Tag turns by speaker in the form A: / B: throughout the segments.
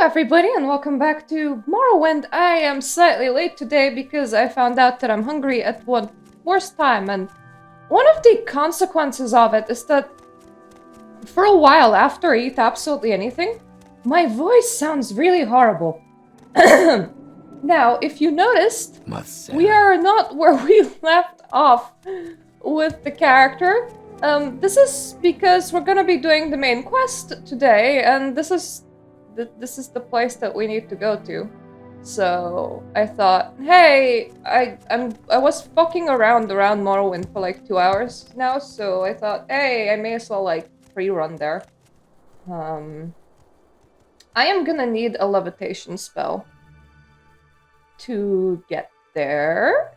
A: everybody, and welcome back to Morrowind. I am slightly late today because I found out that I'm hungry at one worst time, and one of the consequences of it is that for a while after I eat absolutely anything, my voice sounds really horrible. Now, if you noticed, we are not where we left off with the character. This is because we're gonna be doing the main quest today, and this is the place that we need to go to. So I thought, hey, I was fucking around Morrowind for like 2 hours now, so I thought, hey, I may as well like pre-run there. I am gonna need a levitation spell to get there.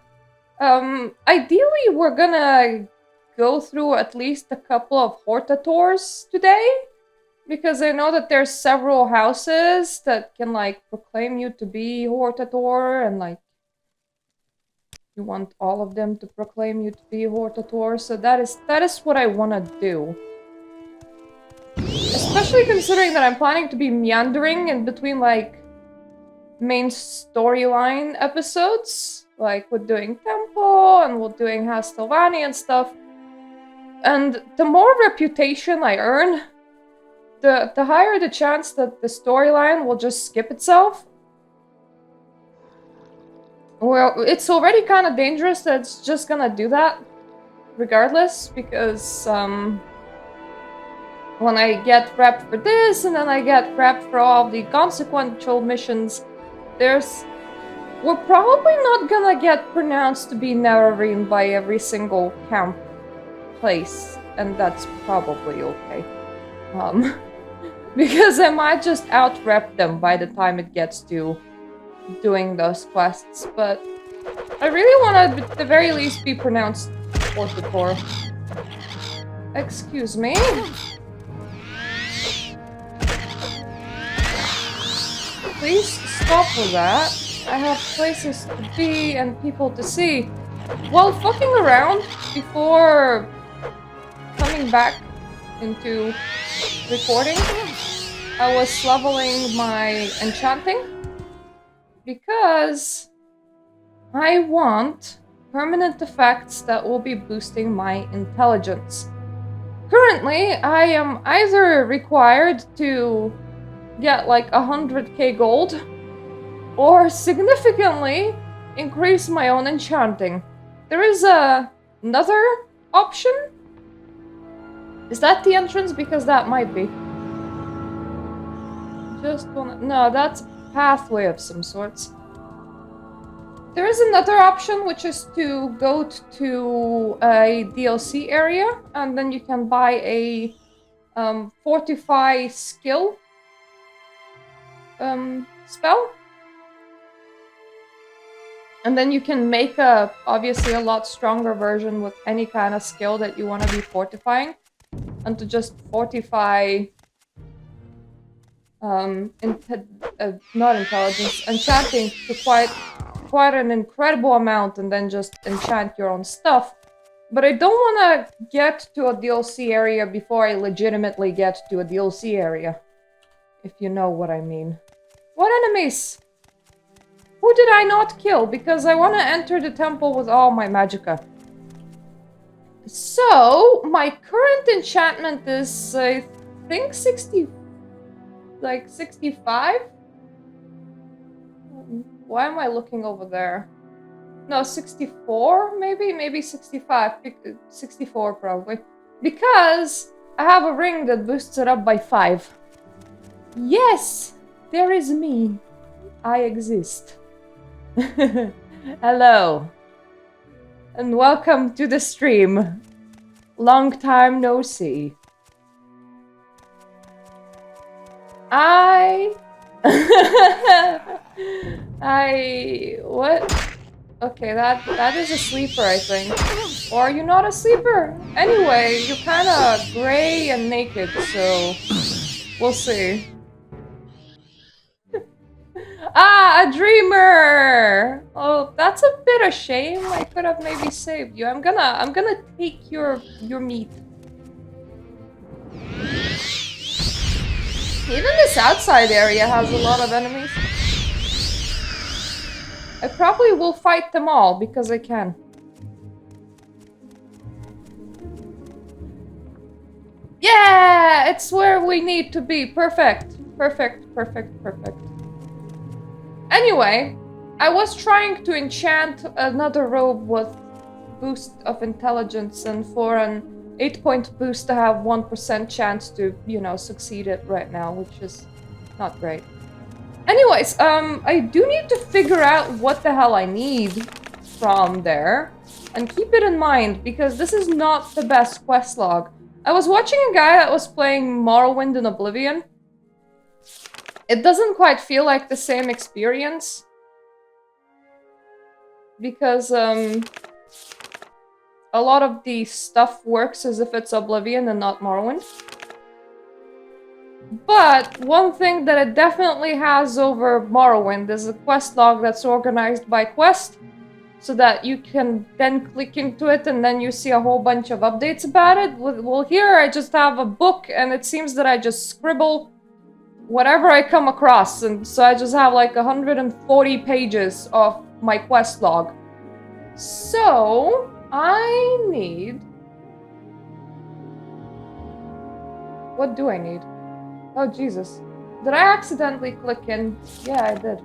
A: Ideally, we're gonna go through at least a couple of hortators today, because I know that there's several houses that can like proclaim you to be hortator, and like you want all of them to proclaim you to be hortator. So that is what I want to do. Especially considering that I'm planning to be meandering in between like main storyline episodes, like we're doing Temple and we're doing Hastelvani and stuff. And the more reputation I earn, the higher the chance that the storyline will just skip itself. Well, it's already kind of dangerous that it's just gonna do that, regardless, because when I get prepped for this, and then I get prepped for all the consequential missions, we're probably not gonna get pronounced to be Neverine by every single camp place, and that's probably okay. Because I might just out-rep them by the time it gets to doing those quests, but I really want to, at the very least, be pronounced hortator. Excuse me? Please stop with that. I have places to be and people to see. While fucking around before coming back into recording, I was leveling my enchanting because I want permanent effects that will be boosting my intelligence. Currently, I am either required to get like 100k gold or significantly increase my own enchanting. There is another option. Is that the entrance? Because that might be. No, that's a pathway of some sorts. There is another option, which is to go to a DLC area, and then you can buy a fortify skill spell. And then you can make obviously a lot stronger version with any kind of skill that you want to be fortifying. And to just fortify not intelligence, enchanting to quite an incredible amount, and then just enchant your own stuff. But I don't want to get to a DLC area before I legitimately get to a DLC area, if you know what I mean. What enemies? Who did I not kill? Because I want to enter the temple with all my magicka. So, my current enchantment is, I think, 65? Why am I looking over there? No, 64, maybe? Maybe 65. 64, probably. Because I have a ring that boosts it up by 5. Yes! There is me. I exist. Hello. And welcome to the stream. Long time no see. What? Okay, that is a sleeper, I think. Or are you not a sleeper? Anyway, you're kinda gray and naked, so we'll see. Ah, a dreamer! Oh, that's a bit of shame. I could have maybe saved you. I'm gonna take your meat. Even this outside area has a lot of enemies. I probably will fight them all because I can. Yeah, it's where we need to be. Perfect. Perfect, perfect, perfect. Anyway, I was trying to enchant another robe with boost of intelligence, and for an 8-point boost I have 1% chance to, you know, succeed it right now, which is not great. Anyways, I do need to figure out what the hell I need from there, and keep it in mind, because this is not the best quest log. I was watching a guy that was playing Morrowind in Oblivion. It doesn't quite feel like the same experience, because a lot of the stuff works as if it's Oblivion and not Morrowind. But one thing that it definitely has over Morrowind is a quest log that's organized by quest, so that you can then click into it and then you see a whole bunch of updates about it. Well, here I just have a book, and it seems that I just scribble whatever I come across, and so I just have like 140 pages of my quest log. So I need... What do I need? Oh, Jesus. Did I accidentally click in? Yeah, I did.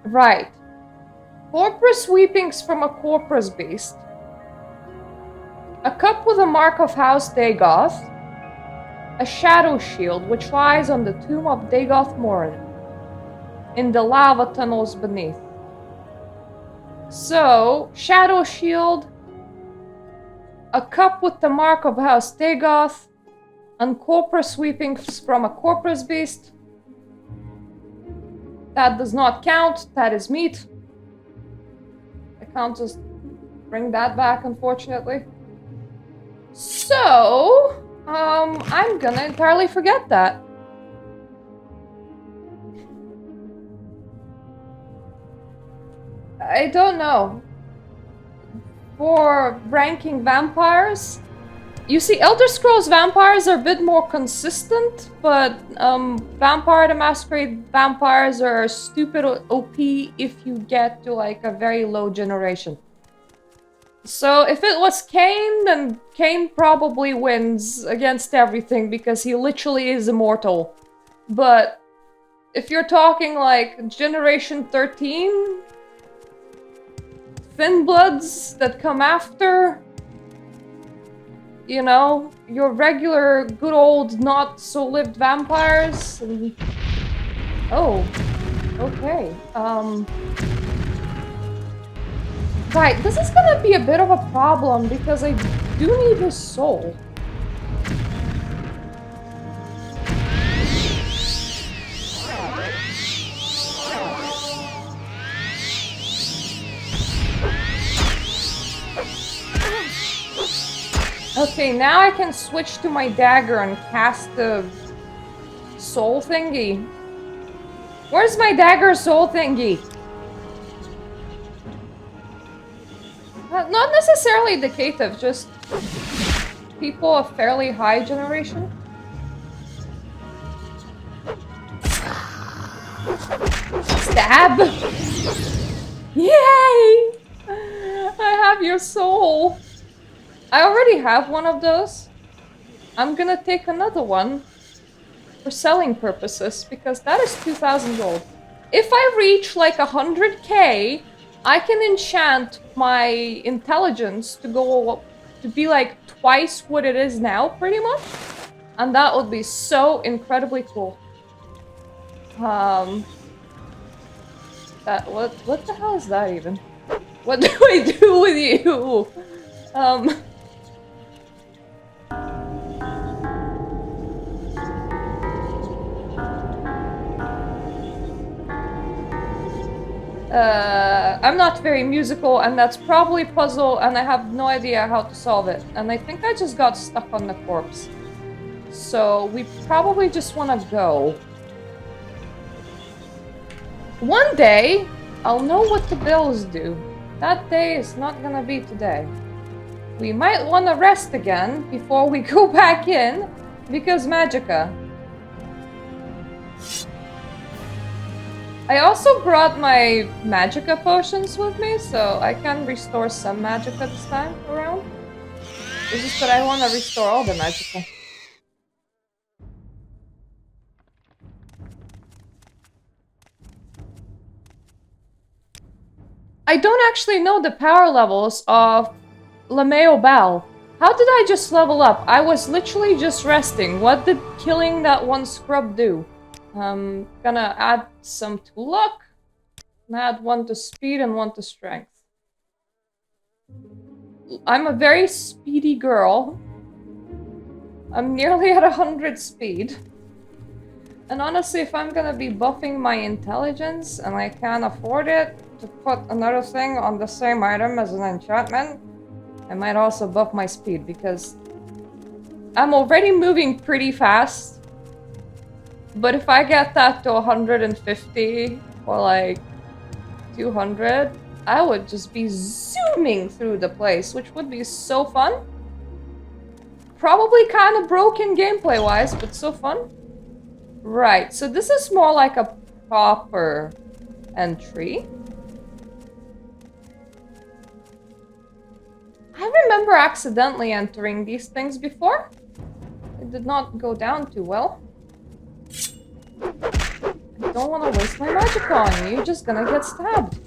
A: Right. Corpus sweepings from a corpus beast. A cup with a mark of House Dagoth. A shadow shield which lies on the tomb of Dagoth Morin, in the lava tunnels beneath. So, shadow shield, a cup with the mark of House Dagoth, and corpus sweepings from a corpus beast. That does not count, that is meat. I can't just bring that back, unfortunately. So, I'm gonna entirely forget that. I don't know. For ranking vampires, you see, Elder Scrolls vampires are a bit more consistent, but Vampire the Masquerade vampires are stupid OP if you get to like a very low generation. So if it was Cain, then Cain probably wins against everything because he literally is immortal. But if you're talking like Generation 13, Thin Bloods that come after, you know, your regular good old not so lived vampires. And... Oh, okay. Right, this is gonna be a bit of a problem because I do need his soul. Okay, now I can switch to my dagger and cast the soul thingy. Where's my dagger soul thingy? Not necessarily decaytive, just people of fairly high generation. Stab! Yay! I have your soul. I already have one of those. I'm gonna take another one for selling purposes because that is 2,000 gold. If I reach like 100k, I can enchant my intelligence to go to be like twice what it is now, pretty much. And that would be so incredibly cool. That what the hell is that even? What do I do with you? I'm not very musical, and that's probably puzzle, and I have no idea how to solve it. And I think I just got stuck on the corpse. So we probably just want to go. One day, I'll know what the bills do. That day is not gonna be today. we might want to rest again before we go back in, because magicka. I also brought my magicka potions with me, so I can restore some magicka this time around. It's just that I want to restore all the magicka. I don't actually know the power levels of Lameo Bal. How did I just level up? I was literally just resting. What did killing that one scrub do? Gonna add some to luck. And add one to speed and one to strength. I'm a very speedy girl. I'm nearly at 100 speed. And honestly, if I'm gonna be buffing my intelligence and I can't afford it to put another thing on the same item as an enchantment, I might also buff my speed because I'm already moving pretty fast. But if I get that to 150 or like 200, I would just be zooming through the place, which would be so fun. Probably kind of broken gameplay-wise, but so fun. Right, so this is more like a proper entry. I remember accidentally entering these things before. It did not go down too well. I don't want to waste my magic on you. You're just gonna get stabbed.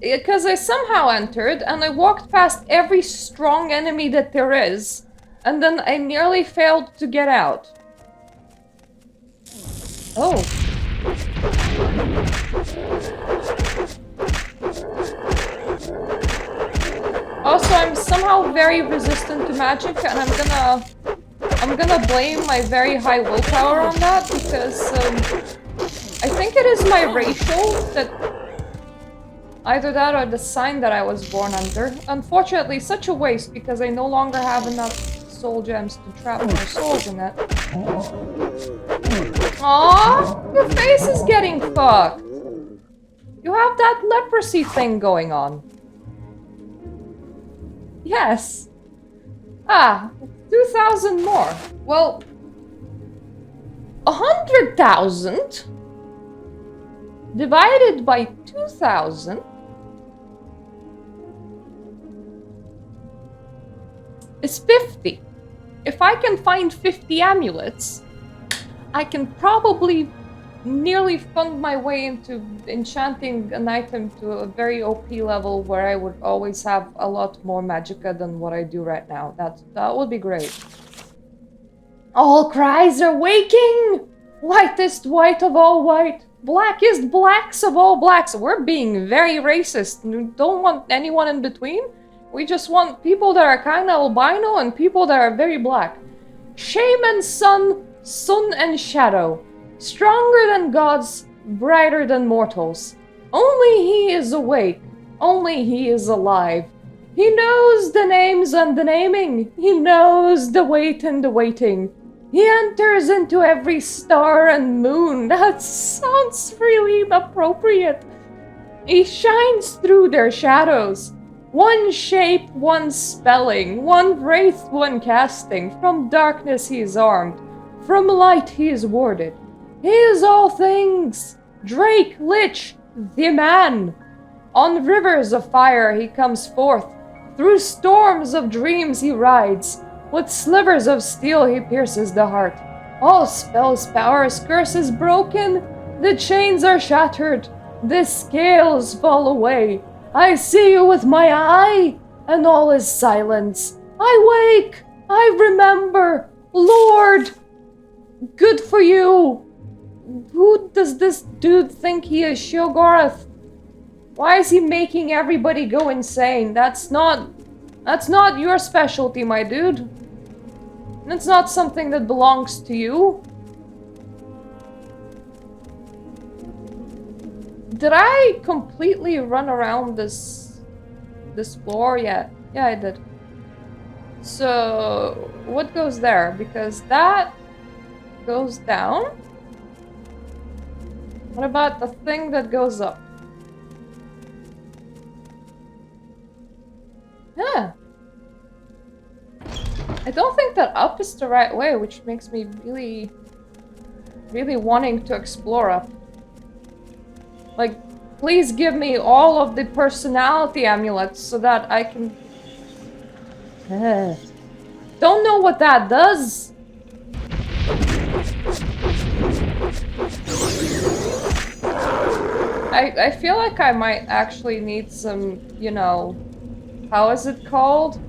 A: Because I somehow entered and I walked past every strong enemy that there is. And then I nearly failed to get out. Oh. Also, I'm somehow very resistant to magic, and I'm gonna blame my very high willpower on that, because I think it is my racial that... Either that or the sign that I was born under. Unfortunately, such a waste, because I no longer have enough soul gems to trap more souls in it. Aww! Your face is getting fucked! You have that leprosy thing going on. Yes. Ah, 2,000 more. Well, 100,000 divided by 2,000 is 50. If I can find 50 amulets, I can probably nearly fund my way into enchanting an item to a very OP level where I would always have a lot more magicka than what I do right now. That would be great. All cries are waking! Whitest white of all white. Blackest blacks of all blacks. We're being very racist. We don't want anyone in between. We just want people that are kinda albino and people that are very black. Shame and sun, sun and shadow. Stronger than gods, brighter than mortals. Only he is awake. Only he is alive. He knows the names and the naming. He knows the wait and the waiting. He enters into every star and moon. That sounds really appropriate. He shines through their shadows. One shape, one spelling, one wraith, one casting. From darkness he is armed, from light he is warded. He is all things. Drake, Lich, the man. On rivers of fire he comes forth. Through storms of dreams he rides. With slivers of steel he pierces the heart. All spells, powers, curses broken. The chains are shattered. The scales fall away. I see you with my eye, and all is silence. I wake. I remember. Lord. Good for you. Who does this dude think he is, Shoggorath? Why is he making everybody go insane? That's not your specialty, my dude. That's not something that belongs to you. Did I completely run around this floor? Yeah, I did. So, what goes there? Because that goes down. What about the thing that goes up? I don't think that up is the right way, which makes me really wanting to explore up. Like, please give me all of the personality amulets so that I can... Don't know what that does. I feel like I might actually need some, you know... How is it called?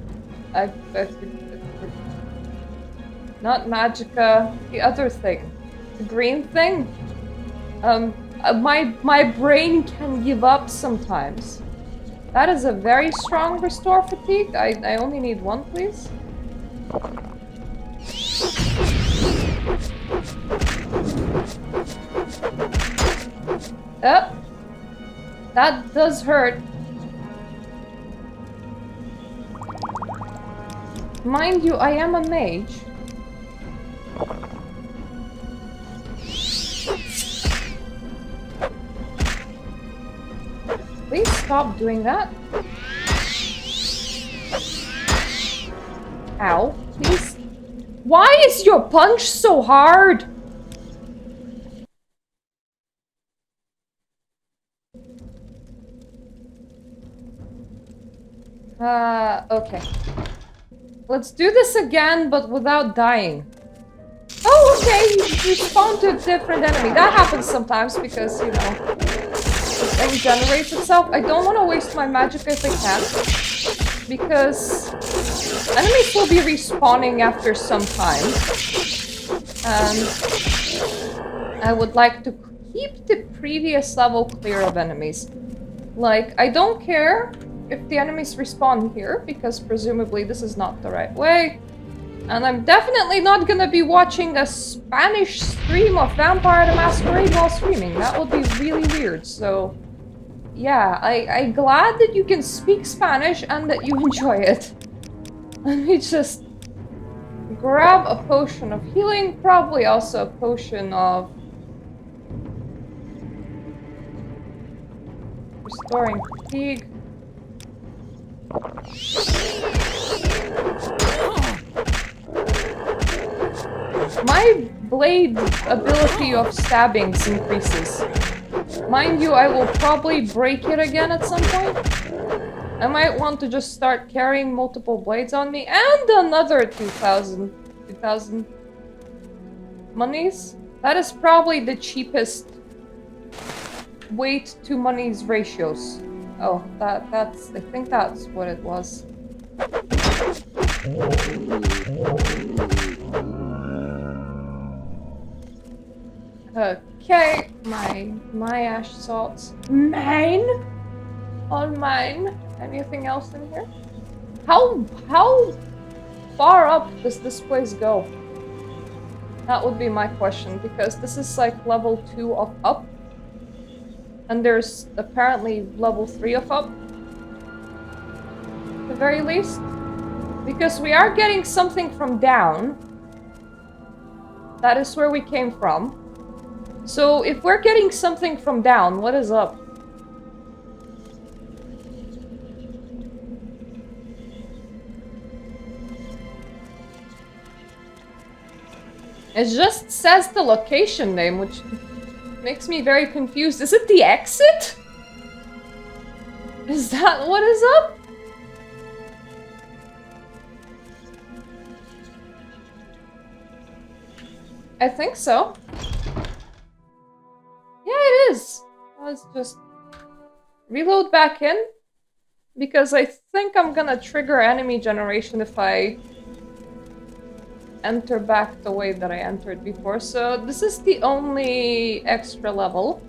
A: Not magicka, the other thing. The green thing? My brain can give up sometimes. That is a very strong restore fatigue. I only need one, please. Oh, that does hurt. Mind you, I am a mage. Please stop doing that. Ow, please. Why is your punch so hard? Okay. Let's do this again, but without dying. Oh, okay, you spawn to a different enemy. That happens sometimes because, you know, the thing generates itself. I don't want to waste my magic if I can, because enemies will be respawning after some time. And I would like to keep the previous level clear of enemies. Like, I don't care if the enemies respawn here, because presumably this is not the right way. And I'm definitely not gonna be watching a Spanish stream of Vampire the Masquerade while streaming. That would be really weird, so... Yeah, I'm glad that you can speak Spanish and that you enjoy it. Let me just... grab a potion of healing, probably also a potion of... restoring fatigue. My blade ability of stabbings increases. Mind you, I will probably break it again at some point. I might want to just start carrying multiple blades on me and another 2,000 monies. That is probably the cheapest weight to monies ratios. Oh, that's... I think that's what it was. Okay, my ash salts. Mine? All mine. Anything else in here? How far up does this place go? That would be my question, because this is like level 2 of up. And there's apparently level 3 of up. At the very least. Because we are getting something from down. That is where we came from. So if we're getting something from down, what is up? It just says the location name, which makes me very confused. Is it the exit? Is that what is up? I think so. Yeah, it is. Let's just reload back in. Because I think I'm gonna trigger enemy generation if I enter back the way that I entered before. So this is the only extra level.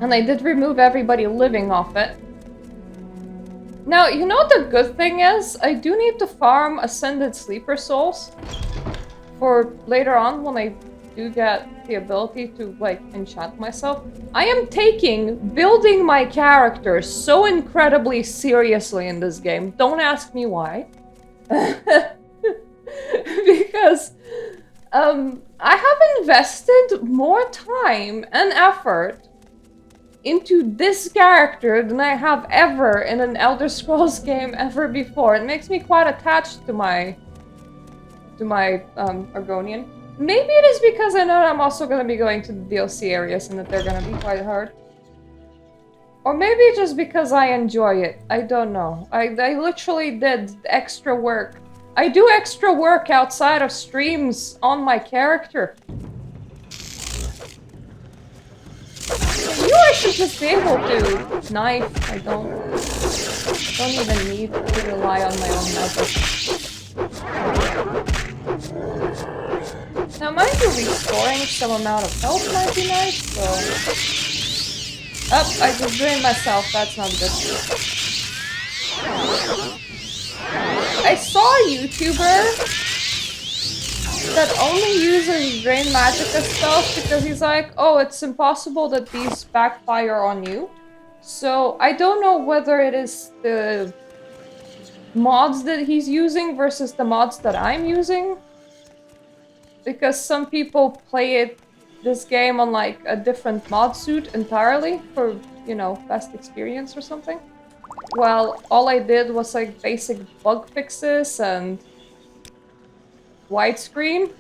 A: And I did remove everybody living off it. Now, you know what the good thing is? I do need to farm Ascended Sleeper Souls for later on when I do get the ability to, like, enchant myself. I am taking building my character so incredibly seriously in this game. Don't ask me why. Because I have invested more time and effort into this character than I have ever in an Elder Scrolls game ever before. It makes me quite attached to my Argonian. Maybe it is because I know I'm also gonna be going to the DLC areas and that they're gonna be quite hard. Or maybe just because I enjoy it. I don't know. I literally did extra work. I do extra work outside of streams on my character. I should just be able to knife. I don't even need to rely on my own magic. Now, mind you, restoring some amount of health might be nice, so... Oh, I just drained myself. That's not good. I saw a YouTuber that only uses drain magicka spells because he's like, oh, it's impossible that these backfire on you. So I don't know whether it is the mods that he's using versus the mods that I'm using. Because some people play this game on like a different mod suit entirely for, you know, best experience or something. Well, all I did was like basic bug fixes and widescreen.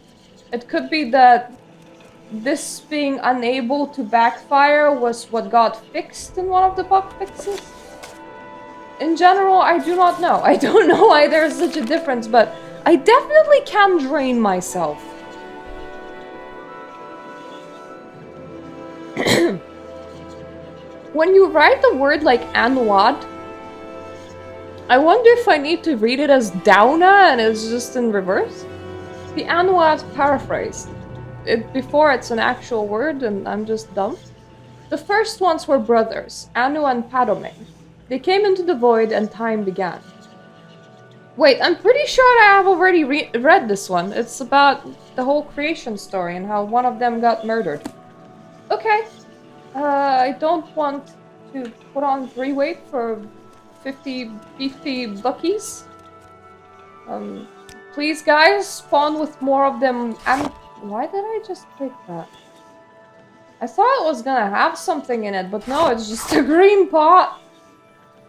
A: It could be that this being unable to backfire was what got fixed in one of the bug fixes. In general, I do not know. I don't know why there's such a difference, but I definitely can drain myself. When you write the word like Anwad, I wonder if I need to read it as Dauna and it's just in reverse. The Anwad paraphrased. Before it's an actual word and I'm just dumb. The first ones were brothers, Anu and Padome. They came into the void and time began. Wait, I'm pretty sure I have already read this one. It's about the whole creation story and how one of them got murdered. Okay. I don't want to put on 3 weight for 50 beefy buckies. Please guys, spawn with more of them. Why did I just click that? I thought it was gonna have something in it, but no, it's just a green pot.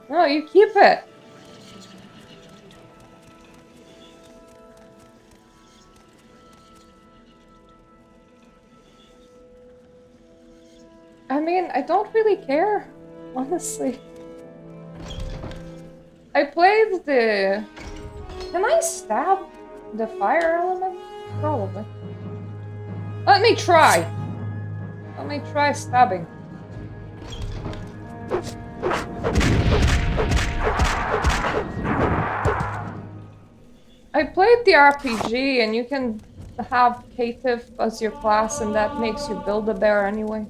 A: No, you keep it. I mean, I don't really care, honestly. I played the... Can I stab the fire element? Probably. Let me try! Let me try stabbing. I played the RPG and you can have Caitiff as your class and that makes you build a bear anyway.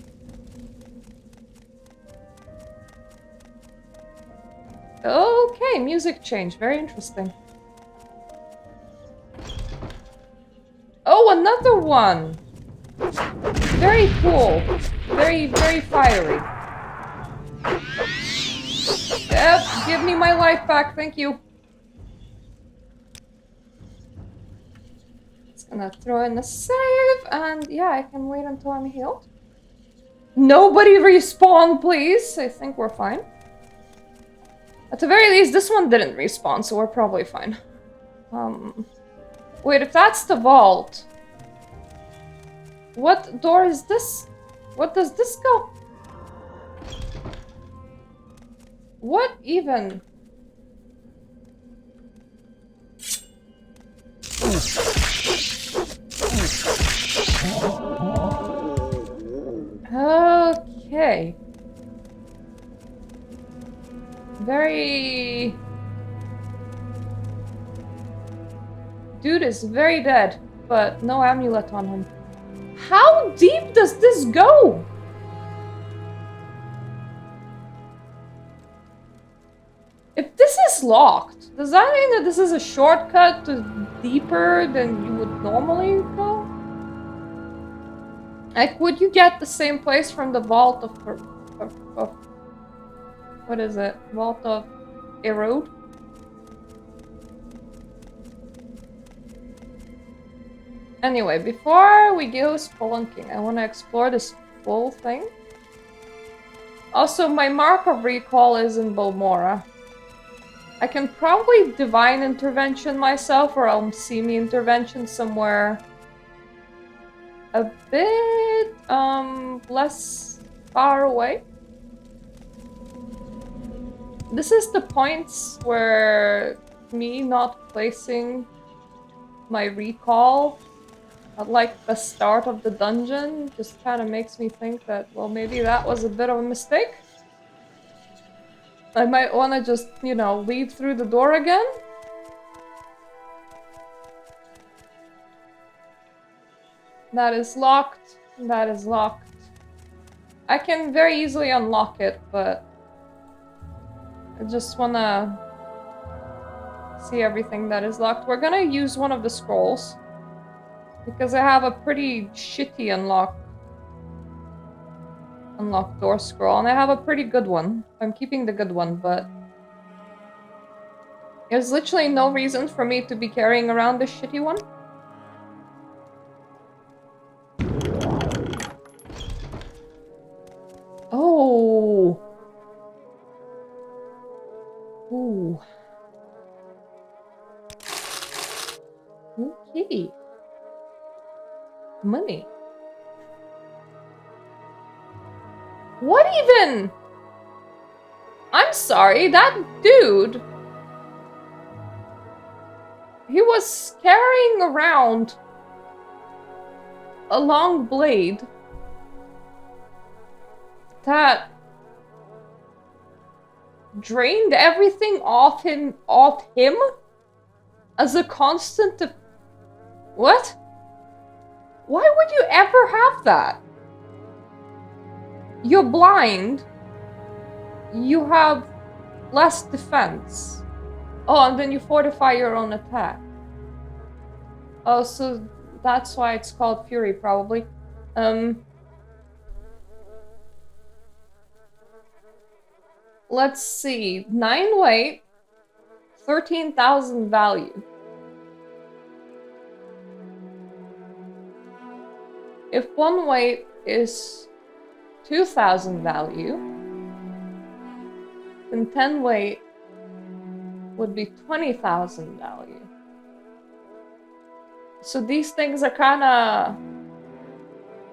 A: Okay, music change. Very interesting. Oh, another one! Very cool. Very, very fiery. Yep, give me my life back, thank you. Just gonna throw in a save, and yeah, I can wait until I'm healed. Nobody respawn, please. I think we're fine. At the very least, this one didn't respawn, so we're probably fine. Wait, if that's the vault... What door is this? What does this go? What even? Okay. Very... Dude is very dead, but no amulet on him. How deep does this go? If this is locked, does that mean that this is a shortcut to deeper than you would normally go? Like, would you get the same place from the vault of what is it? Vault of Erode? Anyway, before we go spelunking, I want to explore this full thing. Also, my mark of recall is in Balmora. I can probably divine intervention myself, or I'll see me intervention somewhere a bit less far away. This is the points where me not placing my recall at like the start of the dungeon just kind of makes me think that, well, maybe that was a bit of a mistake. I might want to just, you know, leave through the door again. That is locked. That is locked. I can very easily unlock it, but I just want to see everything that is locked. We're gonna use one of the scrolls because I have a pretty shitty unlock door scroll, and I have a pretty good one. I'm keeping the good one, but there's literally no reason for me to be carrying around this shitty one. Oh. Ooh. Okay. Money. What even? I'm sorry, that dude. He was carrying around a long blade that drained everything off him as a constant of... What? Why would you ever have that? You're blind. You have less defense. Oh, and then you fortify your own attack. Oh, so that's why it's called Fury, probably. Let's see. 9 weight, 13,000 value. If 1 weight is 2,000 value, then 10 weight would be 20,000 value. So these things are kind of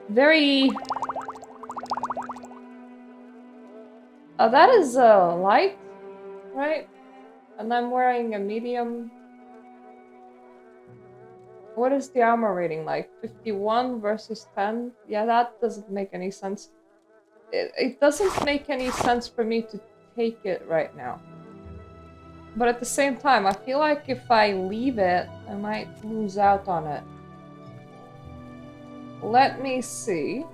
A: very... Oh, that is a light, right? And I'm wearing a medium. What is the armor rating like? 51 versus 10? Yeah, that doesn't make any sense. It doesn't make any sense for me to take it right now. But at the same time, I feel like if I leave it, I might lose out on it. Let me see.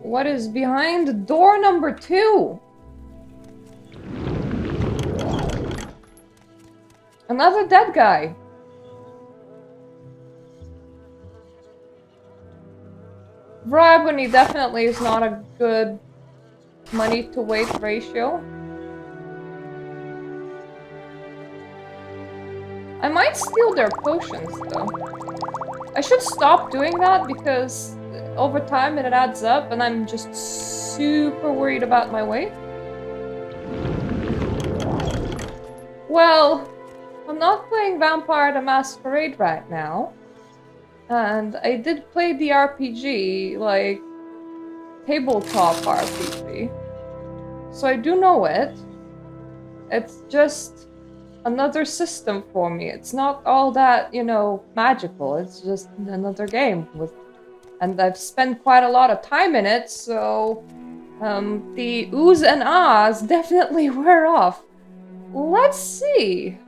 A: What is behind door number 2? Another dead guy. Bribery definitely is not a good money to weight ratio. I might steal their potions though. I should stop doing that because over time it adds up and I'm just super worried about my weight. Well, I'm not playing Vampire the Masquerade right now. And I did play the RPG, like, tabletop RPG. So I do know it. It's just another system for me. It's not all that, you know, magical. It's just another game with... And I've spent quite a lot of time in it, so... the oohs and ahs definitely wear off. Let's see.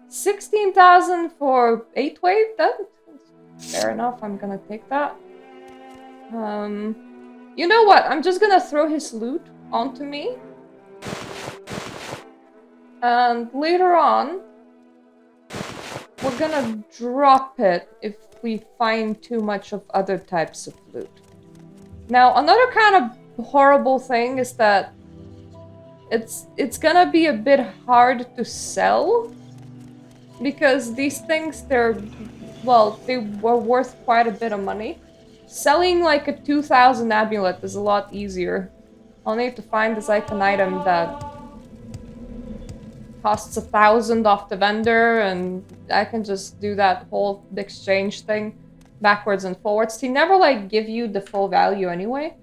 A: 16,000 for 8 weight? That's fair enough, I'm gonna take that. You know what? I'm just gonna throw his loot onto me. And later on, we're gonna drop it if we find too much of other types of loot. Now, another kind of horrible thing is that it's gonna be a bit hard to sell. Because these things, well, they were worth quite a bit of money. selling like a 2000 amulet is a lot easier. I'll need to find this icon item that costs 1000 off the vendor, and I can just do that whole exchange thing backwards and forwards. They never like give you the full value anyway.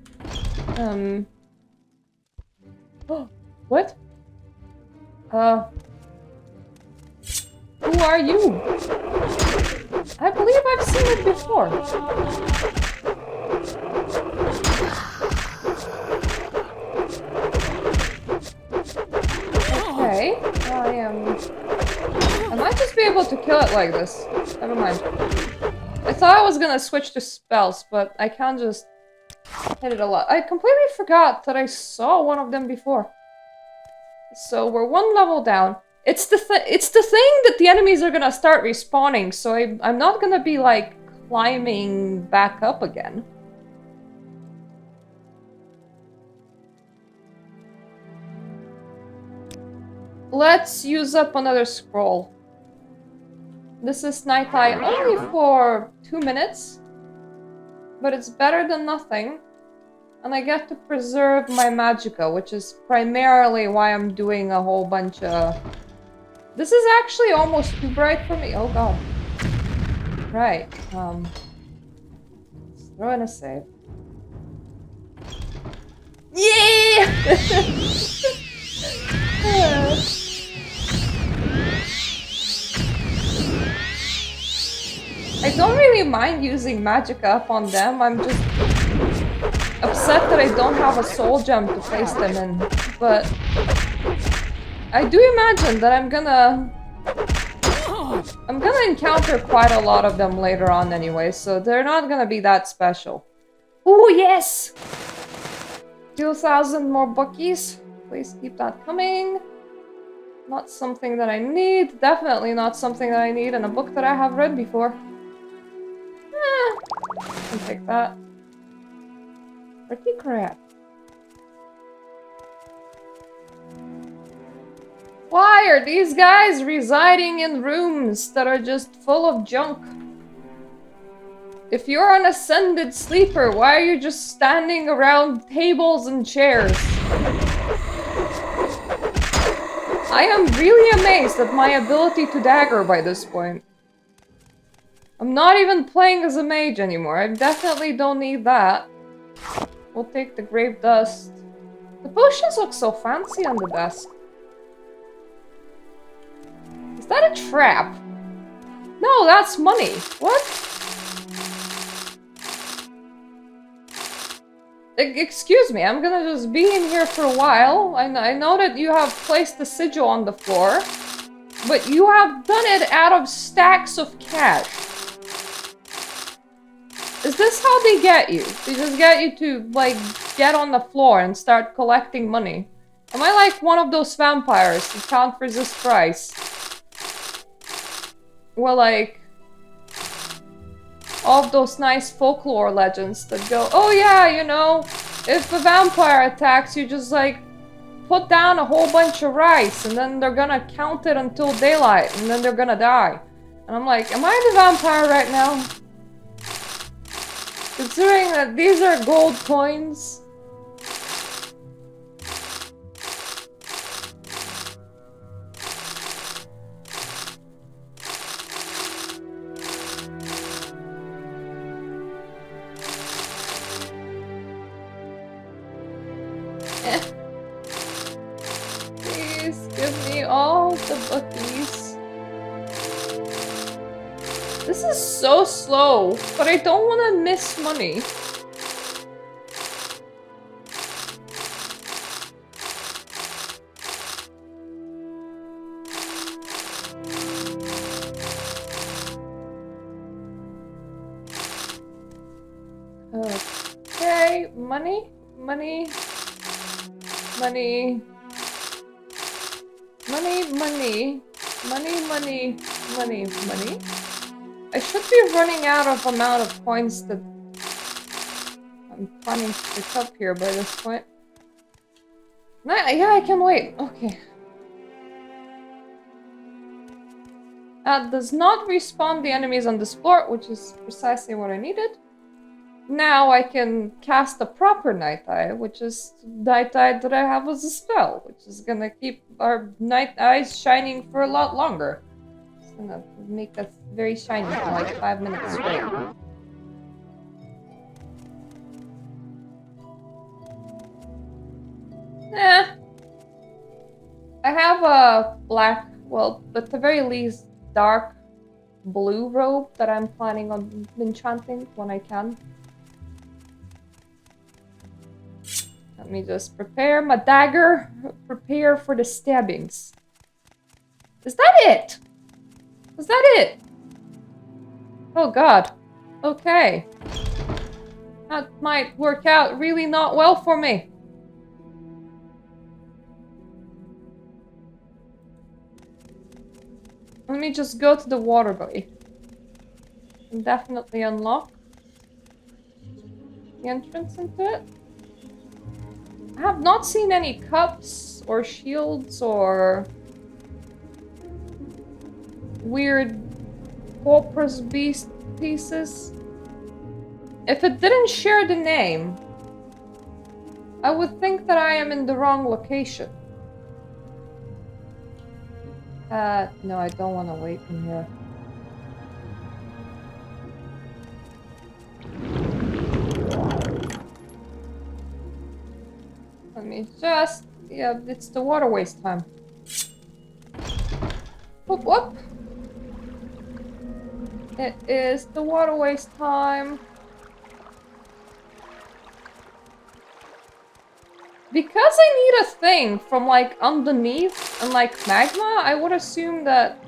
A: What? Who are you? I believe I've seen it before. Okay, I might just be able to kill it like this. Never mind. I thought I was gonna switch to spells, but I can't just hit it a lot. I completely forgot that I saw one of them before. So we're one level down. It's the thing that the enemies are gonna start respawning, so I'm not gonna be like climbing back up again. Let's use up another scroll. This is Night Eye only for 2 minutes, but it's better than nothing. And I get to preserve my magicka, which is primarily why I'm doing a whole bunch of... This is actually almost too bright for me. Oh god. Right, let's throw in a save. Yeah! I don't really mind using magicka up on them, I'm just upset that I don't have a soul gem to place them in, but I do imagine that I'm gonna encounter quite a lot of them later on anyway, so they're not gonna be that special. Ooh, yes! 2,000 more bookies. Please keep that coming. Not something that I need. Definitely not something that I need in a book that I have read before. I'll take that. Pretty crap. Why are these guys residing in rooms that are just full of junk? If you're an ascended sleeper, why are you just standing around tables and chairs? I am really amazed at my ability to dagger by this point. I'm not even playing as a mage anymore. I definitely don't need that. We'll take the grave dust. The potions look so fancy on the desk. Is that a trap? No, that's money. What? Excuse me, I'm gonna just be in here for a while. I know that you have placed the sigil on the floor, but you have done it out of stacks of cash. Is this how they get you? They just get you to, like, get on the floor and start collecting money. Am I like one of those vampires who can't resist price? Well, like... all of those nice folklore legends that go, oh yeah, you know, if a vampire attacks you, just like put down a whole bunch of rice and then they're gonna count it until daylight and then they're gonna die. And I'm like, am I the vampire right now? Considering that these are gold coins. Please give me all the bookies. This is so slow, but I don't want to miss money. Okay, money, money, money, money, money, money, money, money, money. I should be running out of amount of coins that I'm planning to pick up here by this point. Yeah, I can wait. Okay. Does not respawn the enemies on this floor, which is precisely what I needed. now I can cast a proper Night Eye, which is Night Eye that I have as a spell, which is gonna keep our Night Eyes shining for a lot longer. It's gonna make us very shiny for like 5 minutes straight. I have a black, well, at the very least, dark blue robe that I'm planning on enchanting when I can. Let me just prepare my dagger, prepare for the stabbings. Is that it? Is that it? Oh god. Okay. That might work out really not well for me. Let me just go to the waterway. And definitely unlock the entrance into it. I have not seen any cups or shields or weird porpoise beast pieces. If it didn't share the name, I would think that I am in the wrong location. No, I don't want to wait in here. Let me just... yeah, it's the waterways time. Whoop whoop! It is the waterways time. Because I need a thing from, like, underneath and, like, magma, I would assume that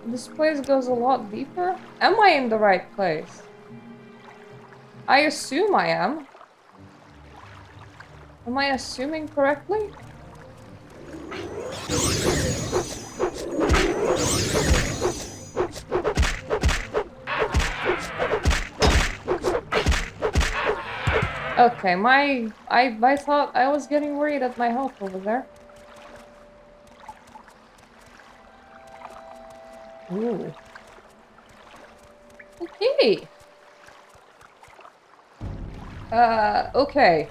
A: this place goes a lot deeper. Am I in the right place? I assume I am. Am I assuming correctly? Okay, I thought I was getting worried at my health over there. Ooh. Okay. Okay.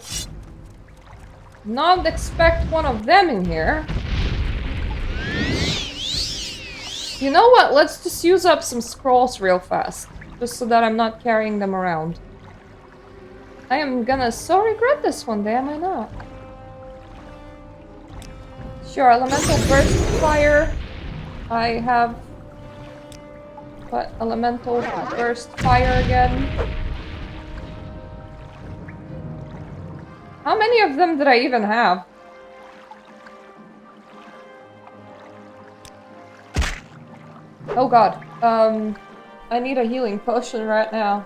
A: Not expect one of them in here. You know what? Let's just use up some scrolls real fast. Just so that I'm not carrying them around. I am gonna so regret this one day, am I not? Sure, elemental burst fire. I have... what? Elemental burst fire again. How many of them did I even have? Oh god. I need a healing potion right now.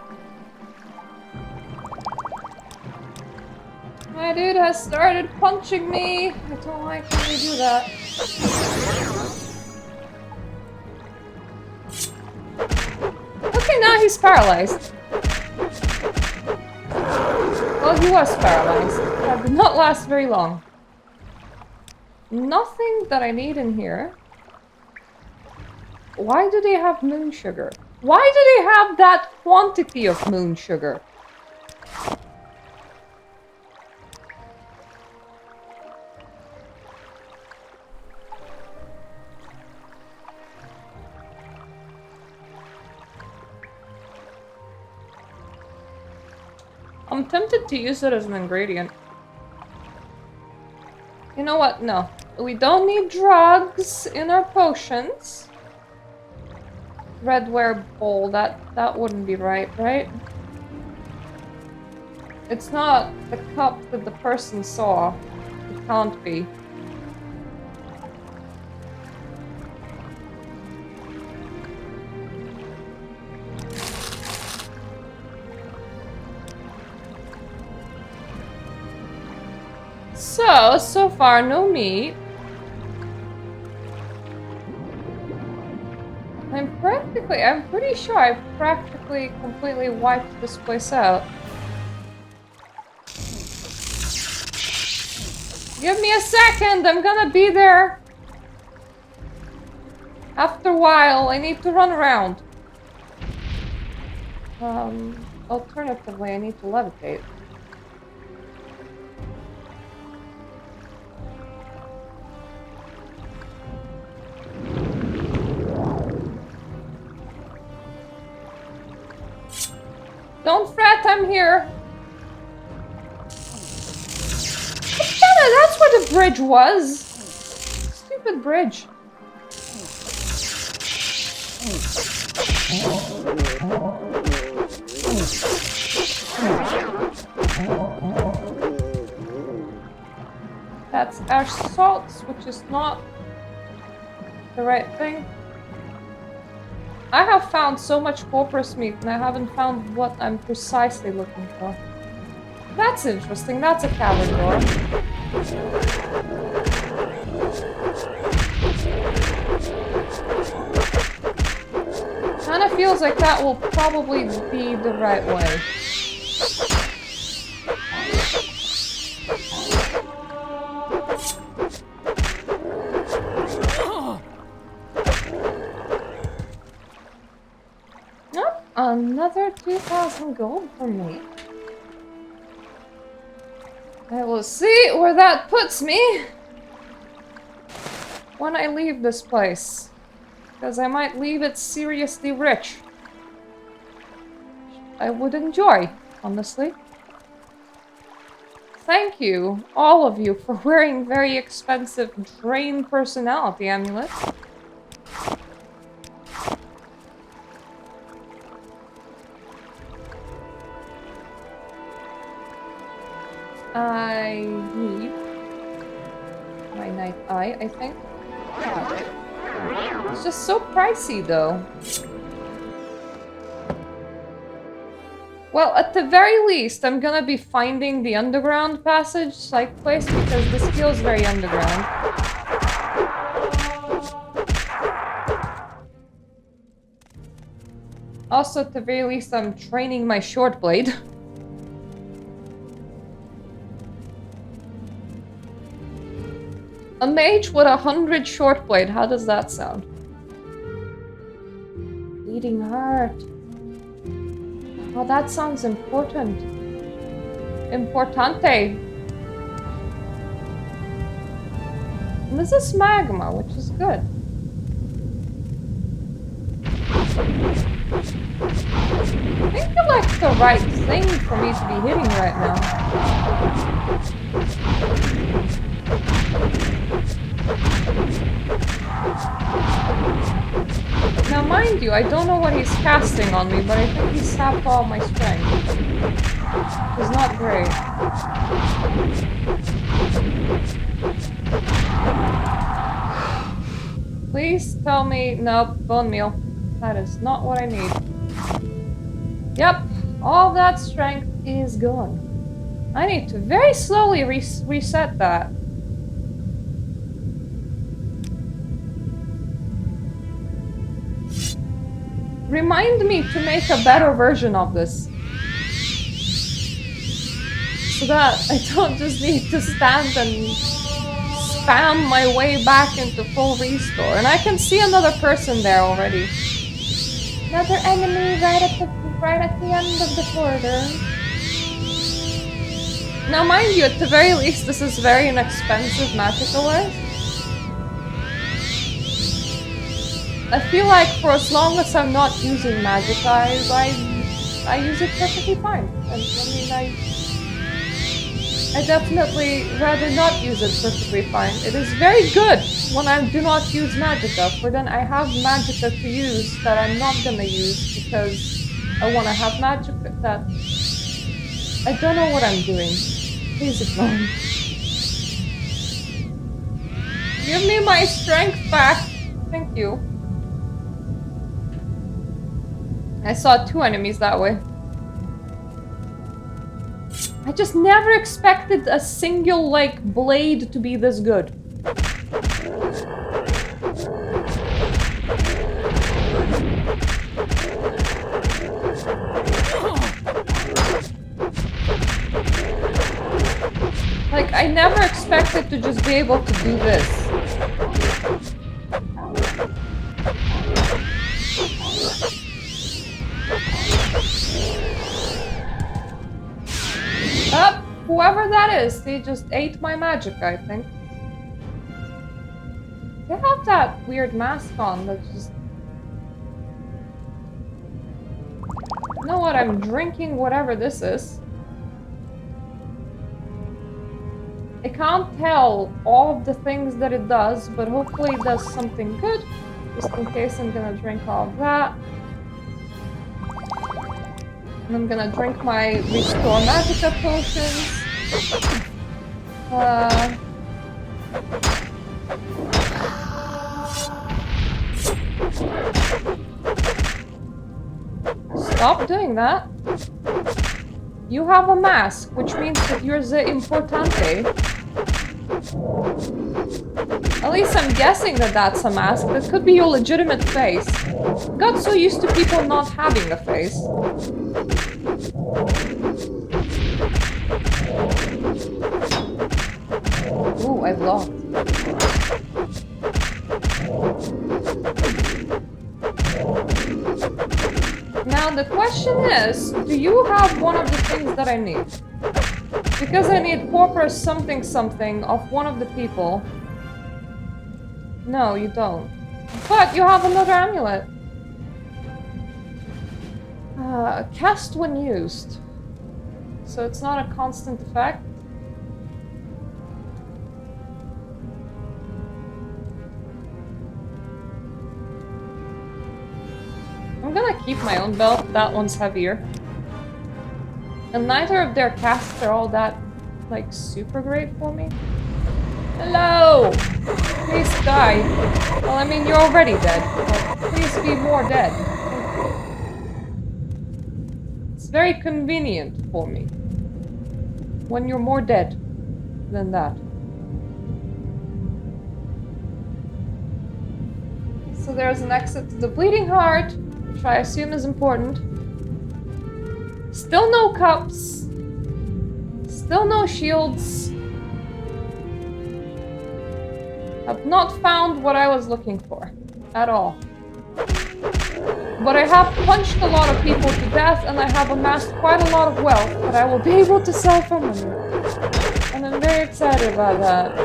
A: My dude has started punching me. I don't like when you do that. Okay, now he's paralyzed. Well, he was paralyzed. That did not last very long. Nothing that I need in here. Why do they have moon sugar? Why do they have that quantity of moon sugar? I'm tempted to use it as an ingredient. You know what? No. We don't need drugs in our potions. Redware bowl, that wouldn't be right, right? It's not the cup that the person saw. It can't be. So far, no meat. I'm pretty sure I've practically completely wiped this place out. Give me a second, I'm gonna be there. After a while, I need to run around. Alternatively, I need to levitate. Don't fret, I'm here. That's where the bridge was. Stupid bridge. That's ash salts, which is not the right thing. I have found so much corpus meat and I haven't found what I'm precisely looking for. That's interesting. That's a cavern door. Kinda feels like that will probably be the right way. Nope, another 2,000 gold for me. I will see where that puts me when I leave this place. Because I might leave it seriously rich. I would enjoy, honestly. Thank you, all of you, for wearing very expensive Drain personality amulets. I need my night eye, I think. It's just so pricey, though. Well, at the very least, I'm gonna be finding the underground passage like place because this feels very underground. Also, at the very least, I'm training my short blade. A mage with 100 short blade, how does that sound? Bleeding heart. Oh, that sounds important. Importante. And this is magma, which is good. I think you're like the right thing for me to be hitting right now. Now, mind you, I don't know what he's casting on me, but I think he sapped all my strength. Which is not great. Please tell me... Nope, bone meal. That is not what I need. Yep, all that strength is gone. I need to very slowly reset that. Remind me to make a better version of this. So that I don't just need to stand and spam my way back into full restore. And I can see another person there already. Another enemy right at the end of the corridor. Now mind you, at the very least, this is very inexpensive magical-wise. I feel like for as long as I'm not using magic eyes, I use it perfectly fine. And I mean, I definitely rather not use it perfectly fine. It is very good when I do not use magicka, for then I have magicka to use that I'm not gonna use because I want to have magicka that... I don't know what I'm doing. Please ignore me. Give me my strength back. Thank you. I saw 2 enemies that way. I just never expected a single, like, blade to be this good. Like, I never expected to just be able to do this. is. They just ate my magic, I think. They have that weird mask on that just... You know what? I'm drinking whatever this is. I can't tell all of the things that it does, but hopefully it does something good. Just in case, I'm gonna drink all of that. And I'm gonna drink my Restore Magica potions. Stop doing that. You have a mask, which means that you're the importante. At least I'm guessing that that's a mask. That could be your legitimate face. Got so used to people not having a face. Ooh, I've lost. Now the question is, do you have one of the things that I need? Because I need Pauper something something of one of the people. No, you don't. But you have another amulet. Cast when used. So it's not a constant effect. I'm gonna keep my own belt. That one's heavier. And neither of their casts are all that, like, super great for me. Hello! Please die. Well, I mean, you're already dead. But please be more dead. It's very convenient for me. When you're more dead than that. So there's an exit to the Bleeding Heart, which I assume is important. Still no cups. Still no shields. I've not found what I was looking for. At all. But I have punched a lot of people to death, and I have amassed quite a lot of wealth that I will be able to sell for money. And I'm very excited about that.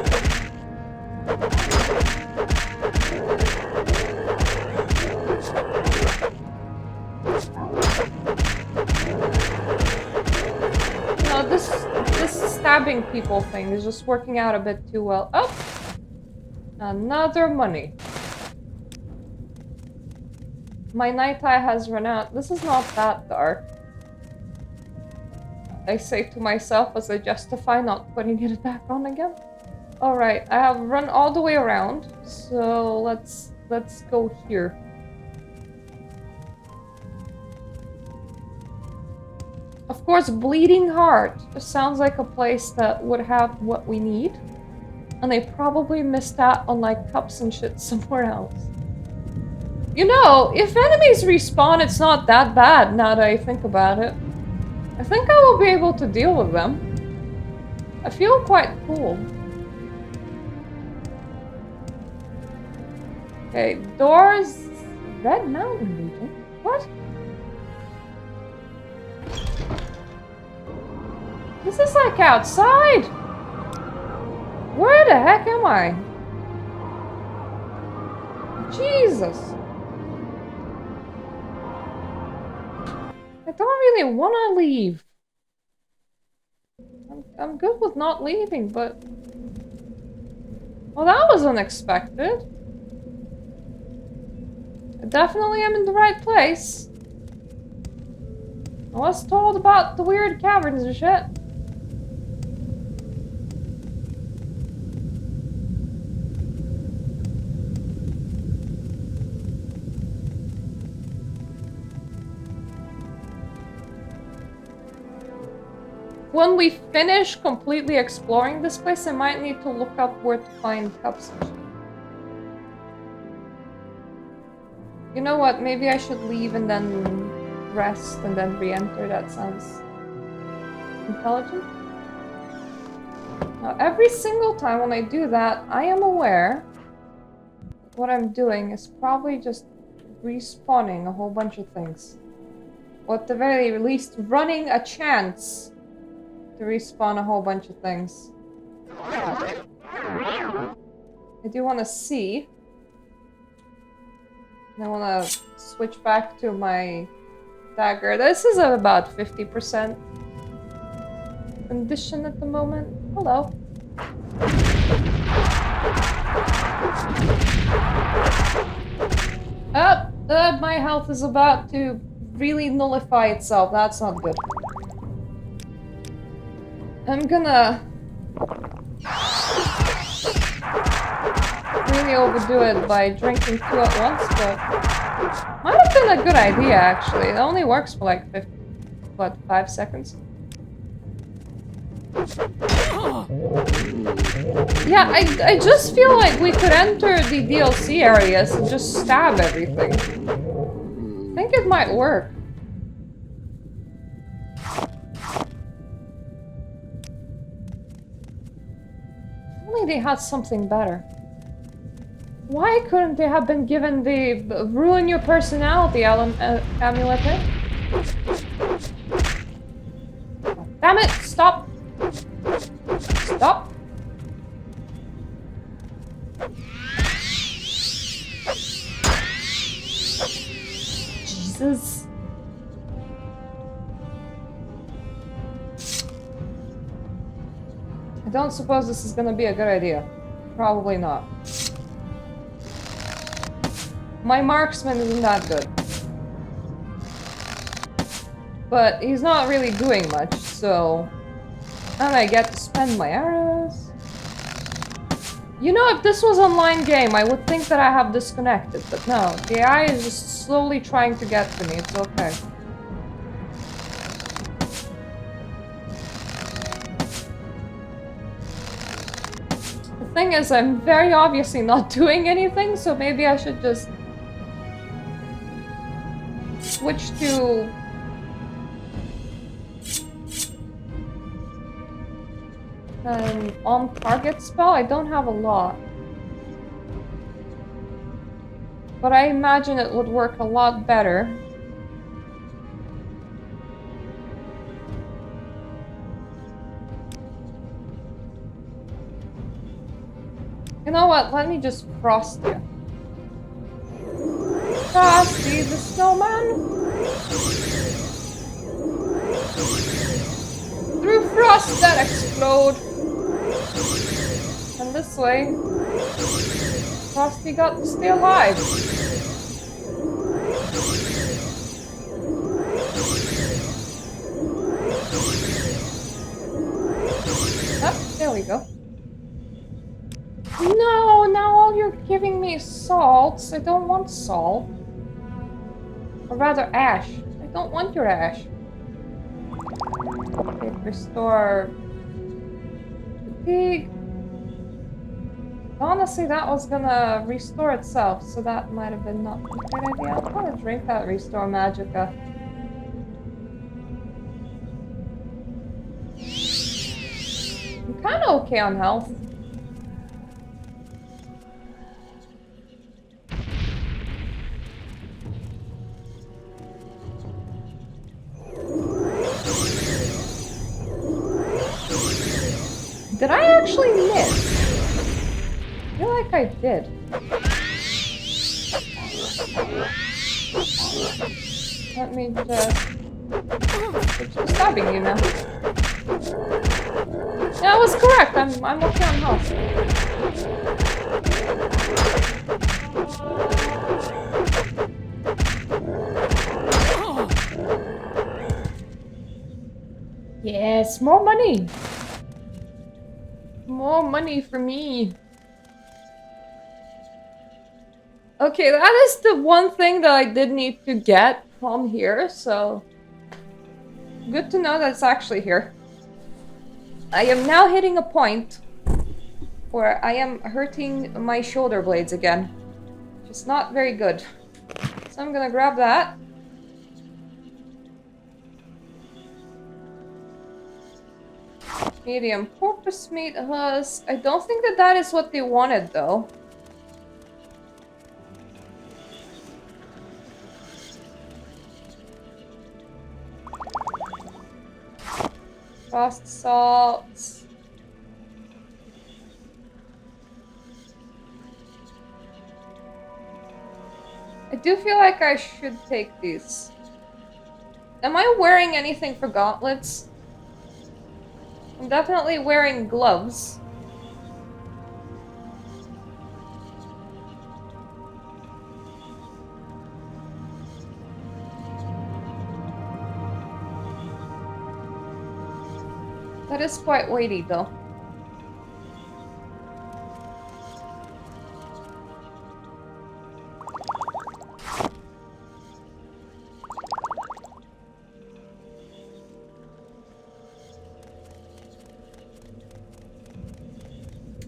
A: This stabbing people thing is just working out a bit too well. Oh! Another money. My night eye has run out. This is not that dark. I say to myself as I justify not putting it back on again. Alright, I have run all the way around, so let's go here. Of course, Bleeding Heart sounds like a place that would have what we need. And they probably missed out on, like, cups and shit somewhere else. You know, if enemies respawn, it's not that bad now that I think about it. I think I will be able to deal with them. I feel quite cool. Okay, doors... Red Mountain region? What? This is like outside! Where the heck am I? Jesus! I don't really want to leave. I'm good with not leaving, but... Well, that was unexpected. I definitely am in the right place. I was told about the weird caverns and shit. When we finish completely exploring this place, I might need to look up where to find cups and shit. You know what? Maybe I should leave and then rest and then re-enter. That sounds intelligent. Now, every single time when I do that, I am aware that what I'm doing is probably just respawning a whole bunch of things. Or at the very least, running a chance to respawn a whole bunch of things. I do want to see. I want to switch back to my dagger. This is at about 50% condition at the moment. Hello. My health is about to really nullify itself. That's not good. I'm gonna really overdo it by drinking 2 at once, but might have been a good idea actually. It only works for like 5 seconds. Yeah, I just feel like we could enter the DLC areas and just stab everything. I think it might work. Only they had something better. Why couldn't they have been given the ruin your personality amulet? Oh, damn it! Stop! Stop! Jesus. I don't suppose this is gonna be a good idea. Probably not. My marksman isn't that good. But he's not really doing much, so... And I get to spend my arrows. You know, if this was an online game, I would think that I have disconnected, but no. The AI is just slowly trying to get to me, it's okay. The thing is, I'm very obviously not doing anything, so maybe I should just... switch to... an on-target spell? I don't have a lot. But I imagine it would work a lot better. You know what? Let me just frost you. Frosty the snowman! Through frost that explode! And this way, Frosty got to stay alive. Oh, there we go. No, now all you're giving me is salts. I don't want salt. Or rather, ash. I don't want your ash. Okay, restore fatigue. Honestly, that was gonna restore itself, so that might have been not a good idea. I'm gonna drink that Restore Magica. I'm kinda okay on health. Did I actually miss? I feel like I did. Let me just... I'm stabbing you now. Yeah, I was correct. I'm okay on health. Yes, more money. More money for me. Okay, that is the one thing that I did need to get from here, so... Good to know that it's actually here. I am now hitting a point where I am hurting my shoulder blades again. Which is not very good. So I'm gonna grab that. Medium porpoise meat husk. I don't think that that is what they wanted, though. Frost salts. I do feel like I should take these. Am I wearing anything for gauntlets? I'm definitely wearing gloves. That is quite weighty, though.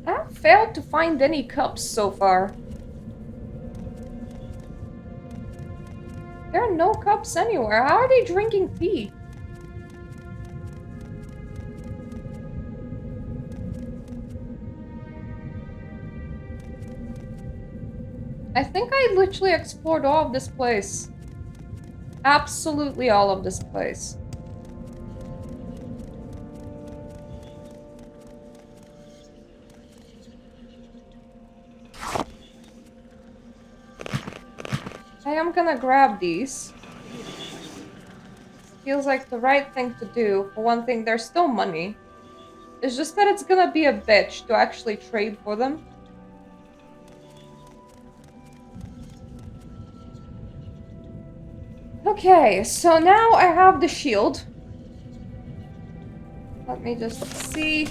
A: I have failed to find any cups so far. There are no cups anywhere. How are they drinking tea? I think I literally explored all of this place. Absolutely all of this place. I am gonna grab these. Feels like the right thing to do. For one thing, there's still money. It's just that it's gonna be a bitch to actually trade for them. Okay, so now I have the shield. Let me just see.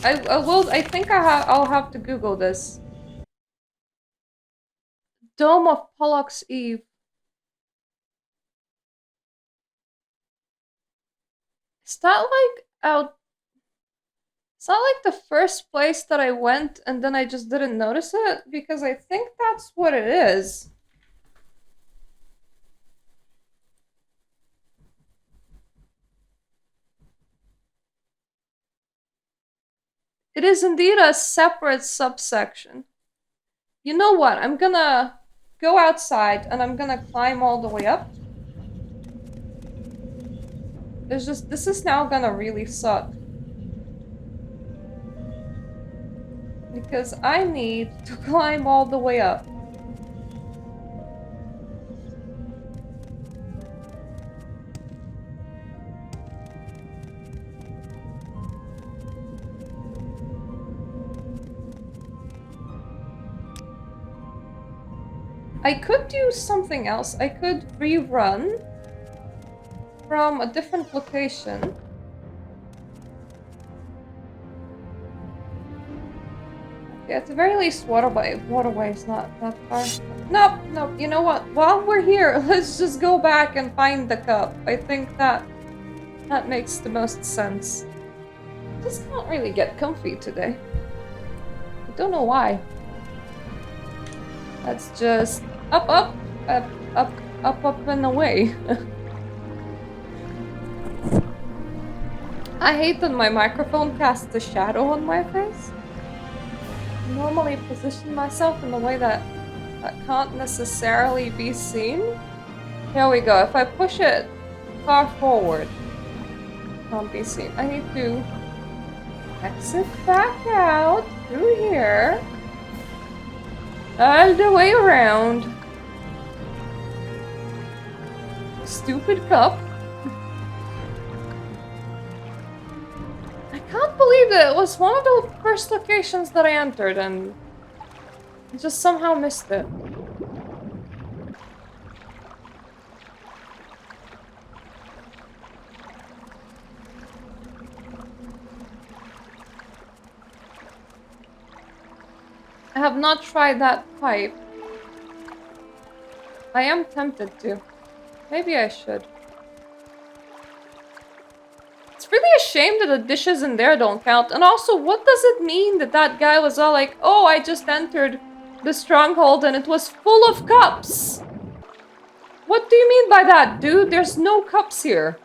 A: I think I'll have to Google this. Dome of Pollux Eve. Is that like out? Is that like the first place that I went and then I just didn't notice it? Because I think that's what it is. It is indeed a separate subsection. You know what? I'm gonna go outside and I'm gonna climb all the way up. This is now gonna really suck. Because I need to climb all the way up. I could do something else. I could rerun from a different location. Okay, at the very least, waterway is not that far. Nope. You know what? While we're here, let's just go back and find the cup. I think that makes the most sense. Just can't really get comfy today. I don't know why. Let's just up and away. I hate that my microphone casts a shadow on my face. I normally position myself in a way that can't necessarily be seen. Here we go. If I push it far forward, it can't be seen. I need to exit back out through here. All the way around. Stupid cup. I can't believe that it was one of the first locations that I entered and I just somehow missed it. I have not tried that pipe. I am tempted to. Maybe I should. It's really a shame that the dishes in there don't count. And also, what does it mean that that guy was all like, oh, I just entered the stronghold and it was full of cups? What do you mean by that, dude? There's no cups here.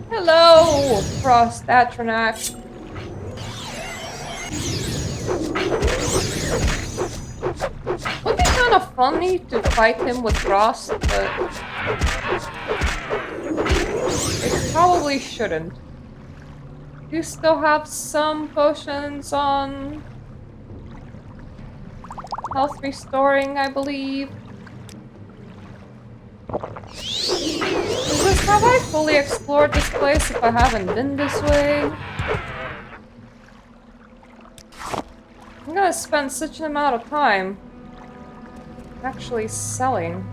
A: Hello, Frost Atronax. funny to fight him with frost, but it probably shouldn't. You still have some potions on health restoring, I believe. Because have I fully explored this place if I haven't been this way? I'm gonna spend such an amount of time actually selling.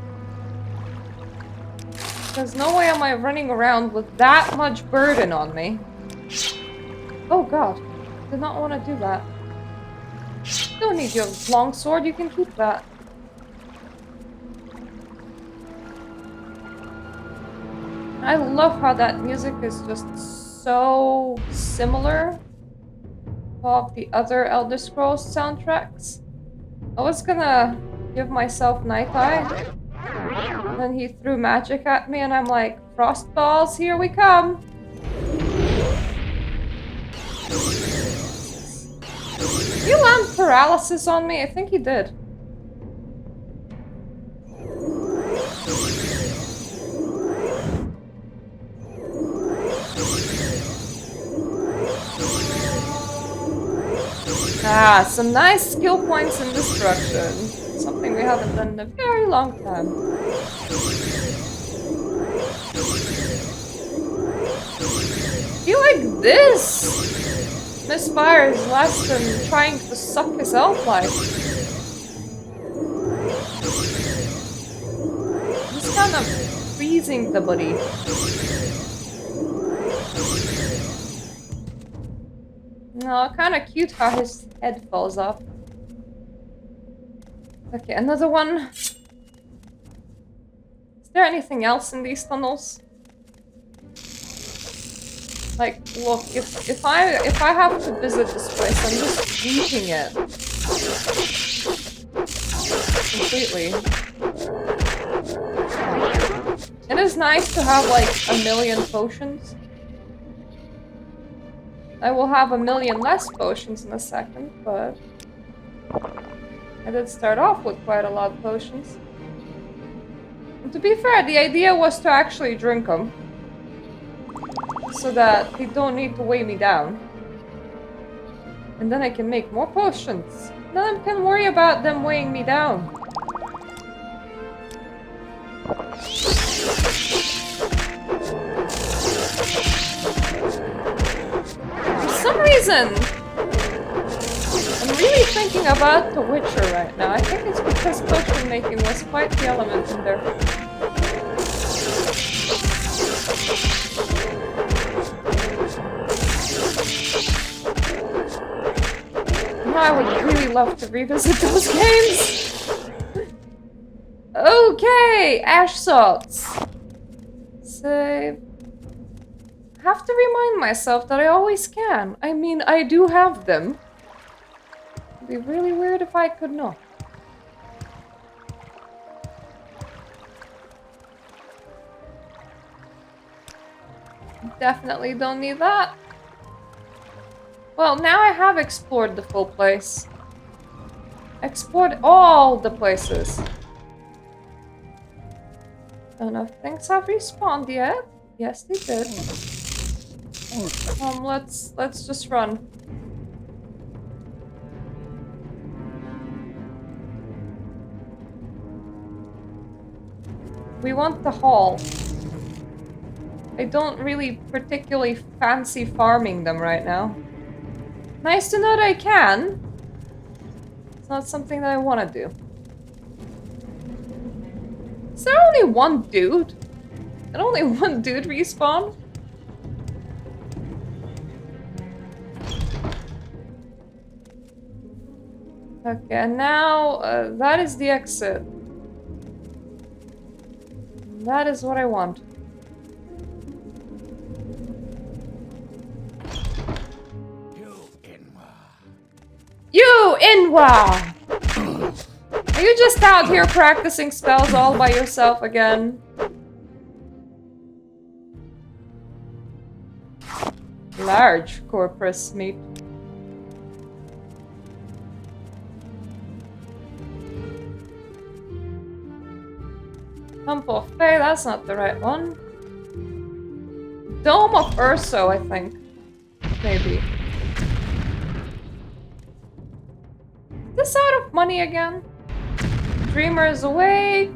A: Because no way am I running around with that much burden on me. Oh god, did not want to do that. Don't need your longsword, you can keep that. I love how that music is just so similar to all of the other Elder Scrolls soundtracks. I was gonna give myself Night Eye, and then he threw magic at me and I'm like, frost balls, here we come! Did he land paralysis on me? I think he did. Ah, some nice skill points in destruction. Something we haven't done in a very long time. I feel like this misfires less than trying to suck his elf life. He's kind of freezing the buddy. No, kind of cute how his head falls off. Okay, another one. Is there anything else in these tunnels? Like, look, if I have to visit this place, I'm just sweeping it completely. It is nice to have like 1,000,000 potions. I will have 1,000,000 less potions in a second, but I did start off with quite a lot of potions. And to be fair, the idea was to actually drink them, so that they don't need to weigh me down. And then I can make more potions. Then I can worry about them weighing me down. For some reason, I'm really thinking about The Witcher right now. I think it's because potion making was quite the element in there. I would really love to revisit those games. Okay, ash salts. Save. I have to remind myself that I always can. I mean, I do have them. It'd be really weird if I could not. Definitely don't need that. Well, now I have explored the full place. Explored all the places. Don't know if things have respawned yet. Yes, they did. Let's just run. We want the haul. I don't really particularly fancy farming them right now. Nice to know that I can. It's not something that I want to do. Is there only one dude? Did only one dude respawn? Okay, and now that is the exit. That is what I want. You, Inwa! Are you just out here practicing spells all by yourself again? Large corpus meat. Temple of Fae, that's not the right one. Dome of Urso, I think. Maybe. Is this out of money again? Dreamer is awake.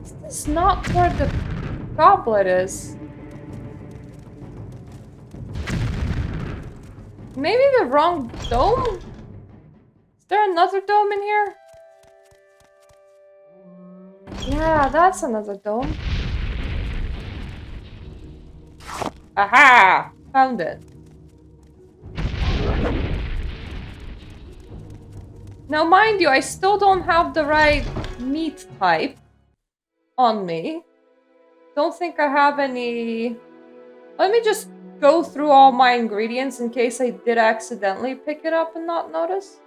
A: Is this not where the goblet is? Maybe the wrong dome? Is there another dome in here? Yeah, that's another dome. Aha! Found it. Now, mind you, I still don't have the right meat type on me. Don't think I have any... Let me just go through all my ingredients in case I did accidentally pick it up and not notice.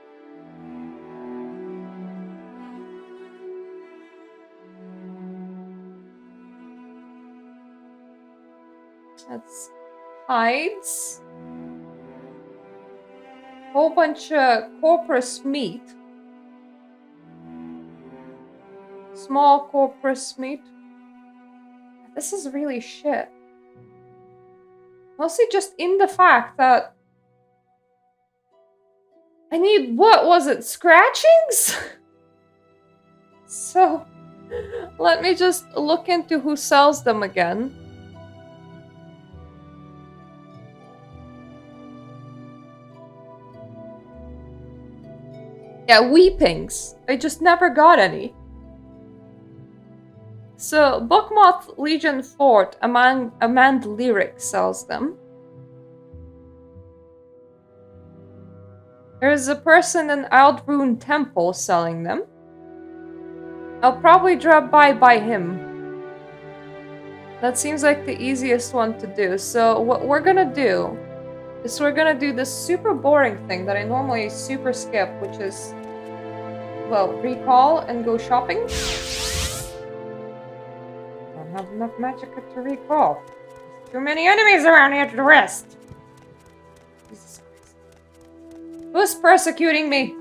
A: That's hides. Whole bunch of corpus meat. Small corpus meat. This is really shit. Mostly just in the fact that I need, what was it, scratchings? So, let me just look into who sells them again. Yeah, weepings. I just never got any. So, Bookmoth Legion Fort, Amand Lyric sells them. There's a person in Aldrune Temple selling them. I'll probably drop by him. That seems like the easiest one to do. So what we're gonna do is we're gonna do this super boring thing that I normally super skip, which is, well, recall and go shopping. Don't have enough magicka to recall. There's too many enemies around here to rest. Jesus Christ. Who's persecuting me?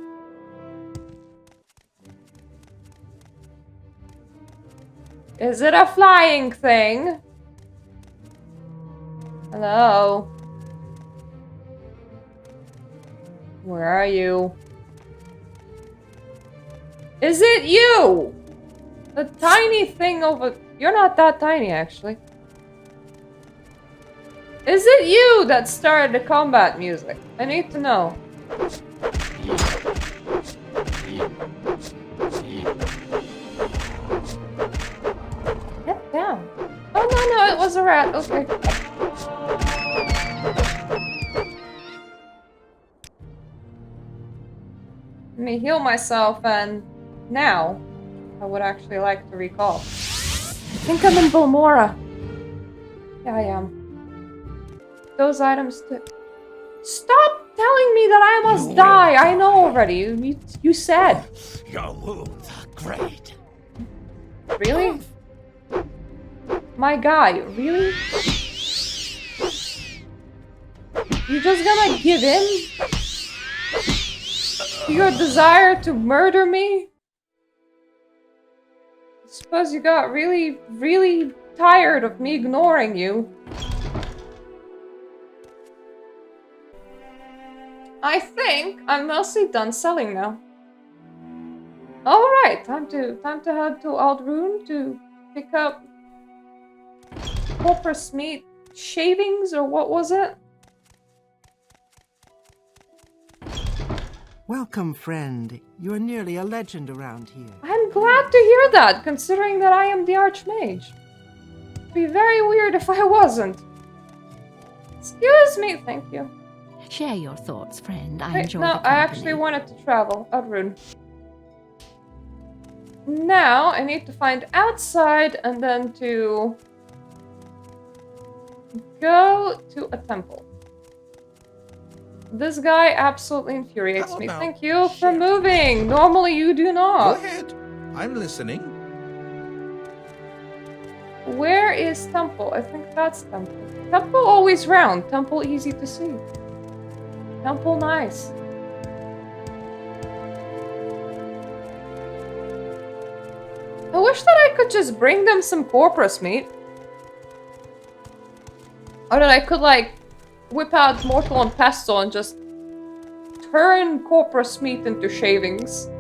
A: Is it a flying thing? Hello? Where are you? Is it you? The tiny thing over... You're not that tiny, actually. Is it you that started the combat music? I need to know. Get down. Oh, no, it was a rat. Okay. Let me heal myself, and now I would actually like to recall. I think I'm in Balmora. Yeah, I am. Those items too. Stop telling me that I must die! I know already. You said.
B: Your wounds are great.
A: Really? My guy, really? You just gonna give in to your desire to murder me? I suppose you got really, really tired of me ignoring you. I think I'm mostly done selling now. Alright, time to head to Aldrune to pick up corpus meat shavings, or what was it?
C: Welcome, friend. You're nearly a legend around here.
A: I'm glad to hear that, considering that I am the Archmage. It'd be very weird if I wasn't. Excuse me, thank you.
D: Share your thoughts, friend. I
A: Wait,
D: enjoy
A: no,
D: the company.
A: I actually wanted to travel. Aldrune. Now, I need to find outside and then to go to a temple. This guy absolutely infuriates
B: How
A: me.
B: about
A: Thank you for
B: shit?
A: moving. Normally you do
B: Go
A: not.
B: ahead. I'm listening.
A: Where is temple? I think that's temple. Temple always round. Temple easy to see. Temple nice. wish that I could just bring them some corpus meat. Or that I could, like, whip out mortal and pestle and just turn corpus meat into shavings.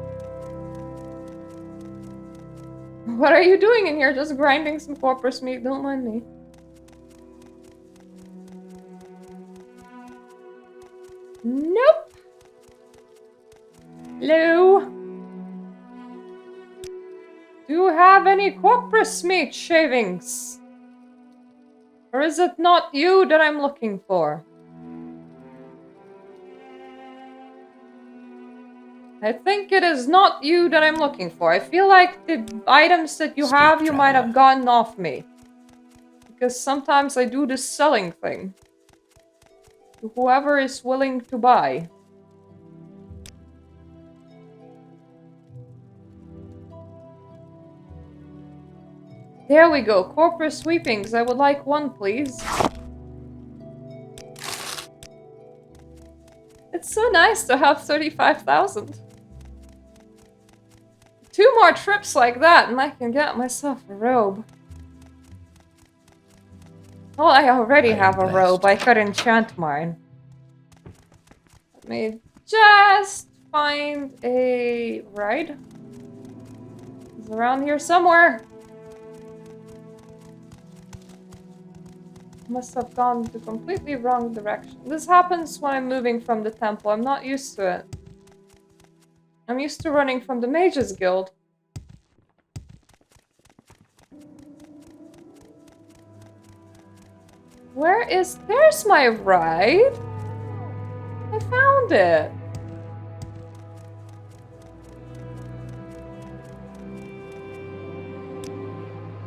A: What are you doing in here? Just grinding some corpus meat, don't mind me. Nope. Hello. Do you have any corpus meat shavings? Or is it not you that I'm looking for? I think it is not you that I'm looking for. I feel like the items that you have, you might have gotten off me. Because sometimes I do this selling thing. To whoever is willing to buy. There we go. Corporate sweepings. I would like one, please. It's so nice to have 35,000. 2 more trips like that and I can get myself a robe. Well, I already have a robe. I could enchant mine. Let me just find a ride. It's around here somewhere. Must have gone the completely wrong direction. This happens when I'm moving from the temple. I'm not used to it. I'm used to running from the Mages Guild. There's my ride. I found it.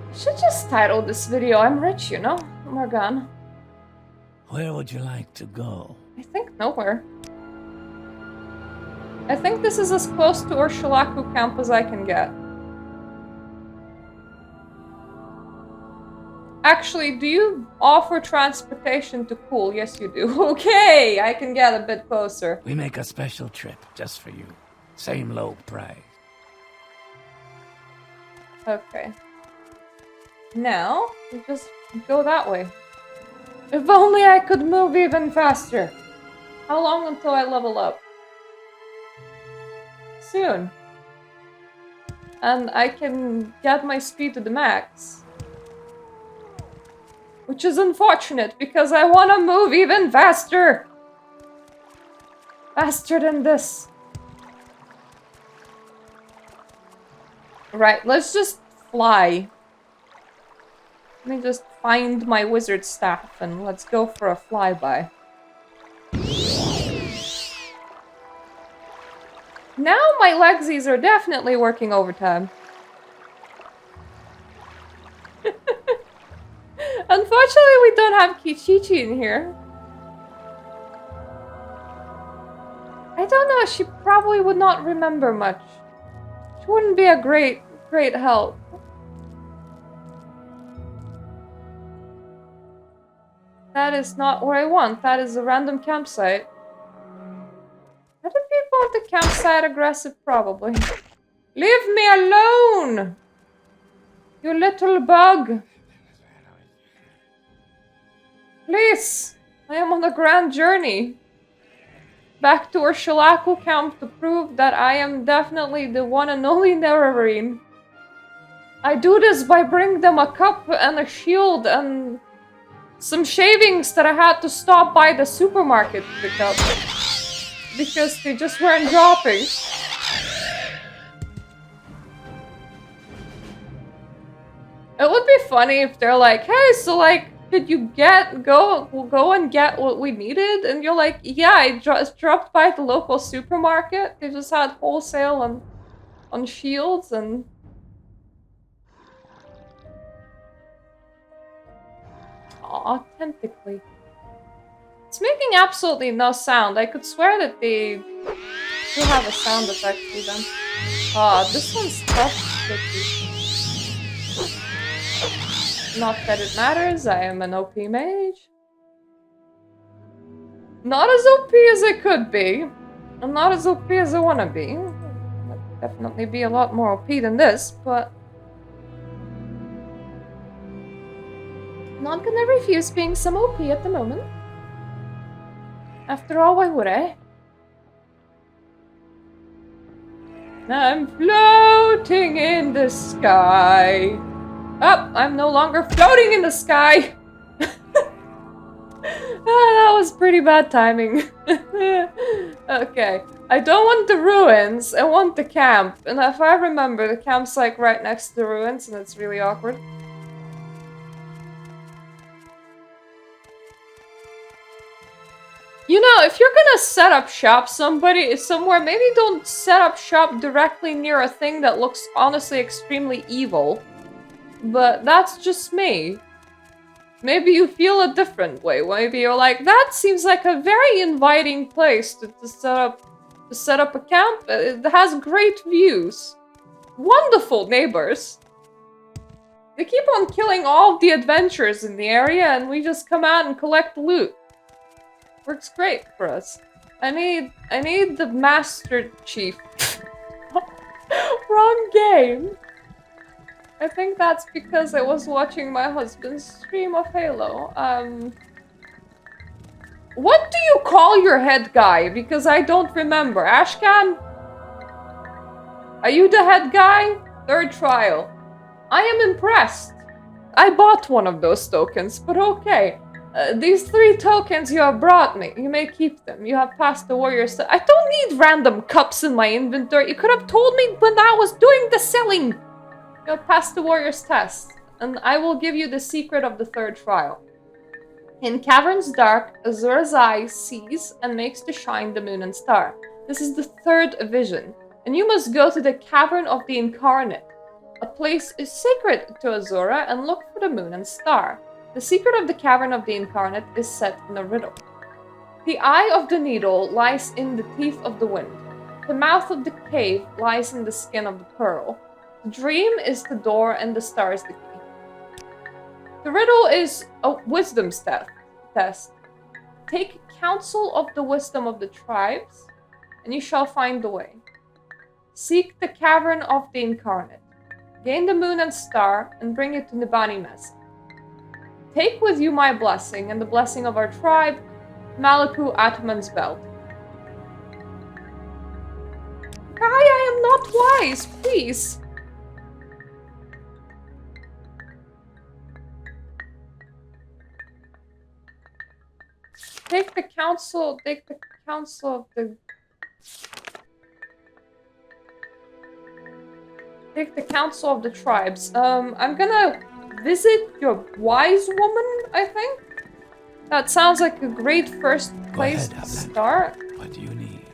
A: I should just title this video, I'm rich, you know? Morgan.
B: Where would you like to go?
A: I think nowhere. I think this is as close to Urshulaku camp as I can get. Actually, do you offer transportation to Pool? Yes, you do. Okay, I can get a bit closer.
B: We make a special trip just for you. Same low price.
A: Okay. Now, we just go that way. If only I could move even faster. How long until I level up? Soon. And I can get my speed to the max. Which is unfortunate because I want to move even faster. Faster than this. Right, let's just fly. Let me just find my wizard staff and let's go for a flyby. Now my legsies are definitely working overtime. Unfortunately, we don't have Kichichi in here. I don't know, she probably would not remember much. She wouldn't be a great help. That is not what I want. That is a random campsite. Are the people at the campsite aggressive? Probably. Leave me alone! You little bug! Please! I am on a grand journey. Back to Urshulaku camp to prove that I am definitely the one and only Nerevarine. I do this by bringing them a cup and a shield and some shavings that I had to stop by the supermarket to pick up. Because they just weren't dropping. It would be funny if they're like, hey, so like, did you go and get what we needed? And you're like, yeah, I just dropped by the local supermarket. They just had wholesale on shields and... Authentically. It's making absolutely no sound. I could swear that they do have a sound effect to them. This one's tough. Not that it matters, I am an OP mage. Not as OP as I could be. I'm not as OP as I wanna be. I'd definitely be a lot more OP than this, but not gonna refuse being some OP at the moment. After all, why would I? I'm floating in the sky. Oh, I'm no longer floating in the sky. That was pretty bad timing. Okay, I don't want the ruins, I want the camp. And if I remember, the camp's like right next to the ruins and it's really awkward. You know, if you're gonna set up shop somewhere, maybe don't set up shop directly near a thing that looks honestly extremely evil. But that's just me. Maybe you feel a different way. Maybe you're like, that seems like a very inviting place to set up a camp. It has great views. Wonderful neighbors. They keep on killing all of the adventurers in the area and we just come out and collect loot. Works great for us. I need the Master Chief. Wrong game. I think that's because I was watching my husband's stream of Halo. What do you call your head guy? Because I don't remember. Ashcan? Are you the head guy? Third trial. I am impressed. I bought one of those tokens, but okay. These 3 tokens you have brought me. You may keep them. You have passed the warrior's test. I don't need random cups in my inventory. You could have told me when I was doing the selling. You have passed the warrior's test. And I will give you the secret of the 3rd trial. In caverns dark, Azura's eye sees and makes to shine the moon and star. This is the 3rd vision. And you must go to the cavern of the incarnate. A place is sacred to Azura and look for the moon and star. The secret of the cavern of the incarnate is set in a riddle. The eye of the needle lies in the teeth of the wind. The mouth of the cave lies in the skin of the pearl. The dream is the door and the star is the key. The riddle is a wisdom test. Take counsel of the wisdom of the tribes, and you shall find the way. Seek the cavern of the incarnate. Gain the moon and star, and bring it to Nibani Mesa. Take with you my blessing and the blessing of our tribe, Malaku Atman's belt. Guy, I am not wise, please. Take the counsel of the... Take the counsel of the tribes. I'm gonna visit your wise woman, I think? That sounds like a great first place to start.
B: What do you need?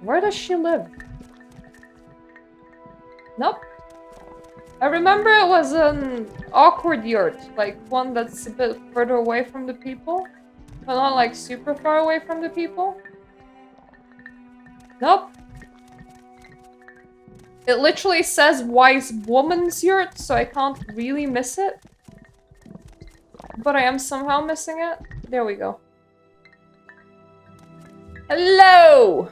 A: Where does she live? Nope. I remember it was an awkward yurt, like one that's a bit further away from the people, but not like super far away from the people. Nope. It literally says wise woman's yurt, so I can't really miss it. But I am somehow missing it. There we go. Hello!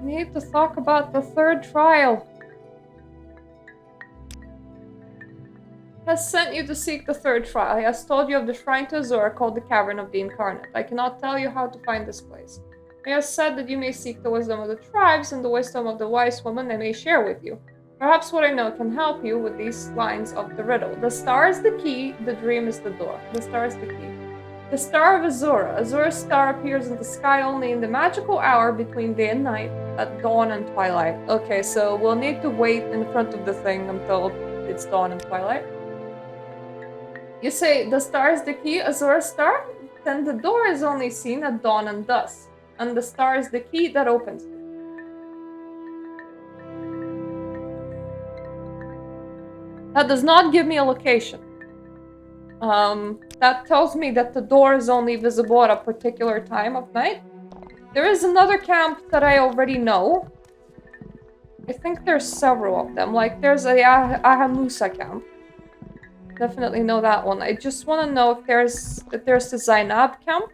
A: We need to talk about the 3rd trial. Has sent you to seek the 3rd trial. He has told you of the shrine to Azura called the Cavern of the Incarnate. I cannot tell you how to find this place. He has said that you may seek the wisdom of the tribes and the wisdom of the wise woman I may share with you. Perhaps what I know can help you with these lines of the riddle. The star is the key, the dream is the door. The star is the key. The star of Azura. Azura's star appears in the sky only in the magical hour between day and night, at dawn and twilight. Okay, so we'll need to wait in front of the thing until it's dawn and twilight. You say the star is the key, Azura's star? Then the door is only seen at dawn and dusk, and the star is the key that opens it. That does not give me a location. That tells me that the door is only visible at a particular time of night. There is another camp that I already know. I think there's several of them. Like, there's a Ahamusa camp. Definitely know that one. I just want to know if there's the Zainab camp.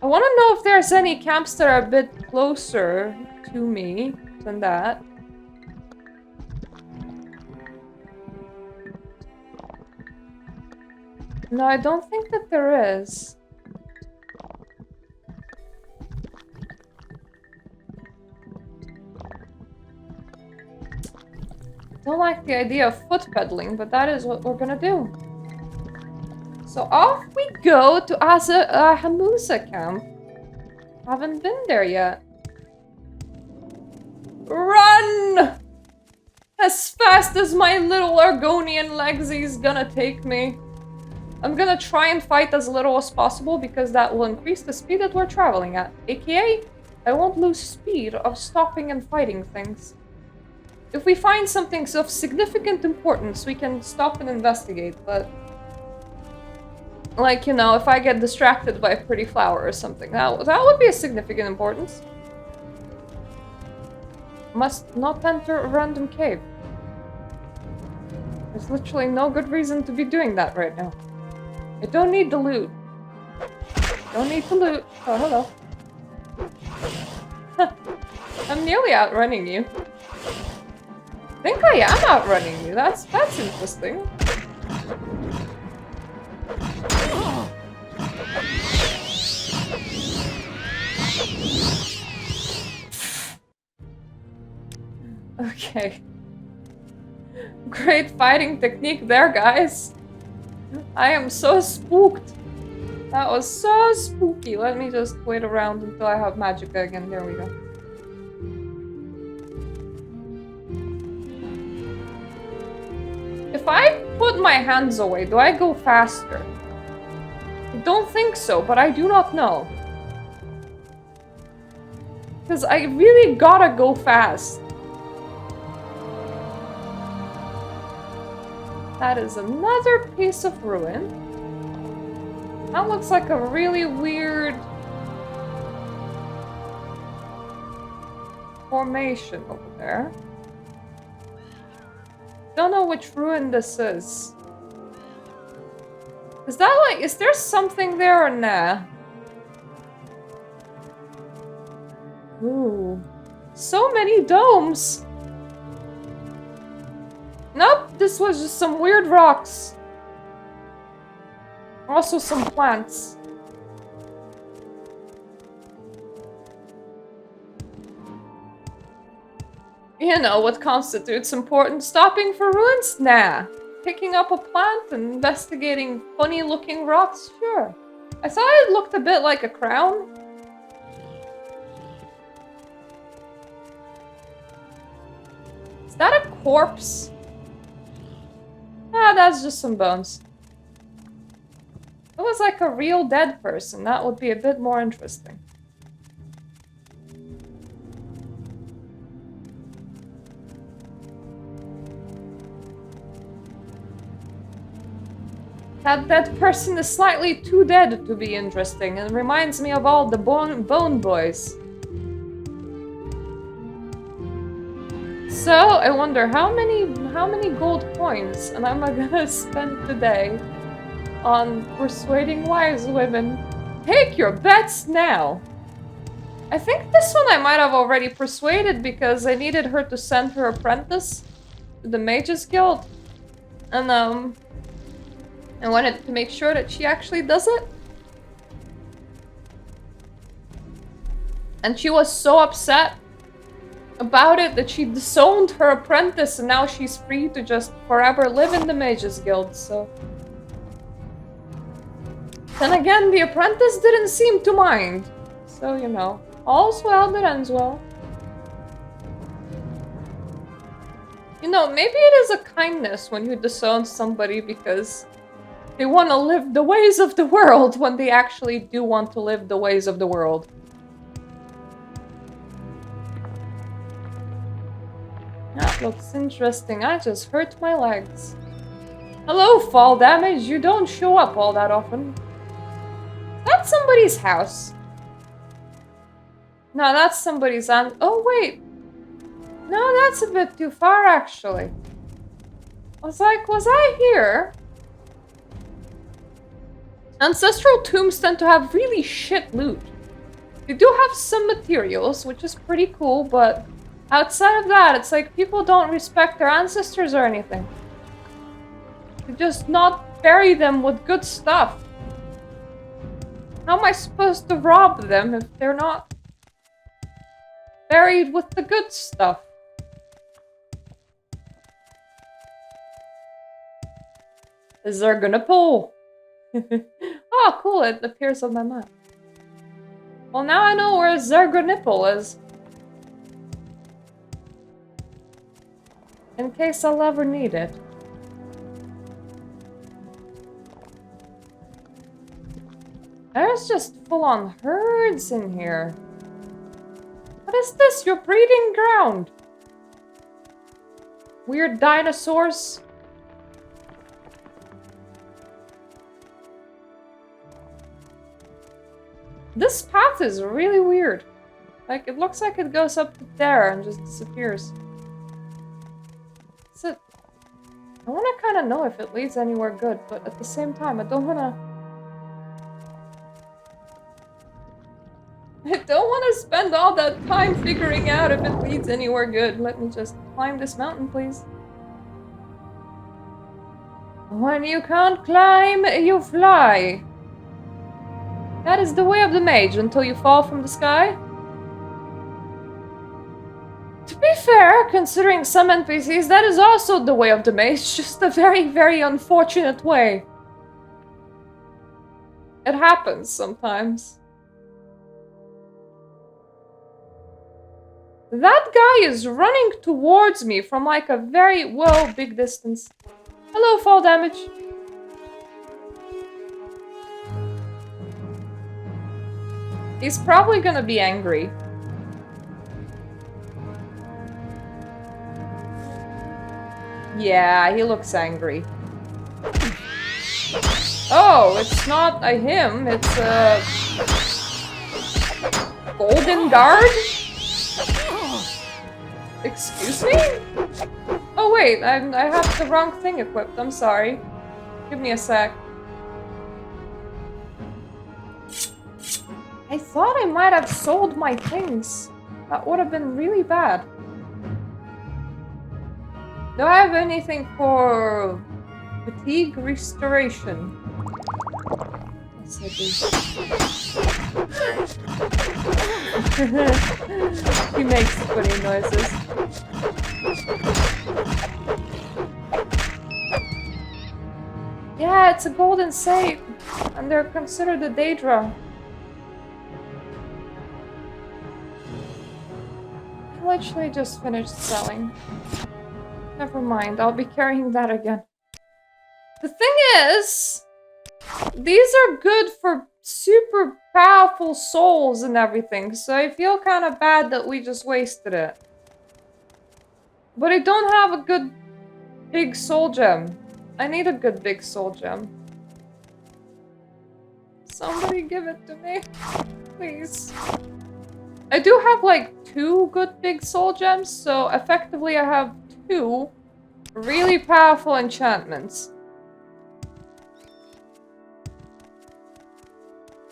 A: I want to know if there's any camps that are a bit closer to me than that. No, I don't think that there is. Don't like the idea of foot pedaling, but that is what we're gonna do. So off we go to Hamusa camp. Haven't been there yet. Run! As fast as my little Argonian legsy's gonna take me. I'm gonna try and fight as little as possible because that will increase the speed that we're traveling at. AKA, I won't lose speed of stopping and fighting things. If we find something of significant importance, we can stop and investigate, but... Like, you know, if I get distracted by a pretty flower or something, that would be a significant importance. Must not enter a random cave. There's literally no good reason to be doing that right now. I don't need the loot. Don't need the loot. Oh, hello. I'm nearly outrunning you. I think I am outrunning you. That's interesting. Okay. Great fighting technique there, guys. I am so spooked. That was so spooky. Let me just wait around until I have magicka again. There we go. If I put my hands away, do I go faster? I don't think so, but I do not know. Because I really gotta go fast. That is another piece of ruin. That looks like a really weird formation over there. Don't know which ruin this is. Is that like, is there something there or nah? Ooh. So many domes! Nope, this was just some weird rocks. Also some plants. You know what constitutes important. Stopping for ruins? Nah. Picking up a plant and investigating funny-looking rocks? Sure. I thought it looked a bit like a crown. Is that a corpse? Ah, that's just some bones. If it was like a real dead person, that would be a bit more interesting. That dead person is slightly too dead to be interesting and reminds me of all the bone boys. So, I wonder how many gold coins am I gonna spend today on persuading wise women? Take your bets now! I think this one I might have already persuaded because I needed her to send her apprentice to the Mages Guild. And I wanted to make sure that she actually does it. And she was so upset about it that she disowned her apprentice and now she's free to just forever live in the Mages Guild, so... Then again, the apprentice didn't seem to mind. So, you know, all's well that ends well. You know, maybe it is a kindness when you disown somebody because they want to live the ways of the world when they actually do want to live the ways of the world. That looks interesting. I just hurt my legs. Hello, fall damage. You don't show up all that often. That's somebody's house. No, that's somebody's aunt. Oh, wait. No, that's a bit too far, actually. I was like, was I here Ancestral tombs tend to have really shit loot. They do have some materials, which is pretty cool, but outside of that, it's like people don't respect their ancestors or anything. They just not bury them with good stuff. How am I supposed to rob them if they're not buried with the good stuff? Zergunipple. Oh, cool, it appears on my map. Well, now I know where Zergunipple is. In case I'll ever need it. There's just full-on herds in here. What is this? Your breeding ground? Weird dinosaurs? This path is really weird. Like, it looks like it goes up to there and just disappears. Is it... I want to kind of know if it leads anywhere good, but at the same time, I don't want to... I don't want to spend all that time figuring out if it leads anywhere good. Let me just climb this mountain, please. When you can't climb, you fly. That is the way of the mage until you fall from the sky. To be fair, considering some NPCs, that is also the way of the mage, just a very, very unfortunate way. It happens sometimes. That guy is running towards me from like a very, well, big distance. Hello, fall damage. He's probably gonna be angry. Yeah, he looks angry. Oh, it's not a him, it's a... Golden Guard? Excuse me? Oh wait, I have the wrong thing equipped, I'm sorry. Give me a sec. I thought I might have sold my things. That would have been really bad. Do I have anything for fatigue restoration? Yes, I do. He makes funny noises. Yeah, it's a golden saint, and they're considered a Daedra. I literally just finished selling. Never mind, I'll be carrying that again. The thing is, these are good for super powerful souls and everything, so I feel kind of bad that we just wasted it. But I don't have a good big soul gem. I need a good big soul gem. Somebody give it to me, please. I do have like 2 good big soul gems, so effectively I have 2 really powerful enchantments.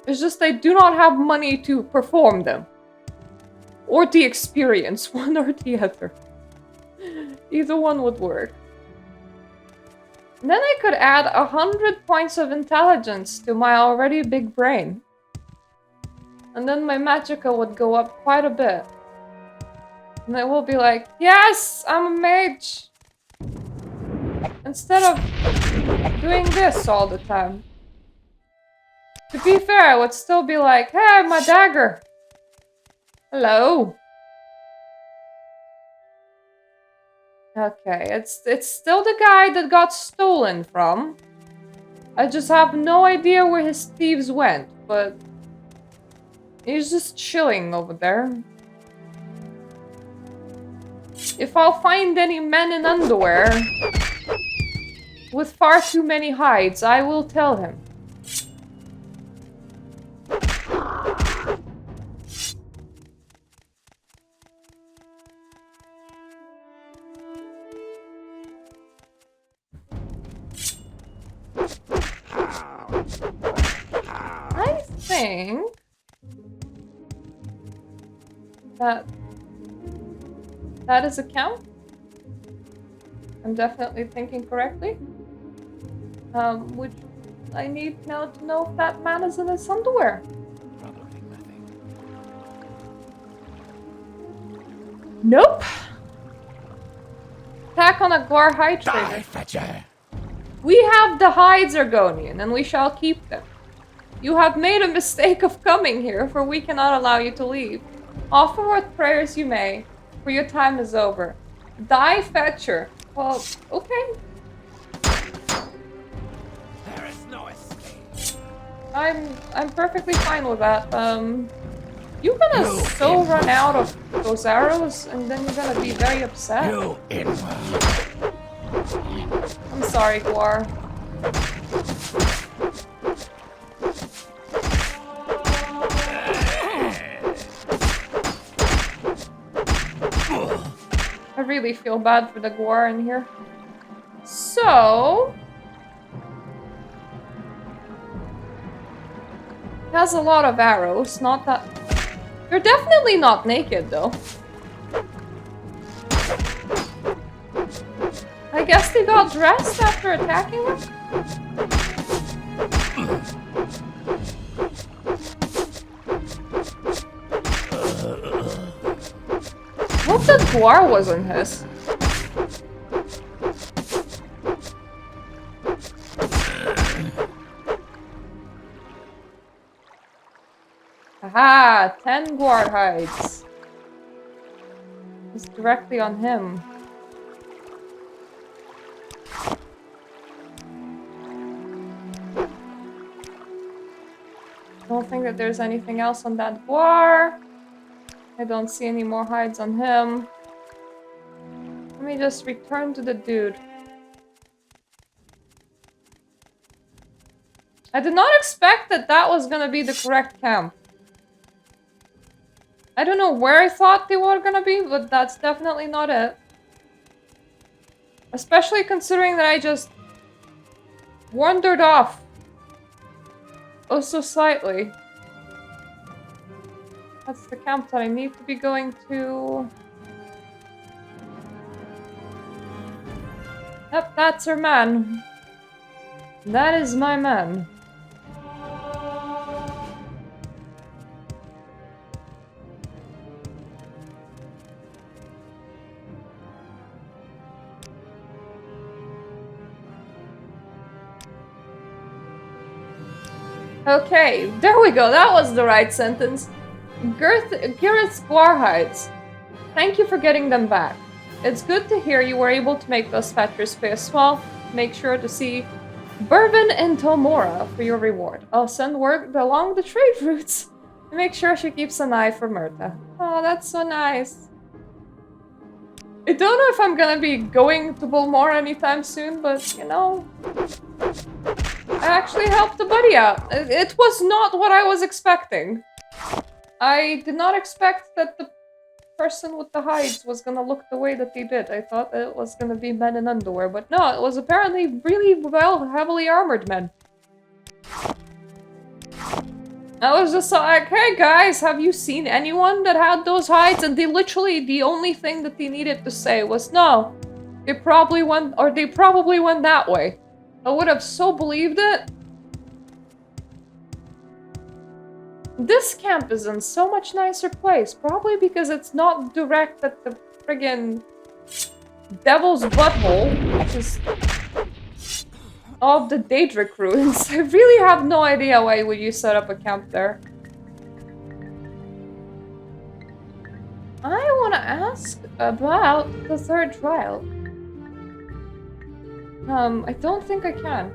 A: It's just I do not have money to perform them. Or the experience, one or the other. Either one would work. And then I could add 100 points of intelligence to my already big brain. And then my magicka would go up quite a bit. And I will be like, yes, I'm a mage! Instead of doing this all the time. To be fair, I would still be like, hey, my dagger! Hello! Okay, it's still the guy that got stolen from. I just have no idea where his thieves went, but... he's just chilling over there. If I'll find any men in underwear with far too many hides, I will tell him. think that is a count. I'm definitely thinking correctly. Which I need now to know if that man is in his underwear.
B: Probably nothing.
A: Nope. Attack on a Gwar hide
B: Die,
A: trader.
B: Fetcher!
A: We have the hides, Argonian, and we shall keep them. You have made a mistake of coming here, for we cannot allow you to leave. Offer what prayers you may, for your time is over. Die, Fetcher. Well, okay.
B: There is no escape.
A: I'm perfectly fine with that. You're gonna so run out of those arrows, and then you're gonna be very upset.
B: You inward.
A: I'm sorry, Gwar. I really feel bad for the Gwar in here. So... He has a lot of arrows, not that... You're definitely not naked, though. I guess they got dressed after attacking him? Hope that Gwar wasn't his. Aha! 10 Gwar hides. It's directly on him. Don't think that there's anything else on that Gwar. I don't see any more hides on him. Let me just return to the dude. I did not expect that that was gonna be the correct camp. I don't know where I thought they were gonna be, but that's definitely not it. Especially considering that I just wandered off. Oh, so slightly. That's the camp that I need to be going to. Yep, that's her man. That is my man. Okay, there we go. That was the right sentence. Gareth's Gwar hides. Thank you for getting them back. It's good to hear you were able to make those fetchers pay as well. Make sure to see Bourbon and Tomora for your reward. I'll send word along the trade routes. And make sure she keeps an eye for Myrta. Oh, that's so nice. I don't know if I'm gonna be going to Bulmora anytime soon, but you know... I actually helped a buddy out. It was not what I was expecting. I did not expect that the person with the hides was gonna look the way that they did. I thought that it was gonna be men in underwear, but no, it was apparently really well, heavily armored men. I was just like, hey guys, have you seen anyone that had those hides? And they literally, the only thing that they needed to say was, no, they probably went that way. I would have so believed it. This camp is in so much nicer place, probably because it's not direct at the friggin' Devil's Butthole, which is of the Daedric ruins. I really have no idea why would you set up a camp there. I want to ask about the third trial. I don't think I can.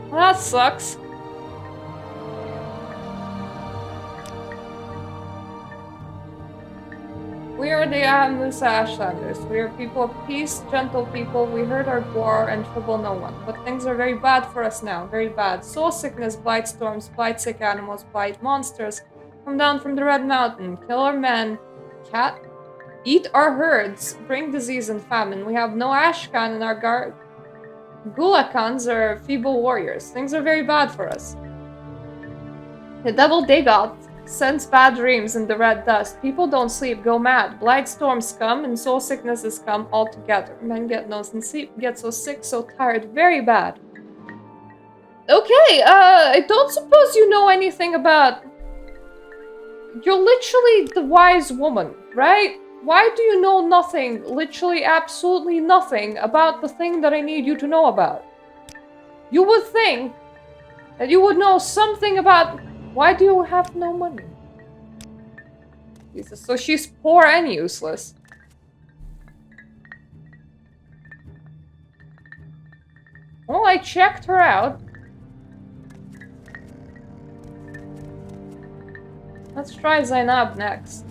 A: That sucks. We We are the Amless Ashlanders. We are people of peace, gentle people. We hurt our war and trouble no one. But things are very bad for us now. Very bad. Soul sickness, blight storms, blight sick animals, blight monsters. Come down from the Red Mountain. Kill our men. Cat. Eat our herds. Bring disease and famine. We have no Ashkan in our guard. Gulakans are feeble warriors. Things are very bad for us. The devil Dagoth sends bad dreams in the red dust. People don't sleep, go mad. Blight storms come and soul sicknesses come all together. Men get no sleep, get so sick, so tired, very bad. Okay, I don't suppose you know anything about... You're literally the wise woman, right? Why do you know nothing, literally absolutely nothing, about the thing that I need you to know about? You would think that you would know something about... Why do you have no money? Jesus, so she's poor and useless. Well, I checked her out. Let's try Zainab next.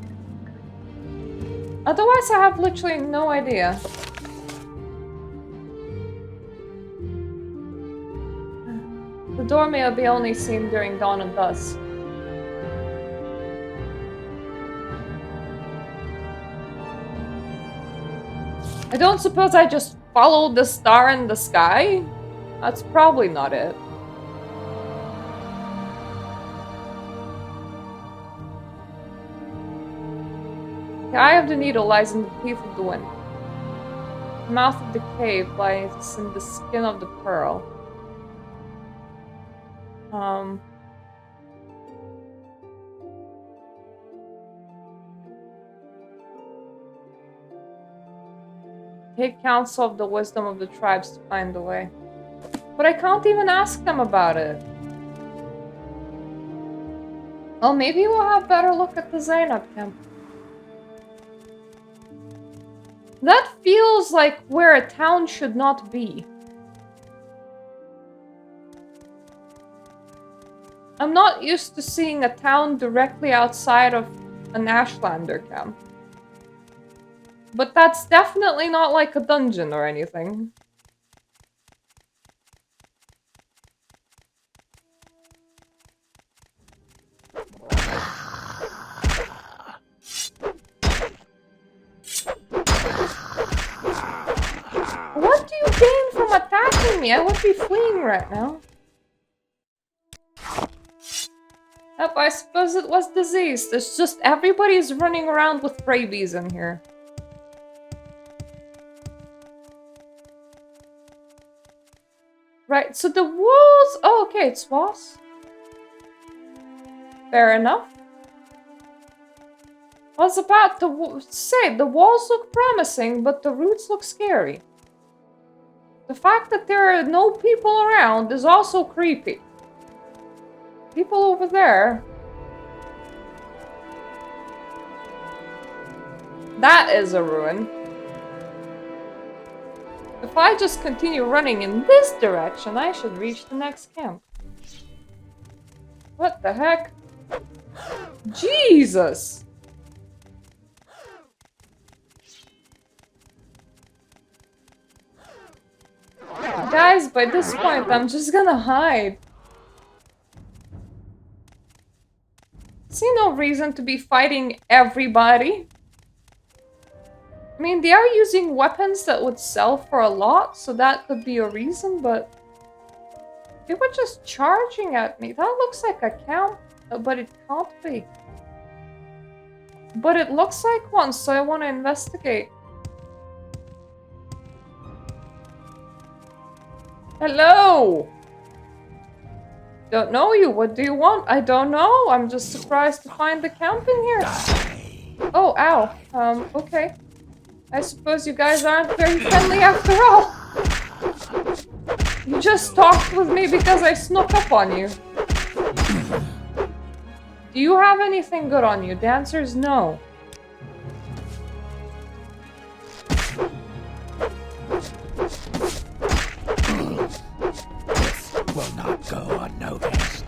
A: Otherwise, I have literally no idea. The door may be only seen during dawn and dusk. I don't suppose I just followed the star in the sky? That's probably not it. The eye of the needle lies in the teeth of the wind. The mouth of the cave lies in the skin of the pearl. Take counsel of the wisdom of the tribes to find the way. But I can't even ask them about it. Well, maybe we'll have better look at the Zainab camp. That feels like where a town should not be. I'm not used to seeing a town directly outside of an Ashlander camp. But that's definitely not like a dungeon or anything. What do you gain from attacking me? I would be fleeing right now. Yep, I suppose it was disease. There's just everybody's running around with rabies in here. Right, so the walls... Oh, okay, it's walls. Fair enough. I was about to say, the walls look promising, but the roots look scary. The fact that there are no people around is also creepy. People over there. That is a ruin. If I just continue running in this direction, I should reach the next camp. What the heck? Jesus! Guys, by this point, I'm just gonna hide. See no reason to be fighting everybody. I mean, they are using weapons that would sell for a lot, so that could be a reason, but... They were just charging at me. That looks like a camp, but it can't be. But it looks like one, so I want to investigate. Hello! Don't know you. What do you want? I don't know. I'm just surprised to find the camp in here. Oh, ow. Okay. I suppose you guys aren't very friendly after all. You just talked with me because I snuck up on you. Do you have anything good on you? The answer is no.
B: This will not go unnoticed.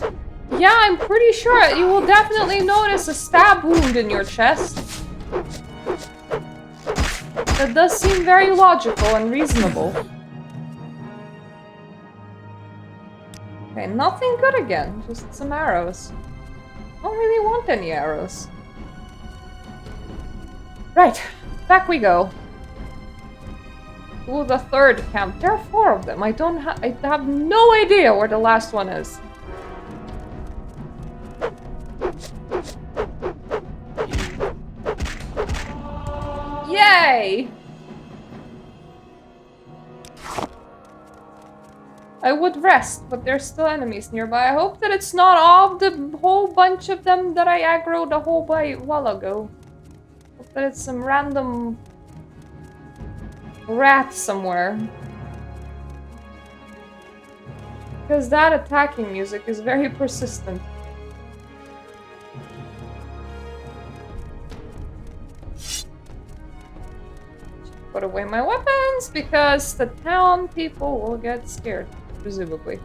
A: Yeah, I'm pretty sure you will definitely notice a stab wound in your chest. It does seem very logical and reasonable. Okay, nothing good again. Just some arrows. Don't really want any arrows. Right, back we go. To the third camp. There are 4 of them. I have no idea where the last one is. Yay! I would rest, but there's still enemies nearby. I hope that it's not all the whole bunch of them that I aggroed a whole while ago. Hope that it's some random rat somewhere. Because that attacking music is very persistent. Put away my weapons because the town people will get scared, presumably.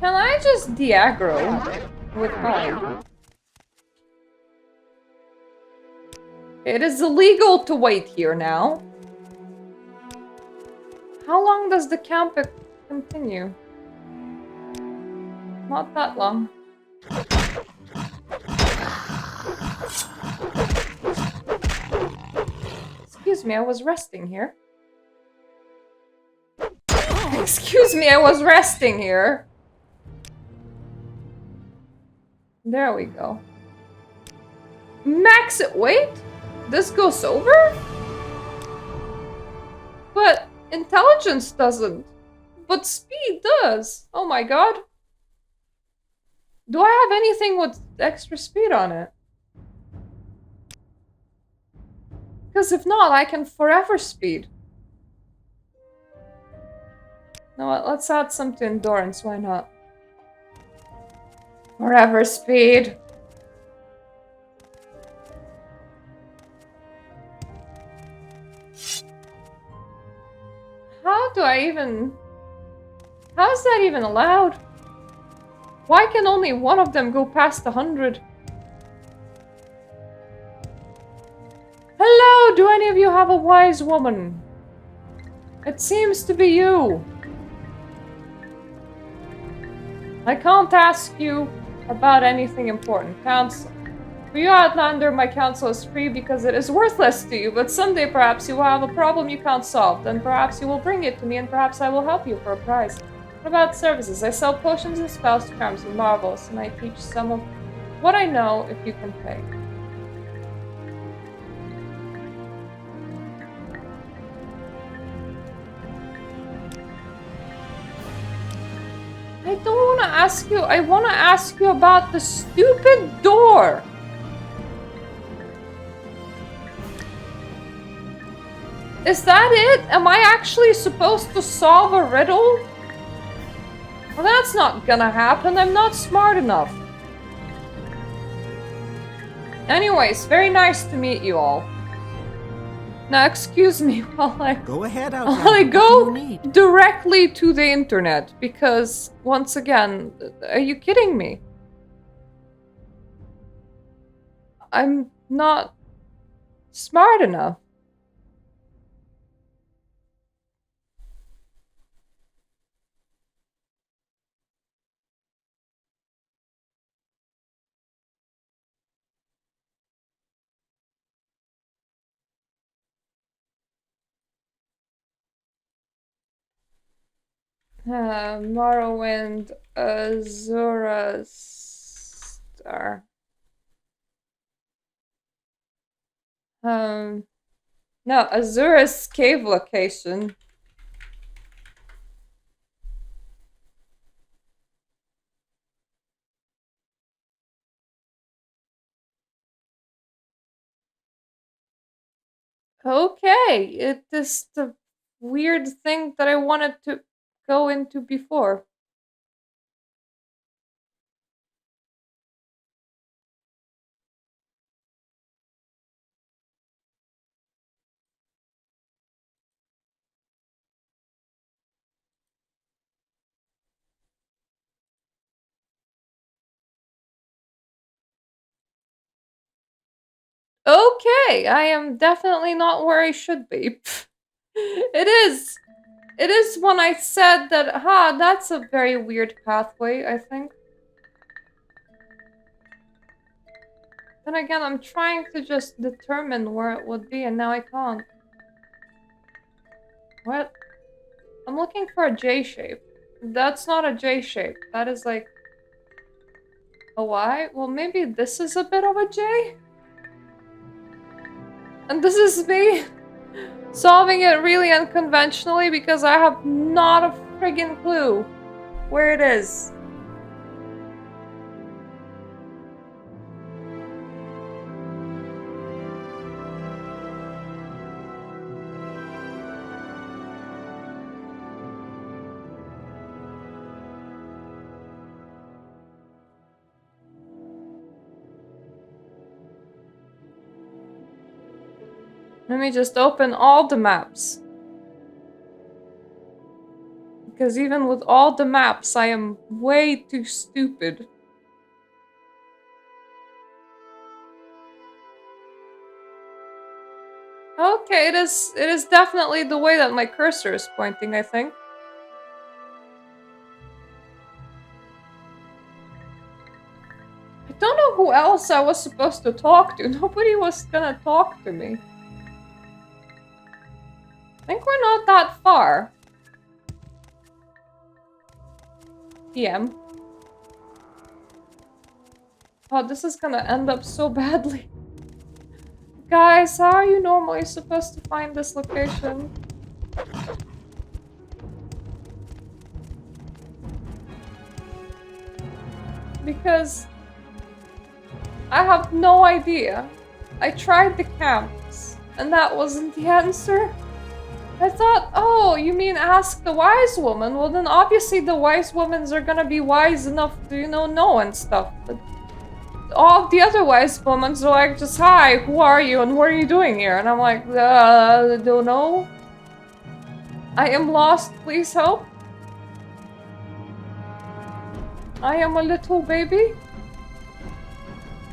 A: Can I just de-aggro with hide? It is illegal to wait here now. How long does the camp continue? Not that long. Excuse me, I was resting here. Excuse me, I was resting here. There we go. Max it. Wait, this goes over? But intelligence doesn't. But speed does. Oh my god. Do I have anything with extra speed on it? Because if not, I can forever speed. No, let's add some to endurance. Why not? Forever speed. How do I even... How is that even allowed? Why can only one of them go past 100? Hello, do any of you have a wise woman? It seems to be you. I can't ask you about anything important, counsel. For you, Outlander, my counsel is free because it is worthless to you, but someday perhaps you will have a problem you can't solve. Then perhaps you will bring it to me and perhaps I will help you for a price. What about services? I sell potions and spells, charms and marvels, and I teach some of what I know if you can pay. I don't want to ask you. I want to ask you about the stupid door. Is that it? Am I actually supposed to solve a riddle? Well, that's not gonna happen. I'm not smart enough. Anyways, very nice to meet you all. Now, excuse me while I...
C: Go ahead,
A: While
C: Outlander.
A: I
C: What
A: go
C: do you need?
A: directly to the internet, because, once again, are you kidding me? I'm not smart enough. Morrowind, Azura Star. No, Azura's cave location. Okay, it is the weird thing that I wanted to go into before. Okay, I am definitely not where I should be. It is. It is when I said that, that's a very weird pathway, I think. Then again, I'm trying to just determine where it would be, and now I can't. What? I'm looking for a J shape. That's not a J shape. That is like a Y? Well, maybe this is a bit of a J? And this is me solving it really unconventionally because I have not a friggin' clue where it is. Let me just open all the maps. Because even with all the maps, I am way too stupid. Okay, it is definitely the way that my cursor is pointing, I think. I don't know who else I was supposed to talk to. Nobody was gonna talk to me. I think we're not that far. PM. Oh, this is gonna end up so badly. Guys, how are you normally supposed to find this location? Because I have no idea. I tried the camps, and that wasn't the answer. I thought, oh, you mean ask the wise woman? Well, then obviously the wise womans are gonna be wise enough to, know and stuff. But all of the other wise womans are like, just, hi, who are you and what are you doing here? And I'm like, don't know. I am lost, please help. I am a little baby.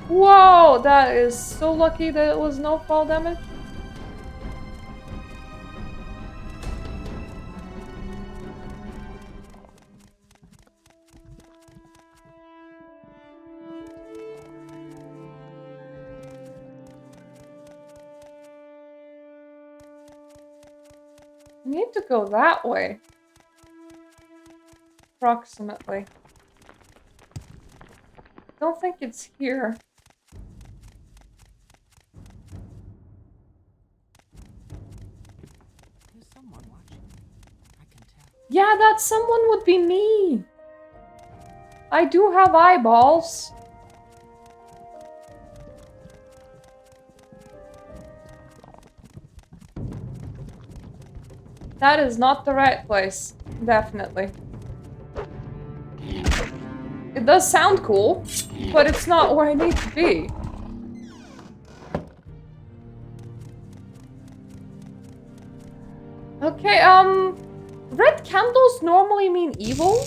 A: Whoa, that is so lucky that it was no fall damage. I need to go that way. Approximately. Don't think it's here.
C: There's someone watching. I can tell.
A: Yeah, that someone would be me. I do have eyeballs. That is not the right place. Definitely. It does sound cool, but it's not where I need to be. Okay, red candles normally mean evil?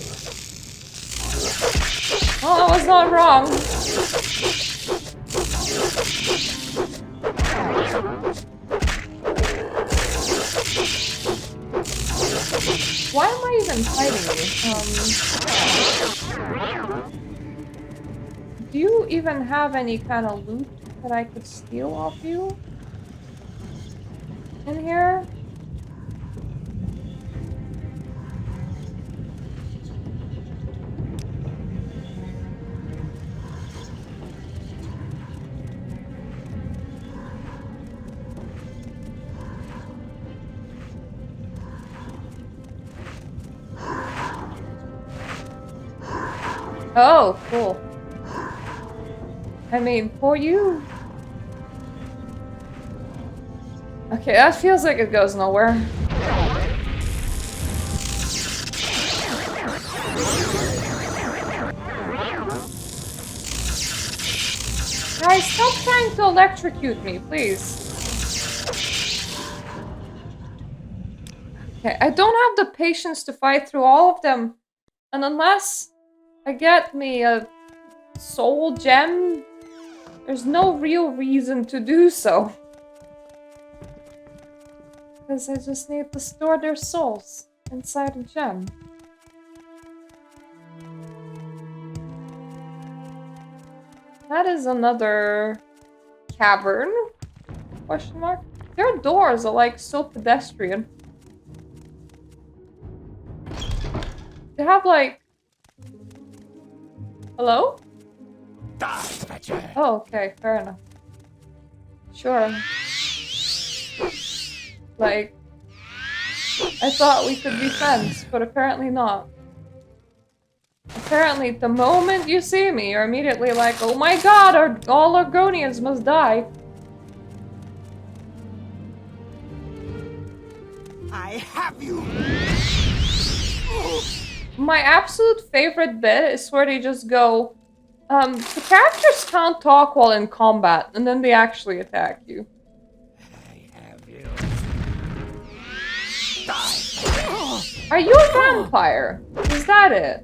A: Oh, I was not wrong. Why am I even fighting you? Do you even have any kind of loot that I could steal off you? In here? Oh, cool. I mean, for you. Okay, that feels like it goes nowhere. Guys, stop trying to electrocute me, please. Okay, I don't have the patience to fight through all of them. And unless I get me a soul gem There's no real reason to do so. Because I just need to store their souls inside a gem. That is another cavern? Question mark? Their doors are like so pedestrian. They have like... Hello?
B: Die, Fetcher!
A: Oh, okay, fair enough. Sure. Like... I thought we could be friends, but apparently not. Apparently, the moment you see me, you're immediately like, oh my god, all Argonians must die.
C: I have you!
A: My absolute favorite bit is where they just go, the characters can't talk while in combat, and then they actually attack you.
B: I have you. Die!
A: Are you a vampire? Is that it?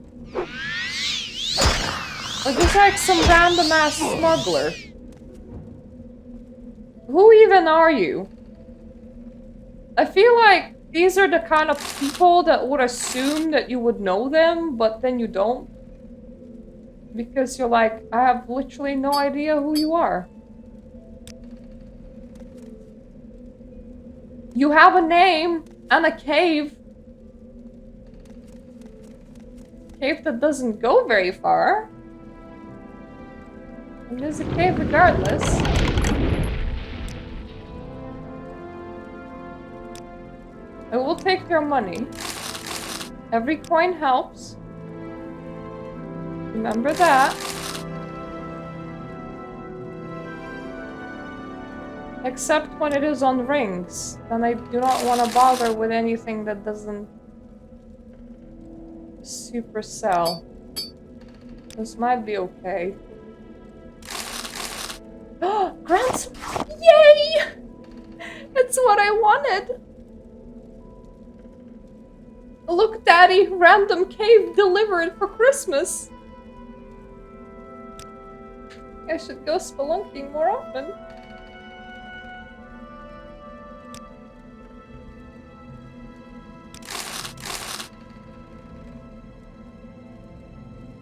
A: Or just like some random ass smuggler? Who even are you? I feel like these are the kind of people that would assume that you would know them, but then you don't. Because you're like, I have literally no idea who you are. You have a name and a cave. Cave that doesn't go very far. And there's a cave regardless. I will take your money. Every coin helps. Remember that. Except when it is on rings. Then I do not want to bother with anything that doesn't super sell. This might be okay. Grants! Yay! It's what I wanted! Look, Daddy! Random cave delivered for Christmas! I should go spelunking more often.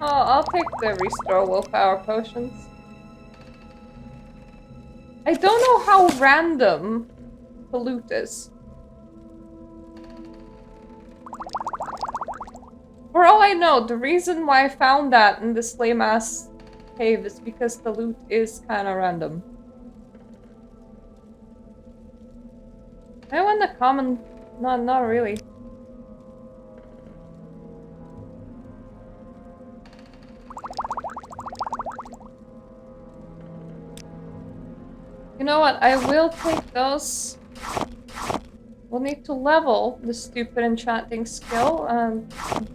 A: Oh, I'll take the restore willpower potions. I don't know how random the loot is. For all I know, the reason why I found that in this lame-ass cave is because the loot is kinda random. I want the common... No, not really. You know what? I will take those. We'll need to level the stupid enchanting skill, and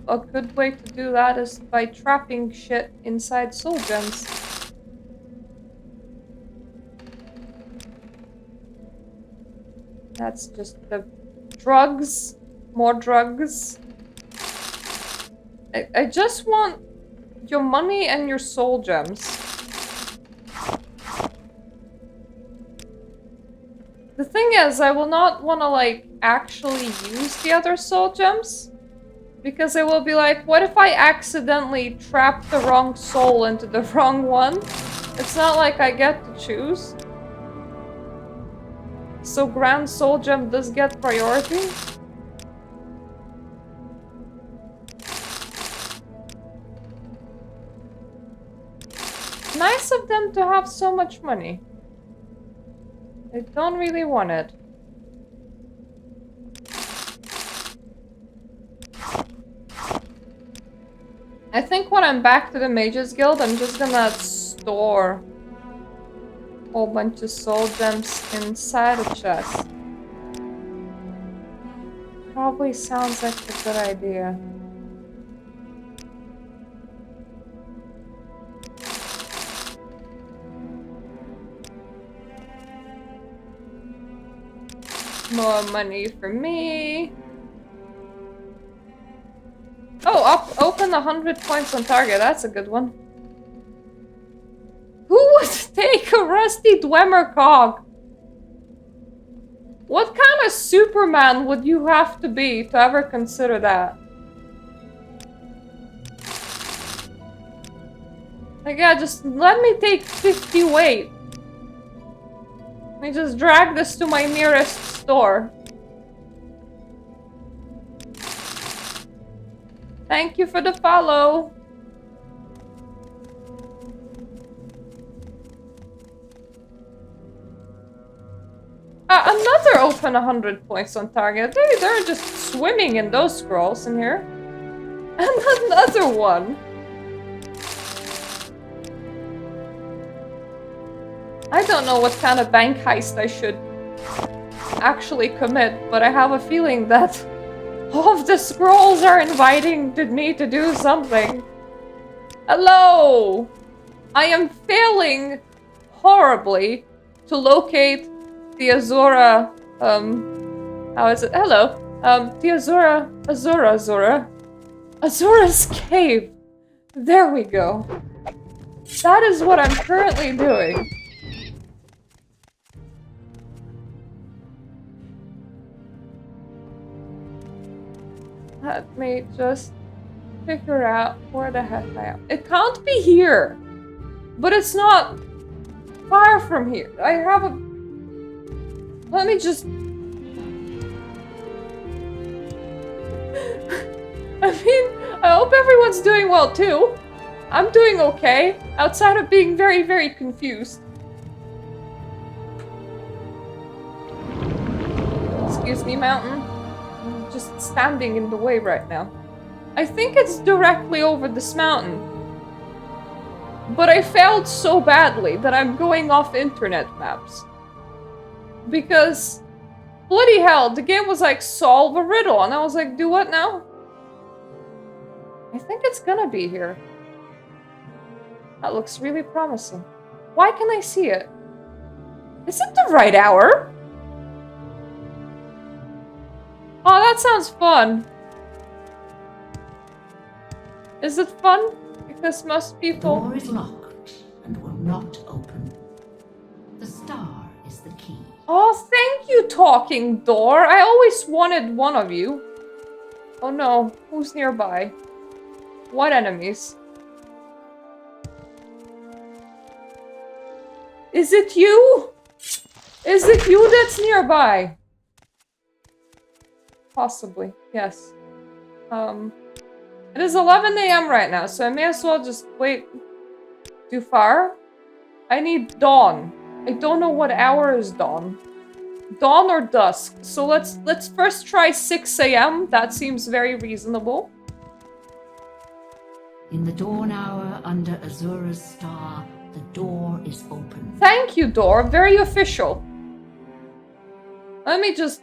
A: a good way to do that is by trapping shit inside soul gems. That's just the drugs. More drugs. I just want your money and your soul gems. The thing is, I will not want to, like, actually use the other soul gems. Because I will be like, what if I accidentally trap the wrong soul into the wrong one? It's not like I get to choose. So Grand Soul Gem does get priority. Nice of them to have so much money. I don't really want it. I think when I'm back to the Mages Guild, I'm just gonna store a whole bunch of soul gems inside a chest. Probably sounds like a good idea. More money for me. Oh, open 100 points on target. That's a good one. Who was take a rusty Dwemer cog. What kind of Superman would you have to be to ever consider that? Like, yeah, just let me take 50 weight. Let me just drag this to my nearest store. Thank you for the follow. Another open 100 points on target. They're just swimming in those scrolls in here. And another one. I don't know what kind of bank heist I should actually commit, but I have a feeling that all of the scrolls are inviting me to do something. Hello! I am failing horribly to locate the Azura, how is it? Hello. The Azura's cave. There we go. That is what I'm currently doing. Let me just figure out where the heck I am. It can't be here. But it's not far from here. I have a... Let me just... I mean, I hope everyone's doing well too. I'm doing okay, outside of being very, very confused. Excuse me, mountain. I'm just standing in the way right now. I think it's directly over this mountain. But I failed so badly that I'm going off internet maps. Because, bloody hell, the game was like, solve a riddle. And I was like, do what now? I think it's gonna be here. That looks really promising. Why can I see it? Is it the right hour? Oh, that sounds fun. Is it fun? Because most people...
D: The door is locked and will not open. The star is the key.
A: Oh, thank you, talking door. I always wanted one of you. Oh no, who's nearby? What enemies? Is it you? Is it you that's nearby? Possibly, yes. It is 11 AM right now, so I may as well just wait. Too far? I need dawn. I don't know what hour is dawn. Dawn or dusk. So let's first try 6 AM. That seems very reasonable.
D: In the dawn hour under Azura's star, the door is open.
A: Thank you, door. Very official. Let me just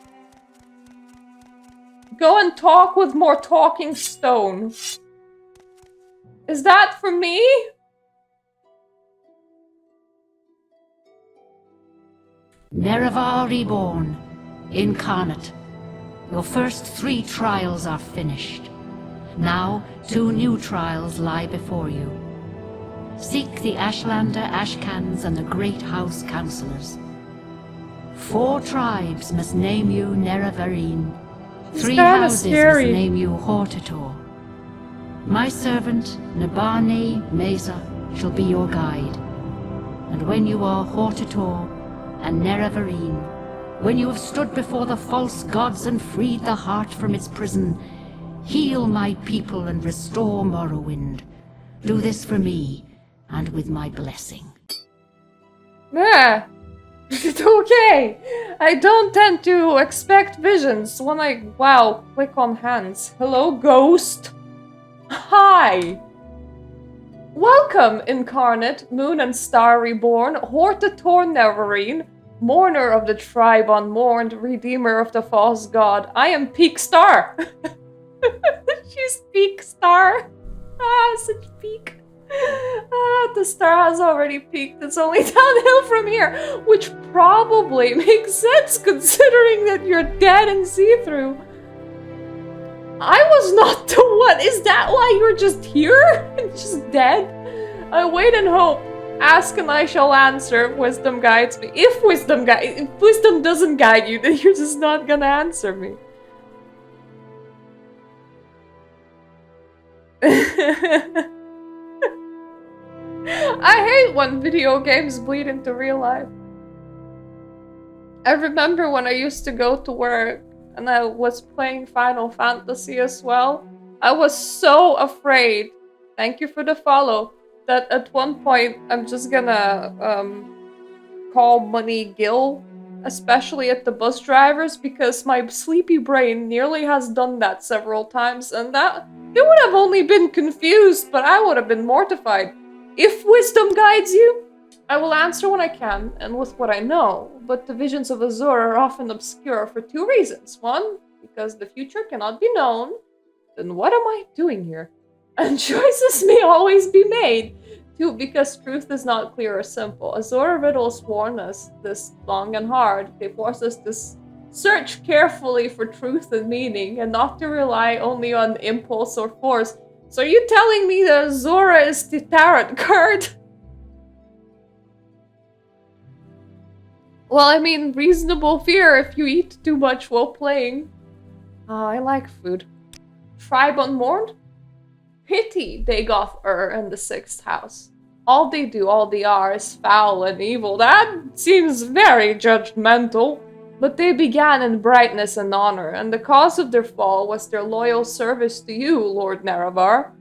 A: go and talk with more talking stone. Is that for me?
D: Nerevar reborn, incarnate. Your first 3 trials are finished. Now 2 new trials lie before you. Seek the Ashlander Ashcans and the Great House Councillors. 4 tribes must name you Nerevarine. 3 houses must name you Hortator. My servant, Nabane Mesa, shall be your guide. And when you are Hortator and Nerevarine, when you have stood before the false gods and freed the heart from its prison, heal my people and restore Morrowind. Do this for me, and with my blessing.
A: Yeah. Okay. I don't tend to expect visions when I, wow, click on hands. Hello, ghost. Hi. Welcome, incarnate, moon and star reborn, Hortator Neverine, mourner of the tribe unmourned, redeemer of the false god. I am Peak Star. She's Peak Star. Ah, such peak. The star has already peaked. It's only downhill from here, which probably makes sense considering that you're dead and see-through. I was not the one. Is that why you're just here and just dead? I wait and hope. Ask and I shall answer if wisdom guides me. If wisdom doesn't guide you, then you're just not gonna answer me. I hate when video games bleed into real life. I remember when I used to go to work and I was playing Final Fantasy as well. I was so afraid, thank you for the follow, that at one point I'm just gonna call money Gil, especially at the bus drivers, because my sleepy brain nearly has done that several times, and that they would have only been confused, but I would have been mortified. If wisdom guides you, I will answer when I can and with what I know, but the visions of Azure are often obscure for two reasons. One, because the future cannot be known. Then what am I doing here? And choices may always be made. Two, because truth is not clear or simple. Azure riddles warn us this long and hard. They force us to search carefully for truth and meaning, and not to rely only on impulse or force. So are you telling me that Azura is the tarot card? Well, I mean, reasonable fear if you eat too much while playing. I like food. Tribe unmourned? Pity Dagoth in the 6th house. All they do, all they are, is foul and evil. That seems very judgmental. But they began in brightness and honor, and the cause of their fall was their loyal service to you, Lord Nerevar.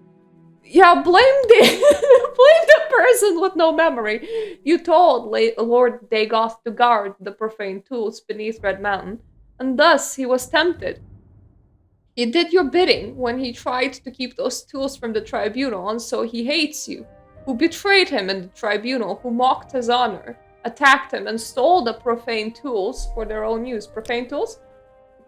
A: Yeah, blame the person with no memory. You told Lord Dagoth to guard the profane tools beneath Red Mountain, and thus he was tempted. He did your bidding when he tried to keep those tools from the tribunal, and so he hates you, who betrayed him in the tribunal, who mocked his honor, attacked him, and stole the profane tools for their own use. Profane tools?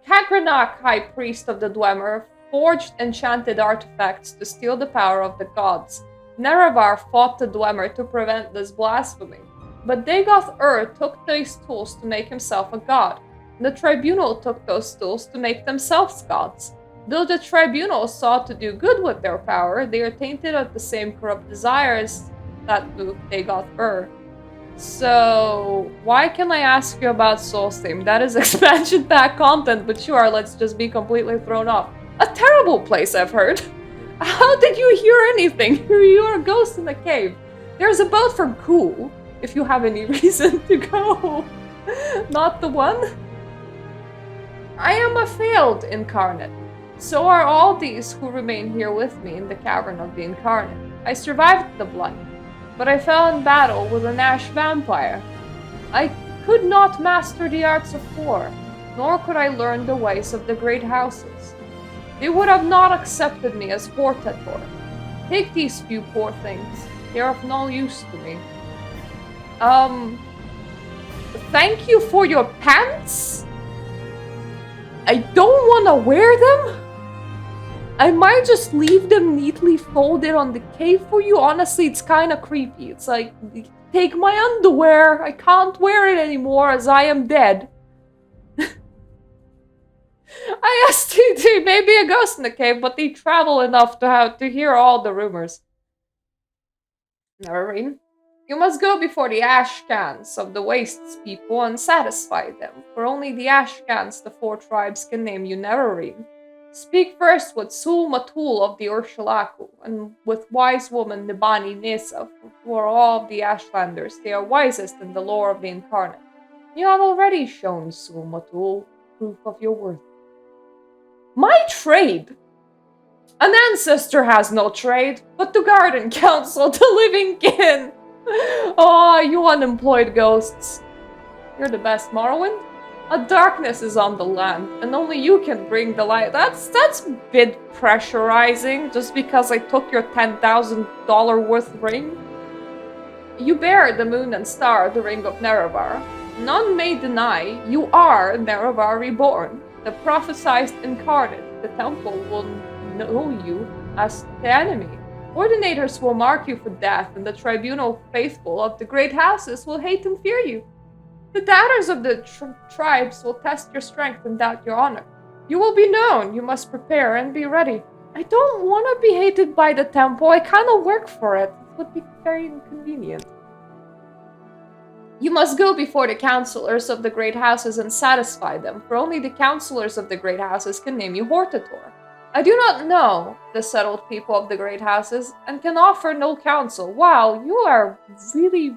A: Kagranak, high priest of the Dwemer, forged enchanted artifacts to steal the power of the gods. Nerevar fought the Dwemer to prevent this blasphemy, but Dagoth took these tools to make himself a god. The tribunal took those tools to make themselves gods. Though the tribunal sought to do good with their power, they are tainted of the same corrupt desires that moved Dagoth. So, why can I ask you about Soulstheme? That is expansion pack content, but sure, let's just be completely thrown off. A terrible place, I've heard. How did you hear anything? You're a ghost in a cave. There's a boat from Ku, if you have any reason to go. Not the one? I am a failed incarnate. So are all these who remain here with me in the cavern of the incarnate. I survived the blood, but I fell in battle with an ash vampire. I could not master the arts of war, nor could I learn the ways of the great houses. They would have not accepted me as portator. Take these few poor things. They are of no use to me. Thank you for your pants? I don't want to wear them? I might just leave them neatly folded on the cave for you. Honestly, it's kind of creepy. It's like, take my underwear. I can't wear it anymore as I am dead. I asked you to maybe a ghost in the cave, but they travel enough to hear all the rumors. Neverine, you must go before the Ashcans of the Wastes people and satisfy them, for only the Ashcans, the 4 tribes, can name you Neverine. Speak first with Sul Matul of the Urshulaku, and with wise woman Nibani Nisa, for all of the Ashlanders. They are wisest in the lore of the incarnate. You have already shown Sul Matul proof of your worth. My trade? An ancestor has no trade, but to garden counsel the living kin. Oh, you unemployed ghosts. You're the best, Morrowind. A darkness is on the land, and only you can bring the light. That's a bit pressurizing, just because I took your $10,000 worth ring. You bear the moon and star, the ring of Nerevar. None may deny you are Nerevar reborn, the prophesied incarnate. The temple will know you as the enemy. Ordinators will mark you for death, and the tribunal faithful of the great houses will hate and fear you. The doubters of the tribes will test your strength and doubt your honor. You will be known. You must prepare and be ready. I don't want to be hated by the temple. I kind of work for it. It would be very inconvenient. You must go before the counselors of the great houses and satisfy them, for only the counselors of the great houses can name you Hortator. I do not know the settled people of the great houses, and can offer no counsel. Wow, you are really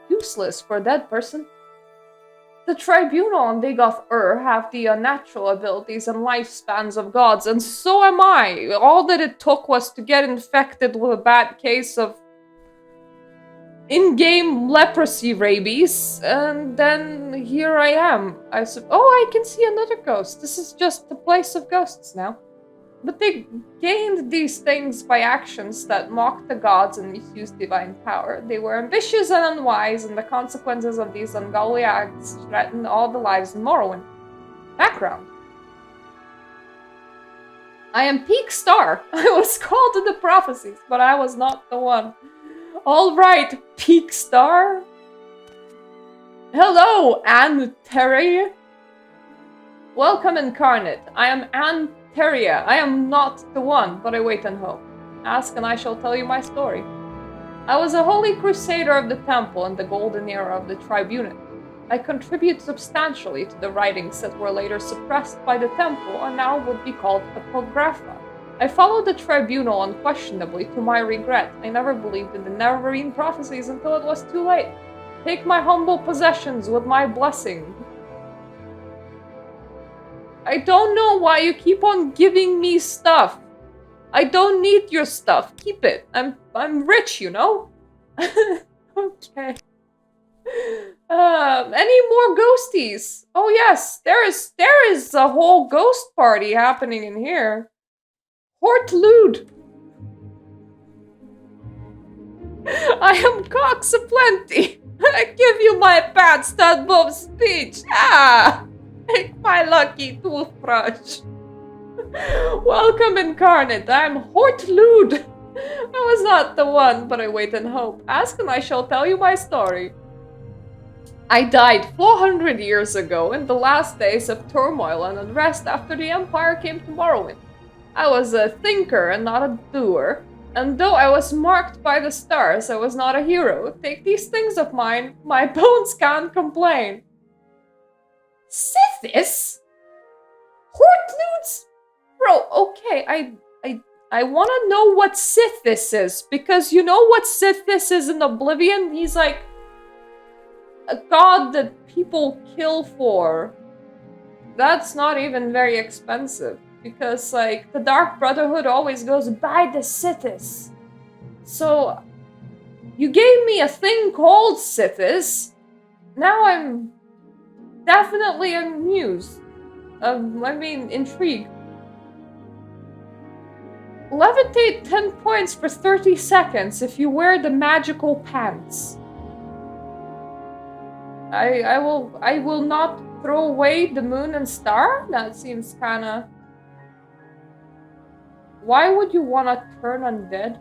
A: useless for a dead person. The tribunal and Dagoth have the unnatural abilities and lifespans of gods, and so am I. All that it took was to get infected with a bad case of in-game leprosy rabies, and then here I am. Oh, I can see another ghost. This is just the place of ghosts now. But they gained these things by actions that mocked the gods and misused divine power. They were ambitious and unwise, and the consequences of these ungodly acts threatened all the lives in Morrowind. Background. I am Peak Star. I was called in the prophecies, but I was not the one. Alright, Peak Star. Hello, Anne Terry. Welcome, Incarnate. I am Anne Teria. I am not the one, but I wait and hope. Ask and I shall tell you my story. I was a holy crusader of the temple in the golden era of the tribunate. I contribute substantially to the writings that were later suppressed by the temple and now would be called apocrypha. I followed the tribunal unquestionably to my regret. I never believed in the Neverine prophecies until it was too late. Take my humble possessions with my blessing. I don't know why you keep on giving me stuff. I don't need your stuff. Keep it. I'm rich, you know? Okay. Any more ghosties? Oh yes, there is a whole ghost party happening in here. Hortlude. I am Cox aplenty. I give you my pats that above speech. Take my lucky toothbrush. Welcome, Incarnate. I am Hortlude. I was not the one, but I wait and hope. Ask and I shall tell you my story. I died 400 years ago in the last days of turmoil and unrest after the Empire came to Morrowind. I was a thinker and not a doer, and though I was marked by the stars, I was not a hero. Take these things of mine, my bones can't complain. Sithis? Hortludes? Bro, okay, I want to know what Sithis is, because you know what Sithis is in Oblivion? He's like a god that people kill for. That's not even very expensive, because like the Dark Brotherhood always goes by the Sithis. So you gave me a thing called Sithis. Now I'm definitely amused. Intrigued. Levitate 10 points for 30 seconds if you wear the magical pants. I will not throw away the moon and star? That seems kinda... Why would you wanna turn undead?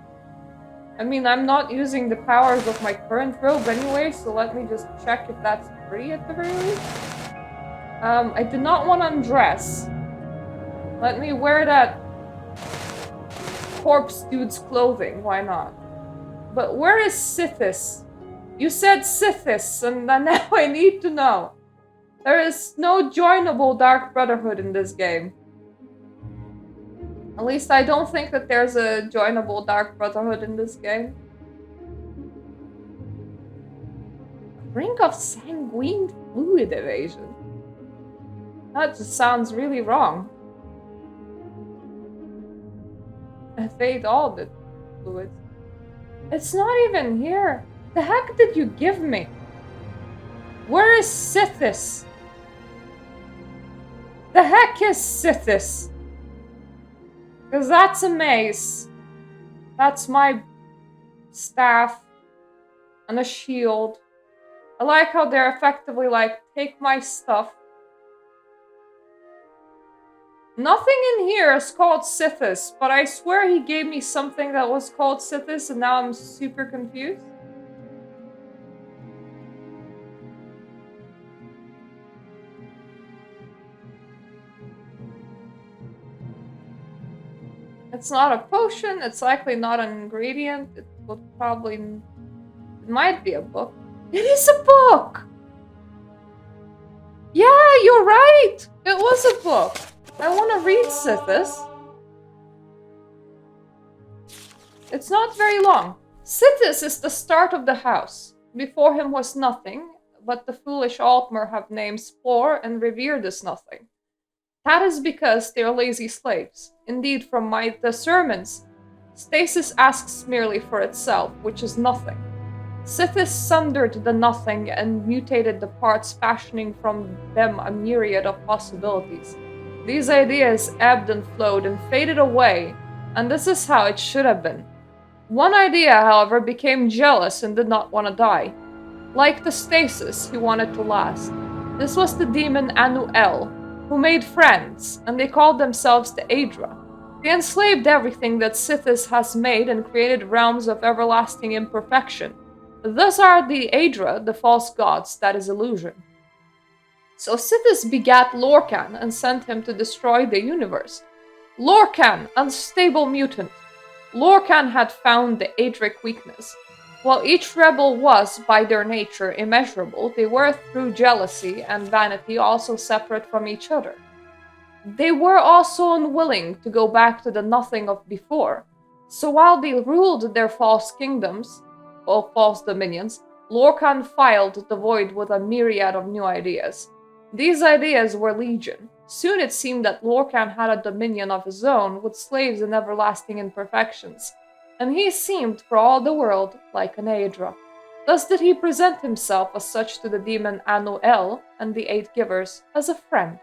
A: I mean, I'm not using the powers of my current robe anyway, so let me just check if that's free at the very least. I did not want to undress. Let me wear that corpse dude's clothing, why not? But where is Sithis? You said Sithis, and now I need to know. There is no joinable Dark Brotherhood in this game. At least I don't think that there's a joinable Dark Brotherhood in this game. Ring of Sanguine Fluid Evasion. That just sounds really wrong. Evade all the fluids. It's not even here. The heck did you give me? Where is Sithis? The heck is Sithis? Because that's a mace. That's my staff. And a shield. I like how they're effectively like, take my stuff. Nothing in here is called Sithis, but I swear he gave me something that was called Sithis, and now I'm super confused. It's not a potion, it's likely not an ingredient, it would probably... It might be a book. It is a book! Yeah, you're right! It was a book. I want to read Sithis. It's not very long. Sithis is the start of the house. Before him was nothing, but the foolish Altmer have named Spore and revered as nothing. That is because they are lazy slaves. Indeed, from the sermons, stasis asks merely for itself, which is nothing. Sithis sundered the nothing and mutated the parts, fashioning from them a myriad of possibilities. These ideas ebbed and flowed and faded away, and this is how it should have been. One idea, however, became jealous and did not want to die. Like the stasis, he wanted to last. This was the demon Anu-El, who made friends, and they called themselves the Aedra. They enslaved everything that Sithis has made and created realms of everlasting imperfection. Thus are the Aedra, the false gods, that is illusion. So Sithis begat Lorcan and sent him to destroy the universe. Lorcan, unstable mutant. Lorcan had found the Aedric weakness. While each rebel was, by their nature, immeasurable, they were, through jealousy and vanity, also separate from each other. They were also unwilling to go back to the nothing of before. So while they ruled their false kingdoms, or false dominions, Lorcan filled the void with a myriad of new ideas. These ideas were legion. Soon it seemed that Lorcan had a dominion of his own, with slaves and everlasting imperfections, and he seemed, for all the world, like an Aedra. Thus did he present himself as such to the demon Anu-El and the Eight Givers, as a friend.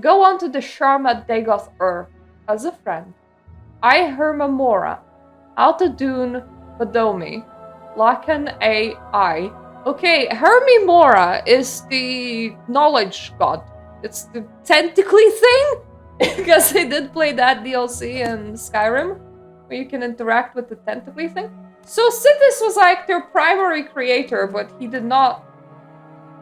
A: Go on to the Sharma Dagoth as a friend. I Hermamora, Altadun Badomi, Lakan A.I. Okay, Hermimora is the knowledge god. It's the tentacly thing, because I did play that DLC in Skyrim, where you can interact with the tentacly thing. So Sithis was like their primary creator, but he did not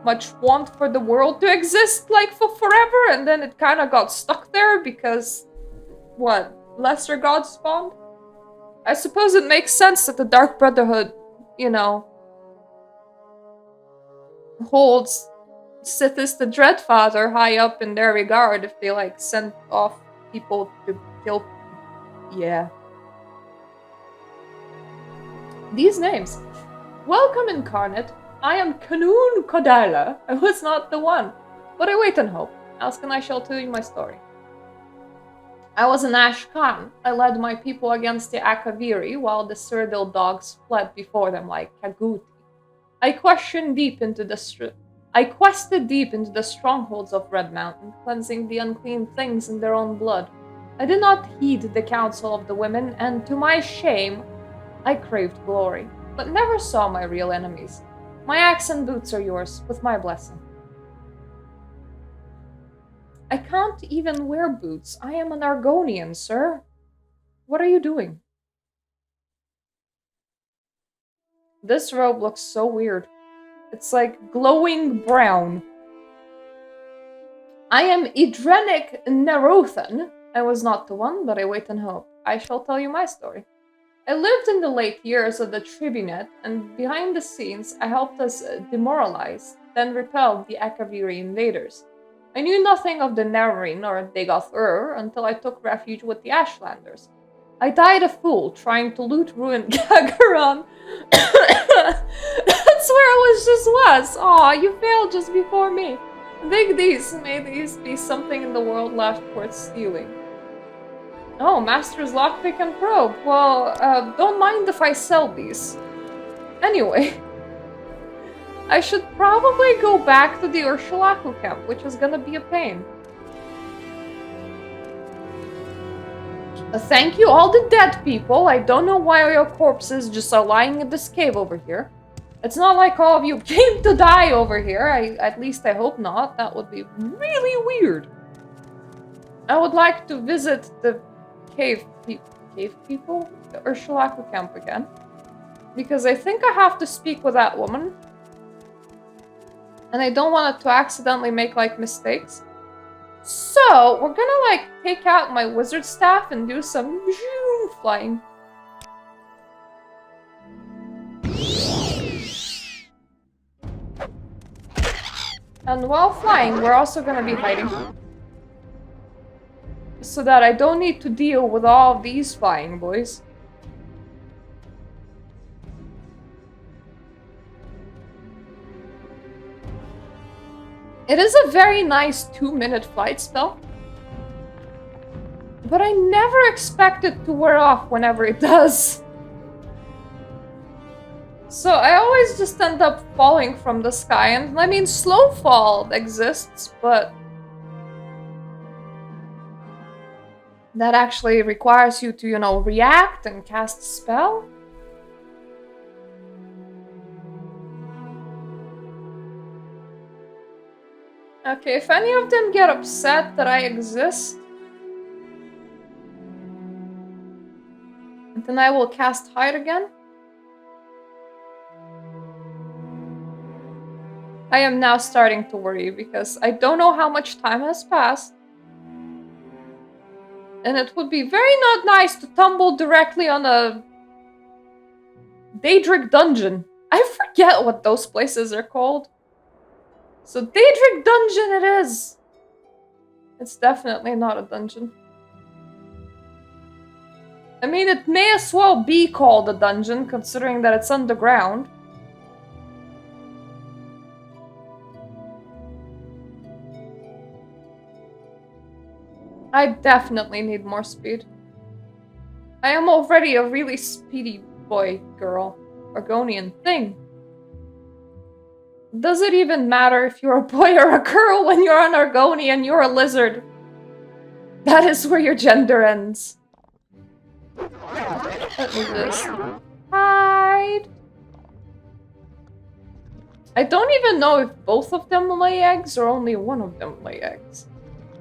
A: much want for the world to exist like for forever, and then it kind of got stuck there because, what, lesser gods spawned? I suppose it makes sense that the Dark Brotherhood, you know, holds Sithis the Dreadfather high up in their regard if they, like, send off people to kill... Yeah. These names. Welcome, Incarnate. I am Kanoon Kodala. I was not the one, but I wait and hope. Ask and I shall tell you my story. I was an Ash Khan. I led my people against the Akaviri, while the Cyrodiil dogs fled before them like Kaguti. I quested deep into the strongholds of Red Mountain, cleansing the unclean things in their own blood. I did not heed the counsel of the women, and to my shame, I craved glory, but never saw my real enemies. My axe and boots are yours, with my blessing. I can't even wear boots. I am an Argonian, sir. What are you doing? This robe looks so weird. It's like glowing brown. I am Idrenic Nerothan. I was not the one, but I wait and hope. I shall tell you my story. I lived in the late years of the Tribunate, and behind the scenes I helped us demoralize, then repelled the Akaviri invaders. I knew nothing of the Nerein or Dagoth until I took refuge with the Ashlanders. I died a fool trying to loot ruined Gagaron. That's where I was. Aw, you failed just before me. Dig these. May these be something in the world left worth stealing. Oh, Master's Lockpick and Probe. Well, don't mind if I sell these. Anyway, I should probably go back to the Urshulaku camp, which is gonna be a pain. Thank you, all the dead people. I don't know why your corpses just are lying in this cave over here. It's not like all of you came to die over here. At least I hope not. That would be really weird. I would like to visit the cave people? The Urshulaku camp again. Because I think I have to speak with that woman. And I don't want it to accidentally make, like, mistakes. So, we're gonna, like, take out my wizard staff and do some flying. And while flying, we're also gonna be hiding. So that I don't need to deal with all of these flying boys. It is a very nice 2-minute flight spell. But I never expect it to wear off whenever it does. So I always just end up falling from the sky. And I mean, slow fall exists, but that actually requires you to, you know, react and cast a spell. Okay, if any of them get upset that I exist, then I will cast hide again. I am now starting to worry because I don't know how much time has passed. And it would be very not nice to tumble directly on a Daedric dungeon. I forget what those places are called. So Daedric dungeon it is. It's definitely not a dungeon. I mean, it may as well be called a dungeon, considering that it's underground. I definitely need more speed. I am already a really speedy boy, girl, Argonian thing. Does it even matter if you're a boy or a girl when you're an Argonian? You're a lizard. That is where your gender ends. Let me just hide. I don't even know if both of them lay eggs or only one of them lay eggs.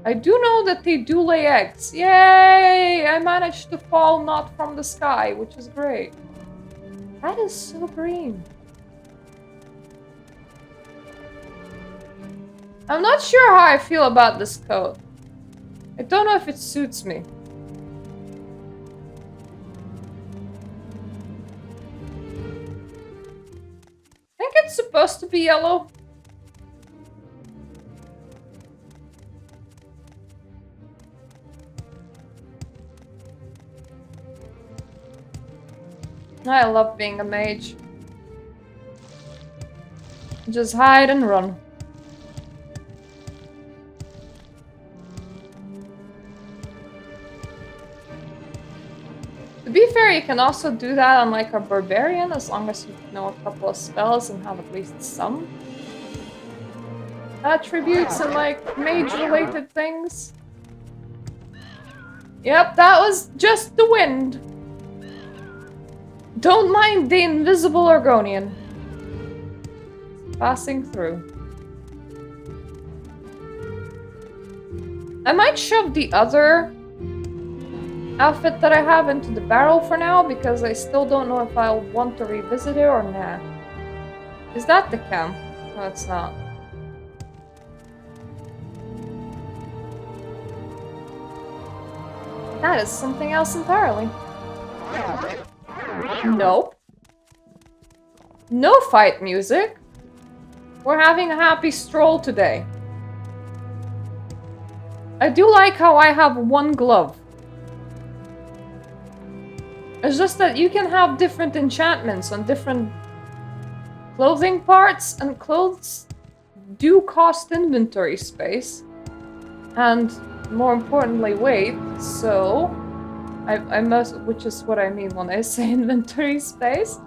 A: I do know that they do lay eggs. Yay! I managed to fall not from the sky, which is great. That is so green. I'm not sure how I feel about this coat. I don't know if it suits me. I think it's supposed to be yellow. I love being a mage. Just hide and run. To be fair, you can also do that on like a barbarian as long as you know a couple of spells and have at least some attributes and like mage-related things. Yep, that was just the wind. Don't mind the invisible Argonian. Passing through. I might shove the other outfit that I have into the barrel for now because I still don't know if I'll want to revisit it or nah. Is that the camp? No, it's not. That is something else entirely. Nope. No fight music. We're having a happy stroll today. I do like how I have one glove. It's just that you can have different enchantments on different clothing parts, and clothes do cost inventory space. And more importantly, weight, so I must, which is what I mean when I say inventory space.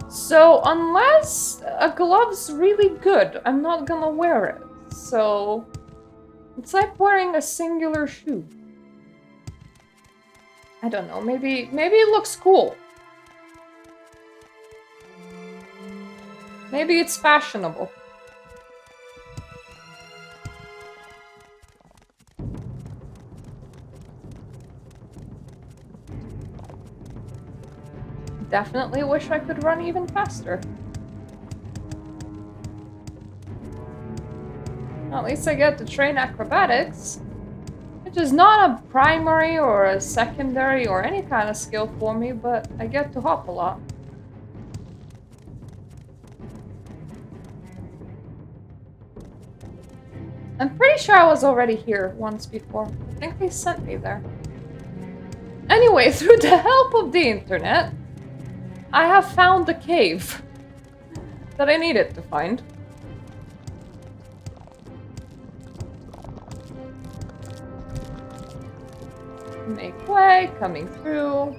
A: So unless a glove's really good, I'm not gonna wear it. So it's like wearing a singular shoe. I don't know, maybe it looks cool. Maybe it's fashionable. Definitely wish I could run even faster. At least I get to train acrobatics, which is not a primary or a secondary or any kind of skill for me, but I get to hop a lot. I'm pretty sure I was already here once before. I think they sent me there. Anyway, through the help of the internet, I have found the cave that I needed to find. Make way, coming through.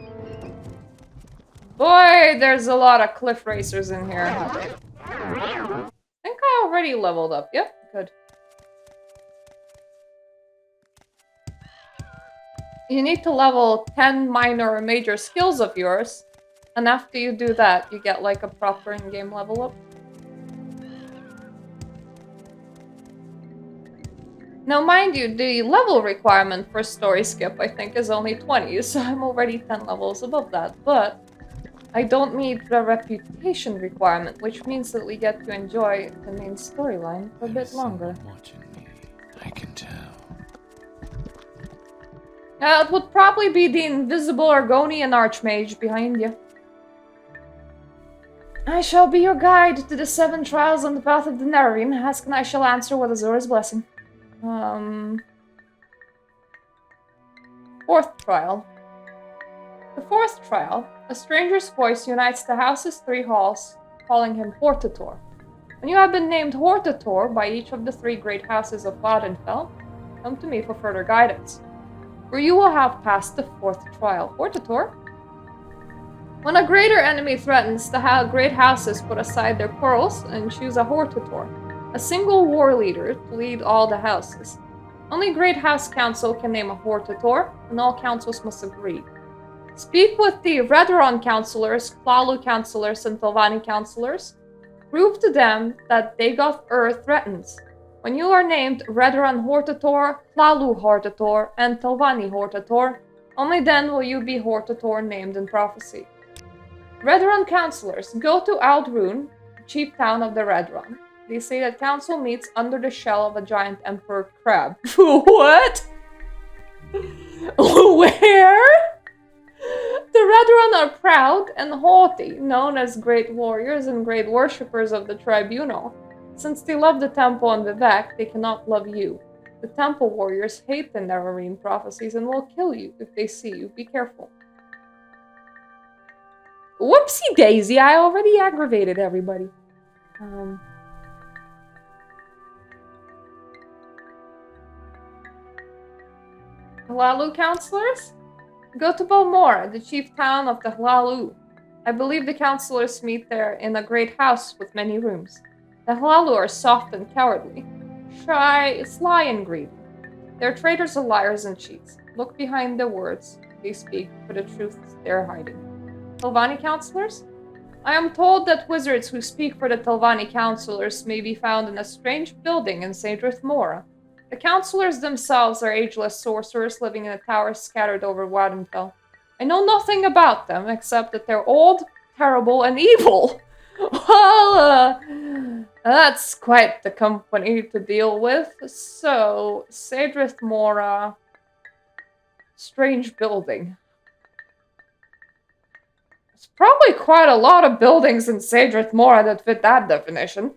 A: Boy, there's a lot of cliff racers in here. I think I already leveled up. Yep, good. You need to level 10 minor or major skills of yours, and after you do that, you get like a proper in-game level up. Now, mind you, the level requirement for story skip, I think, is only 20, so I'm already 10 levels above that, but I don't meet the reputation requirement, which means that we get to enjoy the main storyline for a bit longer.
B: Watching me, I can tell.
A: It would probably be the invisible Argonian Archmage behind you. I shall be your guide to the 7 trials on the path of the Nerein. Ask and I shall answer with Azura's blessing. 4th trial. The 4th trial, a stranger's voice unites the house's 3 halls, calling him Hortator. When you have been named Hortator by each of the 3 great houses of Vadenfell, come to me for further guidance, for you will have passed the 4th trial. Hortator? When a greater enemy threatens, the great houses put aside their quarrels and choose a Hortator, a single war leader to lead all the houses. Only Great House Council can name a Hortator, and all councils must agree. Speak with the Redoran Councilors, Klalu Councilors, and Telvanni Councilors. Prove to them that Dagoth threatens. When you are named Redoran Hortator, Klalu Hortator, and Telvanni Hortator, only then will you be Hortator named in prophecy. Redoran Councilors, go to Aldrune, chief town of the Redoran. They say that council meets under the shell of a giant emperor crab. What? Where? The Redoran are proud and haughty, known as great warriors and great worshippers of the tribunal. Since they love the temple and Vivek, they cannot love you. The temple warriors hate the Nerein prophecies and will kill you if they see you. Be careful. Whoopsie daisy, I already aggravated everybody. Hlalu councilors? Go to Balmora, the chief town of the Hlalu. I believe the councilors meet there in a great house with many rooms. The Hlalu are soft and cowardly, sly and greedy. They're traitors and liars and cheats. Look behind the words they speak for the truths they're hiding. Telvanni councilors? I am told that wizards who speak for the Telvanni councilors may be found in a strange building in Saedrith Mora. The councilors themselves are ageless sorcerers living in a tower scattered over Wadenfell. I know nothing about them except that they're old, terrible, and evil. Well, that's quite the company to deal with. So, Saedrith Mora, strange building. There's probably quite a lot of buildings in Saedrith Mora that fit that definition.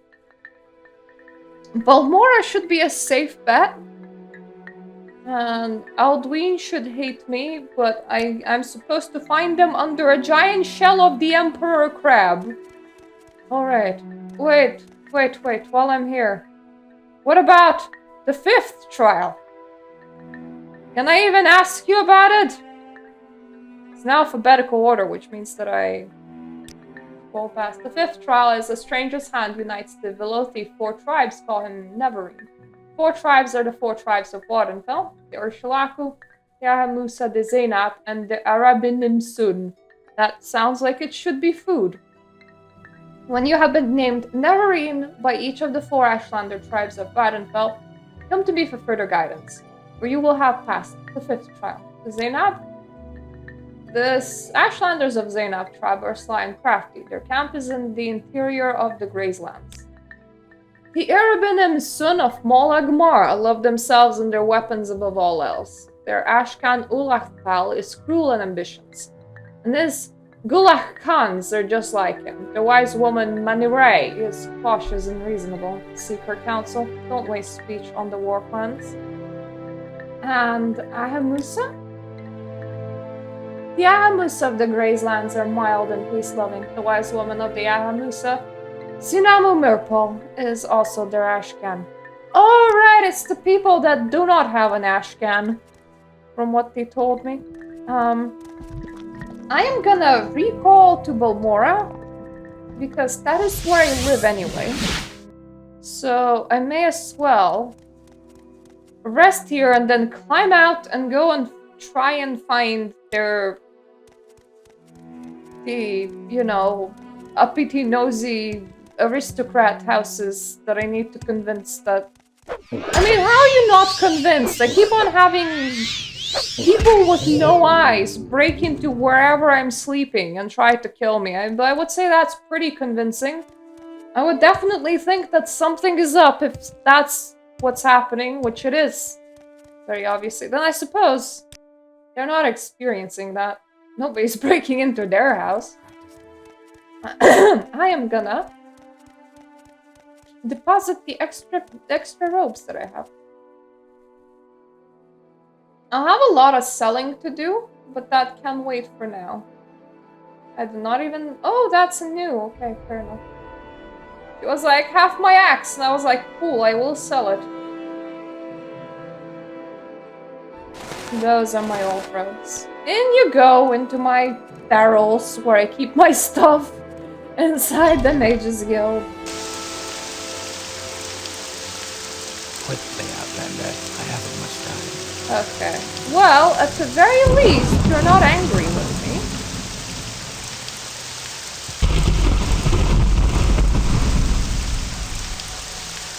A: Balmora should be a safe bet. And Alduin should hate me, but I'm supposed to find them under a giant shell of the Emperor Crab. Alright. Wait, while I'm here. What about the 5th trial? Can I even ask you about it? It's in alphabetical order, which means that I scroll past. The 5th trial is a stranger's hand unites the Velothi 4 tribes, call him Neverin. 4 tribes are the 4 tribes of Wadenfell, the Ursulaku, the Ahamusa de Zainab, and the Arabinim Sun. That sounds like it should be food. When you have been named Nerein by each of the 4 Ashlander tribes of Wadenfell, come to me for further guidance, where you will have passed the 5th trial. The Zainab? The Ashlanders of Zainab tribe are sly and crafty. Their camp is in the interior of the Grazelands. The Arabinim Sun of Molagmar love themselves and their weapons above all else. Their Ashkan Ulachpal is cruel and ambitious. And this Gulak Khans are just like him. The wise woman Manirei is cautious and reasonable. Seek her counsel. Don't waste speech on the war plans. And Ahamusa? The Ahamusa of the Grayslands are mild and peace-loving. The wise woman of the Ahamusa, Sinamu Mirpal, is also their Ashcan. Oh, right, it's the people that do not have an Ashcan, from what they told me. I am gonna recall to Balmora, because that is where I live anyway. So I may as well rest here and then climb out and go and try and find you know, uppity nosy aristocrat houses that I need to convince that... I mean, how are you not convinced? I keep on having people with no eyes break into wherever I'm sleeping and try to kill me. I would say that's pretty convincing. I would definitely think that something is up if that's what's happening, which it is. Very obviously. Then I suppose they're not experiencing that. Nobody's breaking into their house. I am gonna deposit the extra robes that I have. I'll have a lot of selling to do, but that can wait for now. I did not even... Oh, that's a new. Okay, fair enough. It was like half my axe, and I was like, cool, I will sell it. Those are my old robes. In you go into my barrels where I keep my stuff inside the Mages Guild.
B: Quickly, Outlander. I haven't much time.
A: Okay. Well, at the very least, you're not angry with me.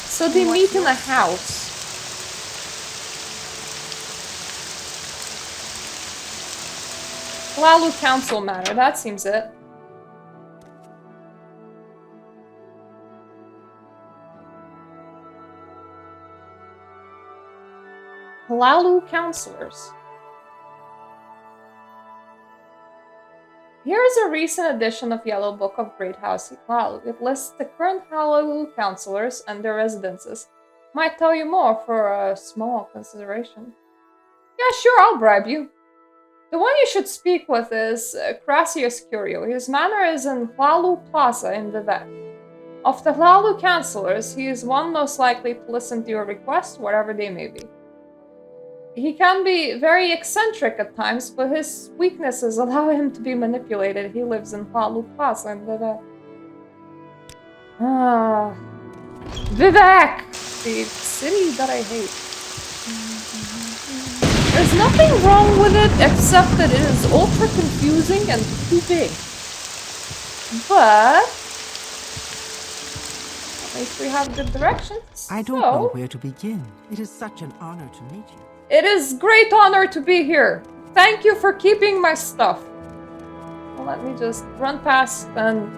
A: So they meet in a house. Lalu Council matter, that seems it. Lalu Counselors. Here is a recent edition of Yellow Book of Great House Lalu. It lists the current Lalu Counselors and their residences. Might tell you more for a small consideration. Yeah, sure, I'll bribe you. The one you should speak with is Crassius Curio. His manor is in Lalu Plaza in Vivek. Of the Lalu Counselors, he is one most likely to listen to your requests, whatever they may be. He can be very eccentric at times, but his weaknesses allow him to be manipulated. He lives in Lalu Plaza in Vivek. Ah, Vivek! The city that I hate. There's nothing wrong with it except that it is ultra confusing and too big. But at least we have good directions.
C: I don't know where to begin. It is such an honor to meet you.
A: It is great honor to be here. Thank you for keeping my stuff. Well, let me just run past and...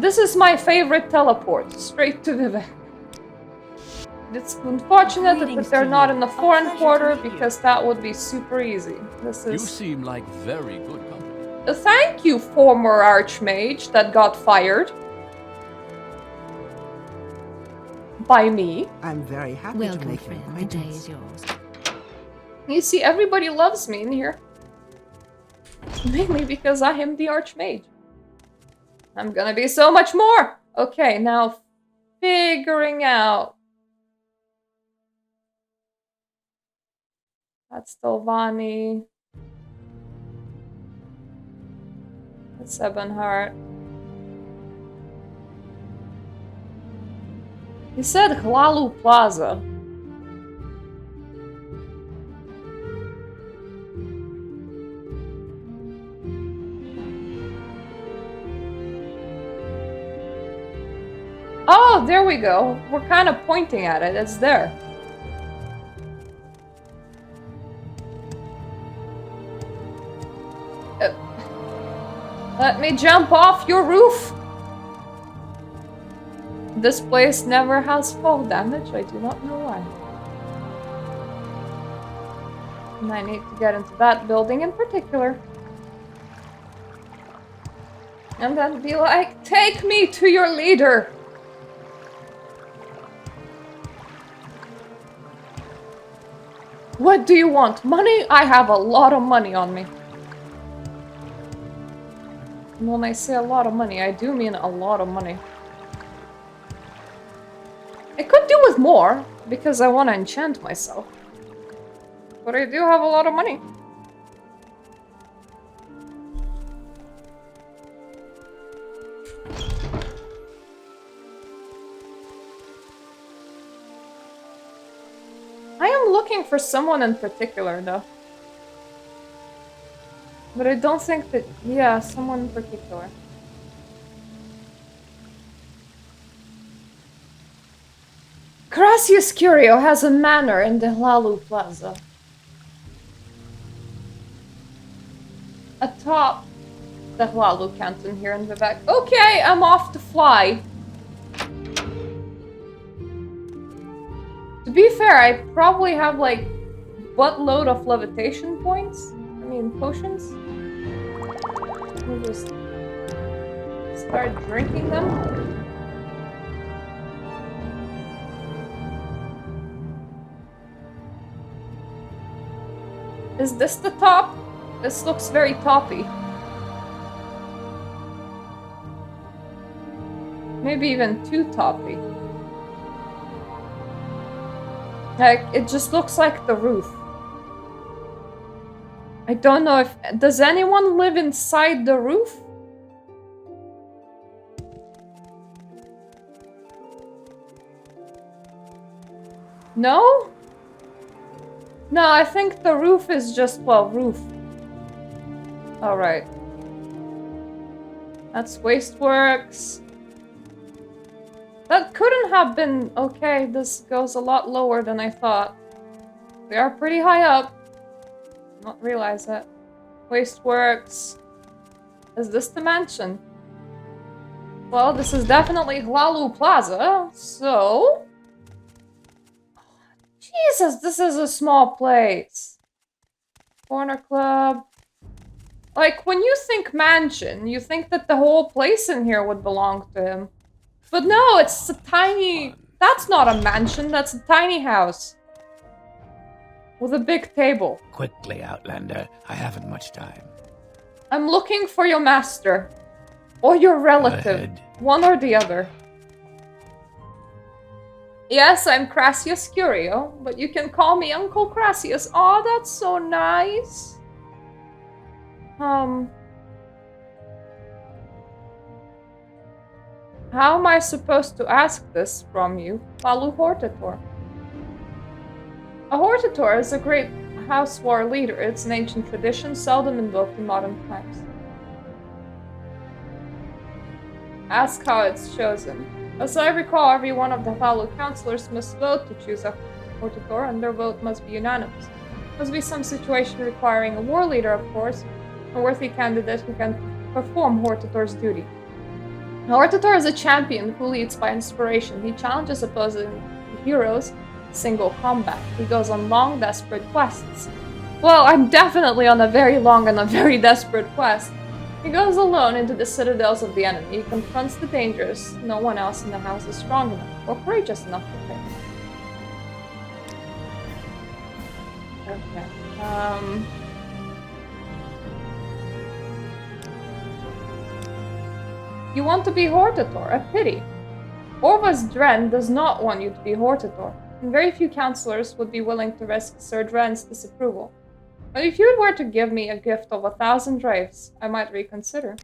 A: This is my favorite teleport, straight to Vivek. It's unfortunate that they're not in the foreign quarter because that would be super easy. This is...
E: You seem like very good company.
A: Thank you, former Archmage that got fired. By me.
C: I'm very happy to
D: Welcome,
C: make your
D: friend. The day
C: acquaintance.
D: is yours.
A: You see, everybody loves me in here. Mainly because I am the Archmage. I'm gonna be so much more! Okay, now figuring out... That's Stilvani. That's Ebonheart. He said Hlalu Plaza. Oh, there we go. We're kind of pointing at it. It's there. Let me jump off your roof. This place never has fall damage. I do not know why. And I need to get into that building in particular. And then be like, take me to your leader! What do you want? Money? I have a lot of money on me. And when I say a lot of money, I do mean a lot of money. I could do with more, because I want to enchant myself. But I do have a lot of money. I am looking for someone in particular, though. But I don't think that... yeah, someone in particular. Gracias Curio has a manor in the Hlalu Plaza. Atop the Hlalu canton here in Vivek. Okay, I'm off to fly. To be fair, I probably have like buttload of levitation points. I mean, potions. We'll just start drinking them. Is this the top? This looks very toppy. Maybe even too toppy. Like, it just looks like the roof. I don't know if... does anyone live inside the roof? No? No, I think the roof is just, well, roof. Alright. That's Wasteworks. That couldn't have been... okay, this goes a lot lower than I thought. We are pretty high up. Not realize that. Wasteworks. Is this the mansion? Well, this is definitely Hlalu Plaza, so... Jesus, this is a small place. Corner Club. Like, when you think mansion, you think that the whole place in here would belong to him. But no, it's a tiny... that's not a mansion, that's a tiny house. With a big table.
B: Quickly, Outlander. I haven't much time.
A: I'm looking for your master. Or your relative. One or the other. Yes, I'm Crassius Curio, but you can call me Uncle Crassius. Aw, that's so nice. How am I supposed to ask this from you, Palu Hortator? A Hortator is a great house war leader. It's an ancient tradition, seldom invoked in modern times. Ask how it's chosen. As I recall, every one of the Hlalu councillors must vote to choose a Hortator, and their vote must be unanimous. Must be some situation requiring a war leader, of course, a worthy candidate who can perform Hortator's duty. A Hortator is a champion who leads by inspiration. He challenges opposing heroes single combat. He goes on long, desperate quests. Well, I'm definitely on a very long and a very desperate quest. He goes alone into the citadels of the enemy. He confronts the dangers no one else in the house is strong enough or courageous enough to face. Okay. You want to be Hortator? A pity. Orva's Dren does not want you to be Hortator, and very few councillors would be willing to risk Sir Dren's disapproval. But if you were to give me a gift of 1,000 drapes, I might reconsider.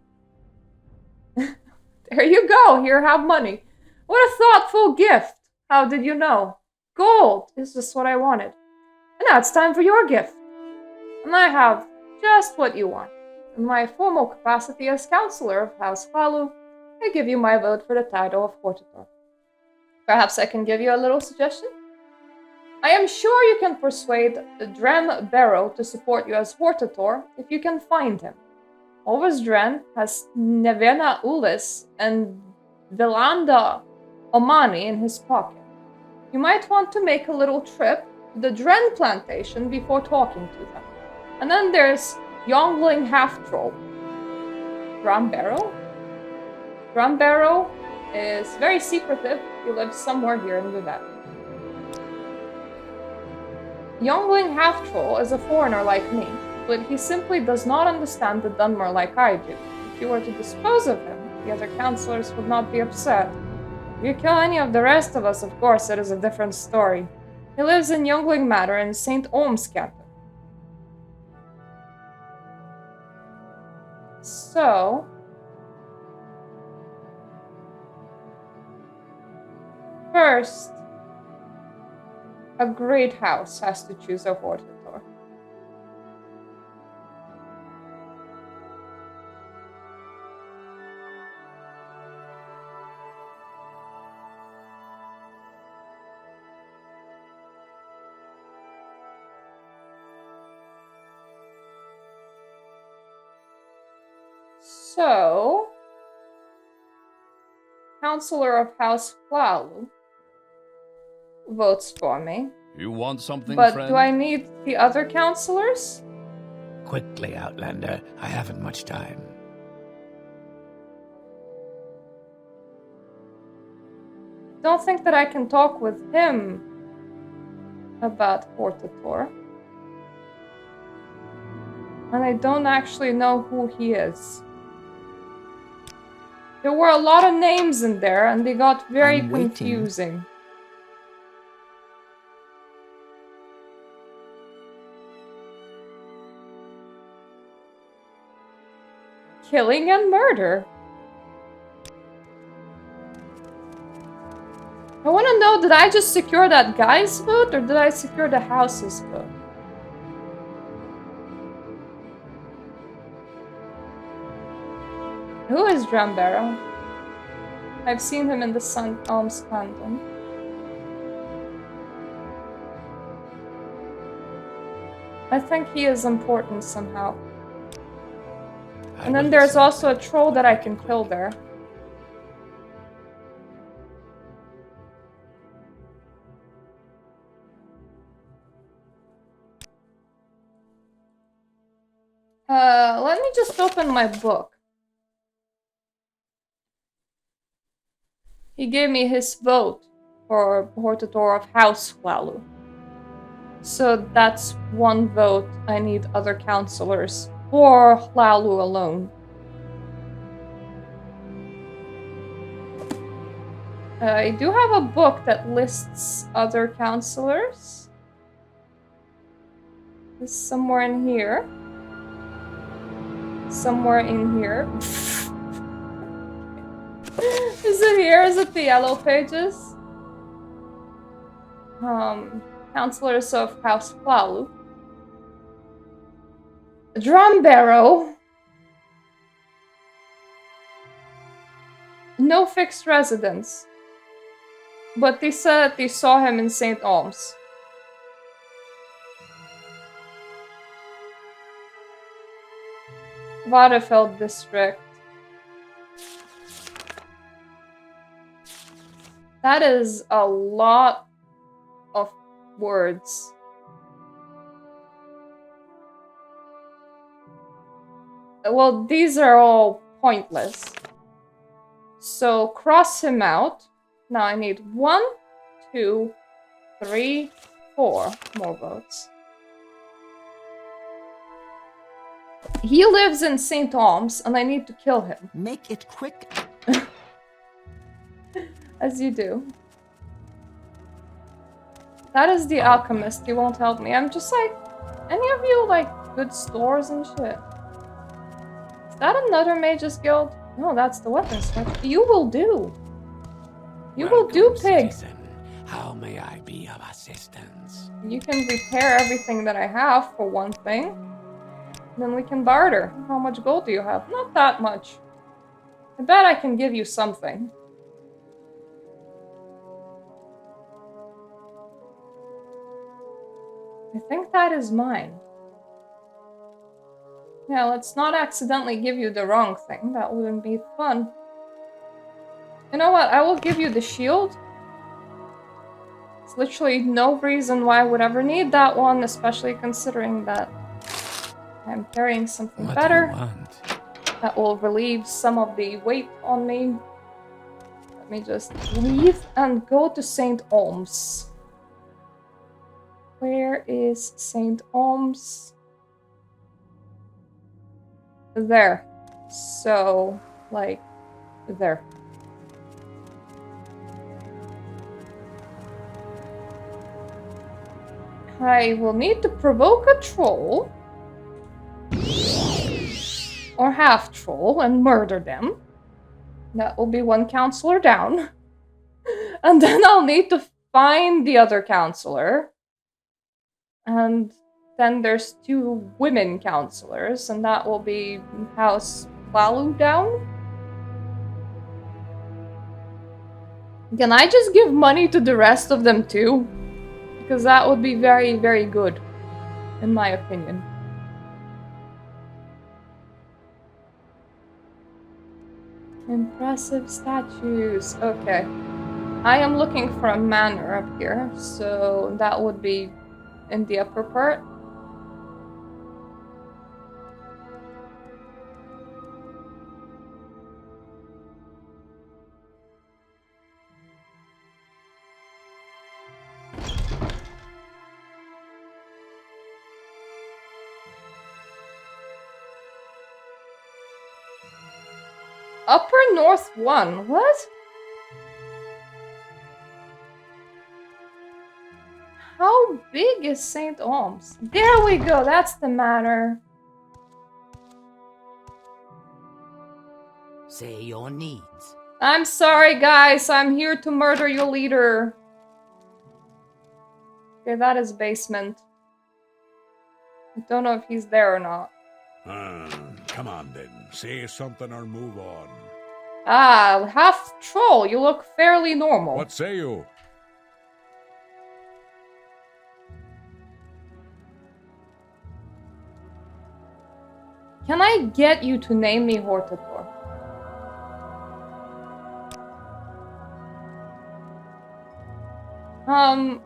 A: There you go, here, have money. What a thoughtful gift! How did you know? Gold is just what I wanted. And now it's time for your gift. And I have just what you want. In my formal capacity as councillor of House Hlalu, I give you my vote for the title of Hortator. Perhaps I can give you a little suggestion? I am sure you can persuade Dren Barrow to support you as Hortator if you can find him. Orva's Dren has Nevena Ulis and Velanda Omani in his pocket. You might want to make a little trip to the Dren plantation before talking to them. And then there's Youngling Half-Troll. Dren Barrow? Drum Barrow is very secretive. He lives somewhere here in Vivette. Youngling Half-Troll is a foreigner like me, but he simply does not understand the Dunmer like I do. If you were to dispose of him, the other counselors would not be upset. If you kill any of the rest of us, of course, it is a different story. He lives in Youngling Manor in St. Olm's Canton. So... first, a great house has to choose a Hortator. So, Counselor of House Flalu votes for me.
E: You want something,
A: But
E: friend?
A: do I need the other counselors?
B: Quickly, Outlander. I haven't much time.
A: Don't think that I can talk with him about Hortator. And I don't actually know who he is. There were a lot of names in there, and they got very
C: I'm waiting.
A: confusing. Killing and murder. I want to know, did I just secure that guy's vote, or did I secure the house's vote? Who is Drambero? I've seen him in the St. Olm's Canton. I think he is important somehow. And then there's also a troll that I can kill there. Let me just open my book. He gave me his vote for Hortator of House Flalu. So that's one vote. I need other counselors for Flalu alone. I do have a book that lists other counselors. It's somewhere in here. Somewhere in here. Is it here? Is it the yellow pages? Counselors of House Flalu. Drumbarrow. No fixed residence. But they said they saw him in St. Olm's. Vadefeld district. That is a lot of words. Well, these are all pointless. So cross him out. Now I need 1, 2, 3, 4 more votes. He lives in St. Olm's, and I need to kill him.
C: Make it quick.
A: As you do. That is the alchemist. He won't help me. I'm just like, any of you like good stores and shit? Is that another mage's guild? No, that's the weapons. You will do. You will do, pig.
B: Citizen. How may I be of assistance?
A: You can repair everything that I have for one thing. Then we can barter. How much gold do you have? Not that much. I bet I can give you something. I think that is mine. Yeah, let's not accidentally give you the wrong thing. That wouldn't be fun. You know what? I will give you the shield. There's literally no reason why I would ever need that one, especially considering that I'm carrying something
B: What
A: better
B: do you want?
A: that will relieve some of the weight on me Let me just leave and go to St. Olms. Where is St. Olms? There. So, like, there. I will need to provoke a troll. Or half troll and murder them. That will be one counselor down. And then I'll need to find the other counselor. And then there's 2 women counselors, and that will be House Plalu down. Can I just give money to the rest of them too? Because that would be very, very good, in my opinion. Impressive statues. Okay. I am looking for a manor up here, so that would be in the upper part. Upper North 1, what? How big is St. Olms? There we go, that's the manor.
F: Say your needs.
A: I'm sorry, guys, I'm here to murder your leader. Okay, that is basement. I don't know if he's there or not.
G: Come on then, say something or move on.
A: Ah, half troll, you look fairly normal.
G: What say you?
A: Can I get you to name me Hortator?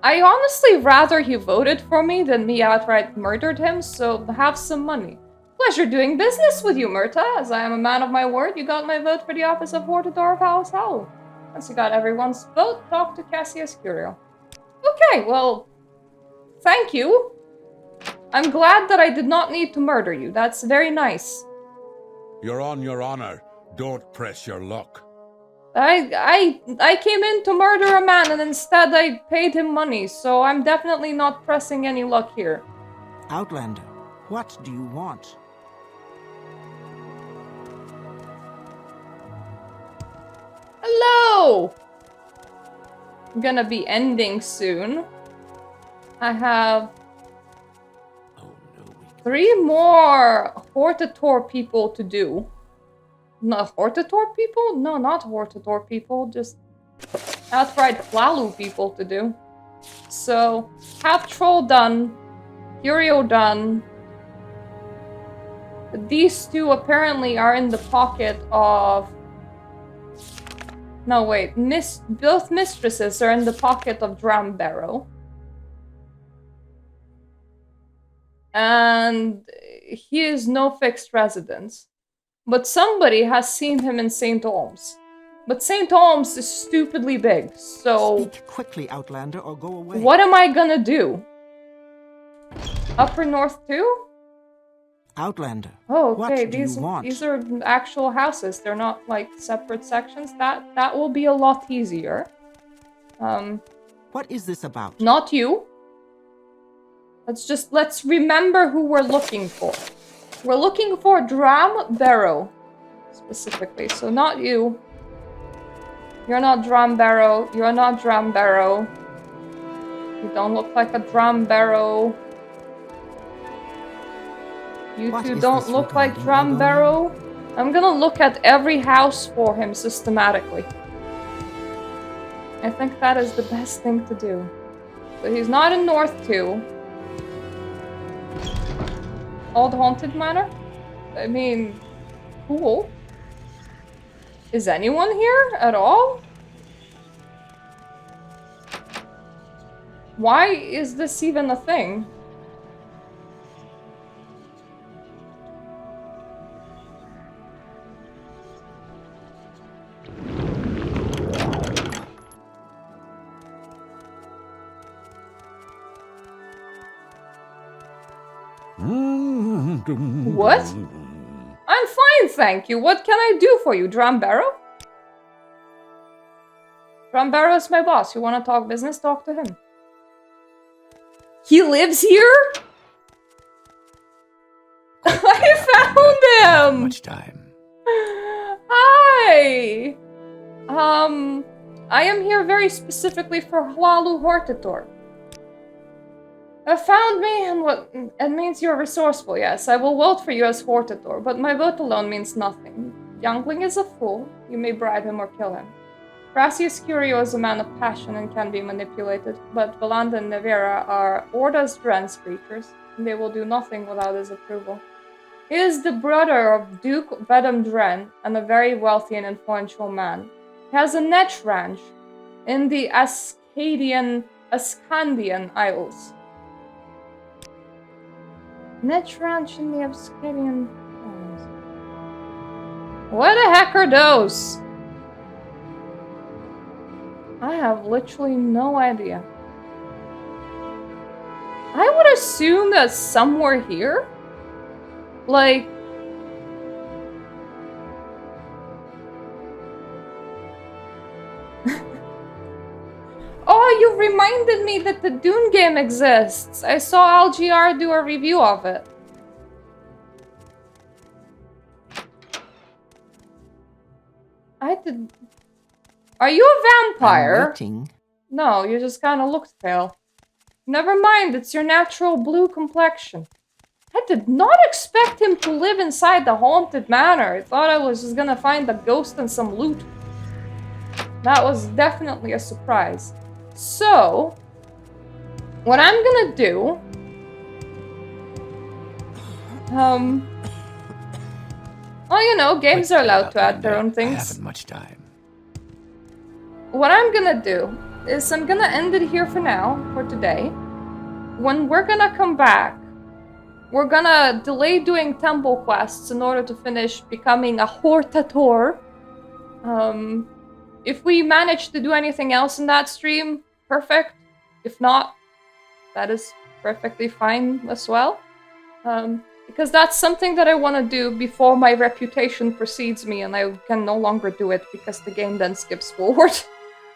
A: I honestly rather he voted for me than me outright murdered him, so have some money. Pleasure doing business with you, Murta. As I am a man of my word, you got my vote for the office of Hortator of House Hollow. Once you got everyone's vote, talk to Cassius Curio. Okay, well, thank you. I'm glad that I did not need to murder you. That's very nice.
G: You're on your honor. Don't press your luck.
A: I came in to murder a man and instead I paid him money, so I'm definitely not pressing any luck here.
C: Outlander, what do you want?
A: Hello! I'm gonna be ending soon. I have 3 more Hortator people to do. No, Hortator people? No, not Hortator people, just outright Plalu people to do. So, half troll done, Curio done. These 2 apparently are in the pocket of... No, wait, both mistresses are in the pocket of Drambarrow. And he is no fixed residence. But somebody has seen him in St. Olms. But St. Olms is stupidly big, so...
C: Speak quickly, Outlander, or go away.
A: What am I gonna do? Upper North too?
C: Outlander,
A: Oh, okay,
C: what do you want?
A: these are actual houses. They're not, like, separate sections. That will be a lot easier.
C: What is this about?
A: Not you. Let's remember who we're looking for. We're looking for Drambarrow, specifically, so not you. You're not Drambarrow, you're not Drambarrow. You don't look like a Drambarrow. You
C: What
A: two
C: is
A: don't
C: this
A: look like
C: regarding,
A: Drambarrow. I'm gonna look at every house for him systematically. I think that is the best thing to do. So he's not in North 2. Old Haunted Manor? I mean, cool. Is anyone here at all? Why is this even a thing? What? I'm fine, thank you. What can I do for you, Drambaro? Drambaro is my boss. You want to talk business? Talk to him. He lives here? I found him!
B: Much time.
A: Hi! I am here very specifically for Hlalu Hortator. Found me, and what it means you're resourceful, yes. I will vote for you as Hortator, but my vote alone means nothing. Youngling is a fool. You may bribe him or kill him. Gracias Curio is a man of passion and can be manipulated, but Valanda and Nevera are Orda's Dren's creatures, and they will do nothing without his approval. He is the brother of Duke Vedam Dren, and a very wealthy and influential man. He has a netch ranch in the Ascandian Isles. Netch ranch in the Ascandian Isles. What the heck are those? I have literally no idea. I would assume that somewhere here? Like... Oh, you reminded me that the Dune game exists. I saw LGR do a review of it. I did... Are you a vampire?
C: I'm waiting.
A: No, you just kind of looked pale. Never mind, it's your natural blue complexion. I did not expect him to live inside the haunted manor. I thought I was just gonna find a ghost and some loot. That was definitely a surprise. So, what I'm gonna do... Well, you know, games are allowed to add their own
B: I
A: things.
B: haven't much time.
A: What I'm gonna do is I'm gonna end it here for now, for today. When we're gonna come back, we're gonna delay doing temple quests in order to finish becoming a Hortator. If we manage to do anything else in that stream, perfect. If not, that is perfectly fine as well. Because that's something that I want to do before my reputation precedes me and I can no longer do it because the game then skips forward.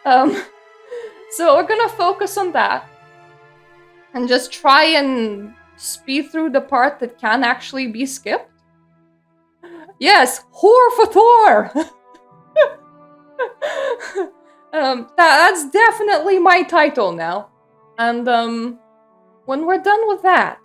A: So we're gonna focus on that. And just try and speed through the part that can actually be skipped. Yes, Horfator! That's definitely my title now. And when we're done with that,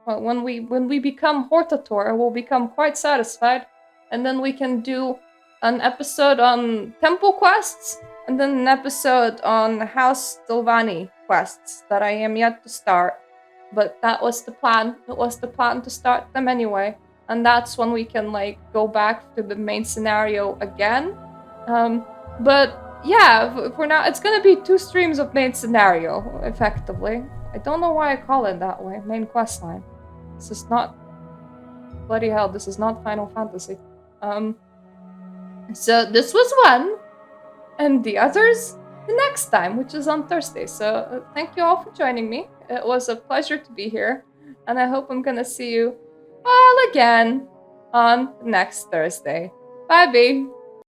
A: well, when we become Hortator, we'll become quite satisfied, and then we can do an episode on temple quests, and then an episode on House Sylvani quests that I am yet to start. But that was the plan. It was the plan to start them anyway, and that's when we can like go back to the main scenario again. But yeah, for now, it's gonna be 2 streams of main scenario, effectively. I don't know why I call it that way, main questline. This is not... Bloody hell, this is not Final Fantasy. So this was one, and the others the next time, which is on Thursday. So thank you all for joining me. It was a pleasure to be here, and I hope I'm gonna see you all again on next Thursday. Bye, B.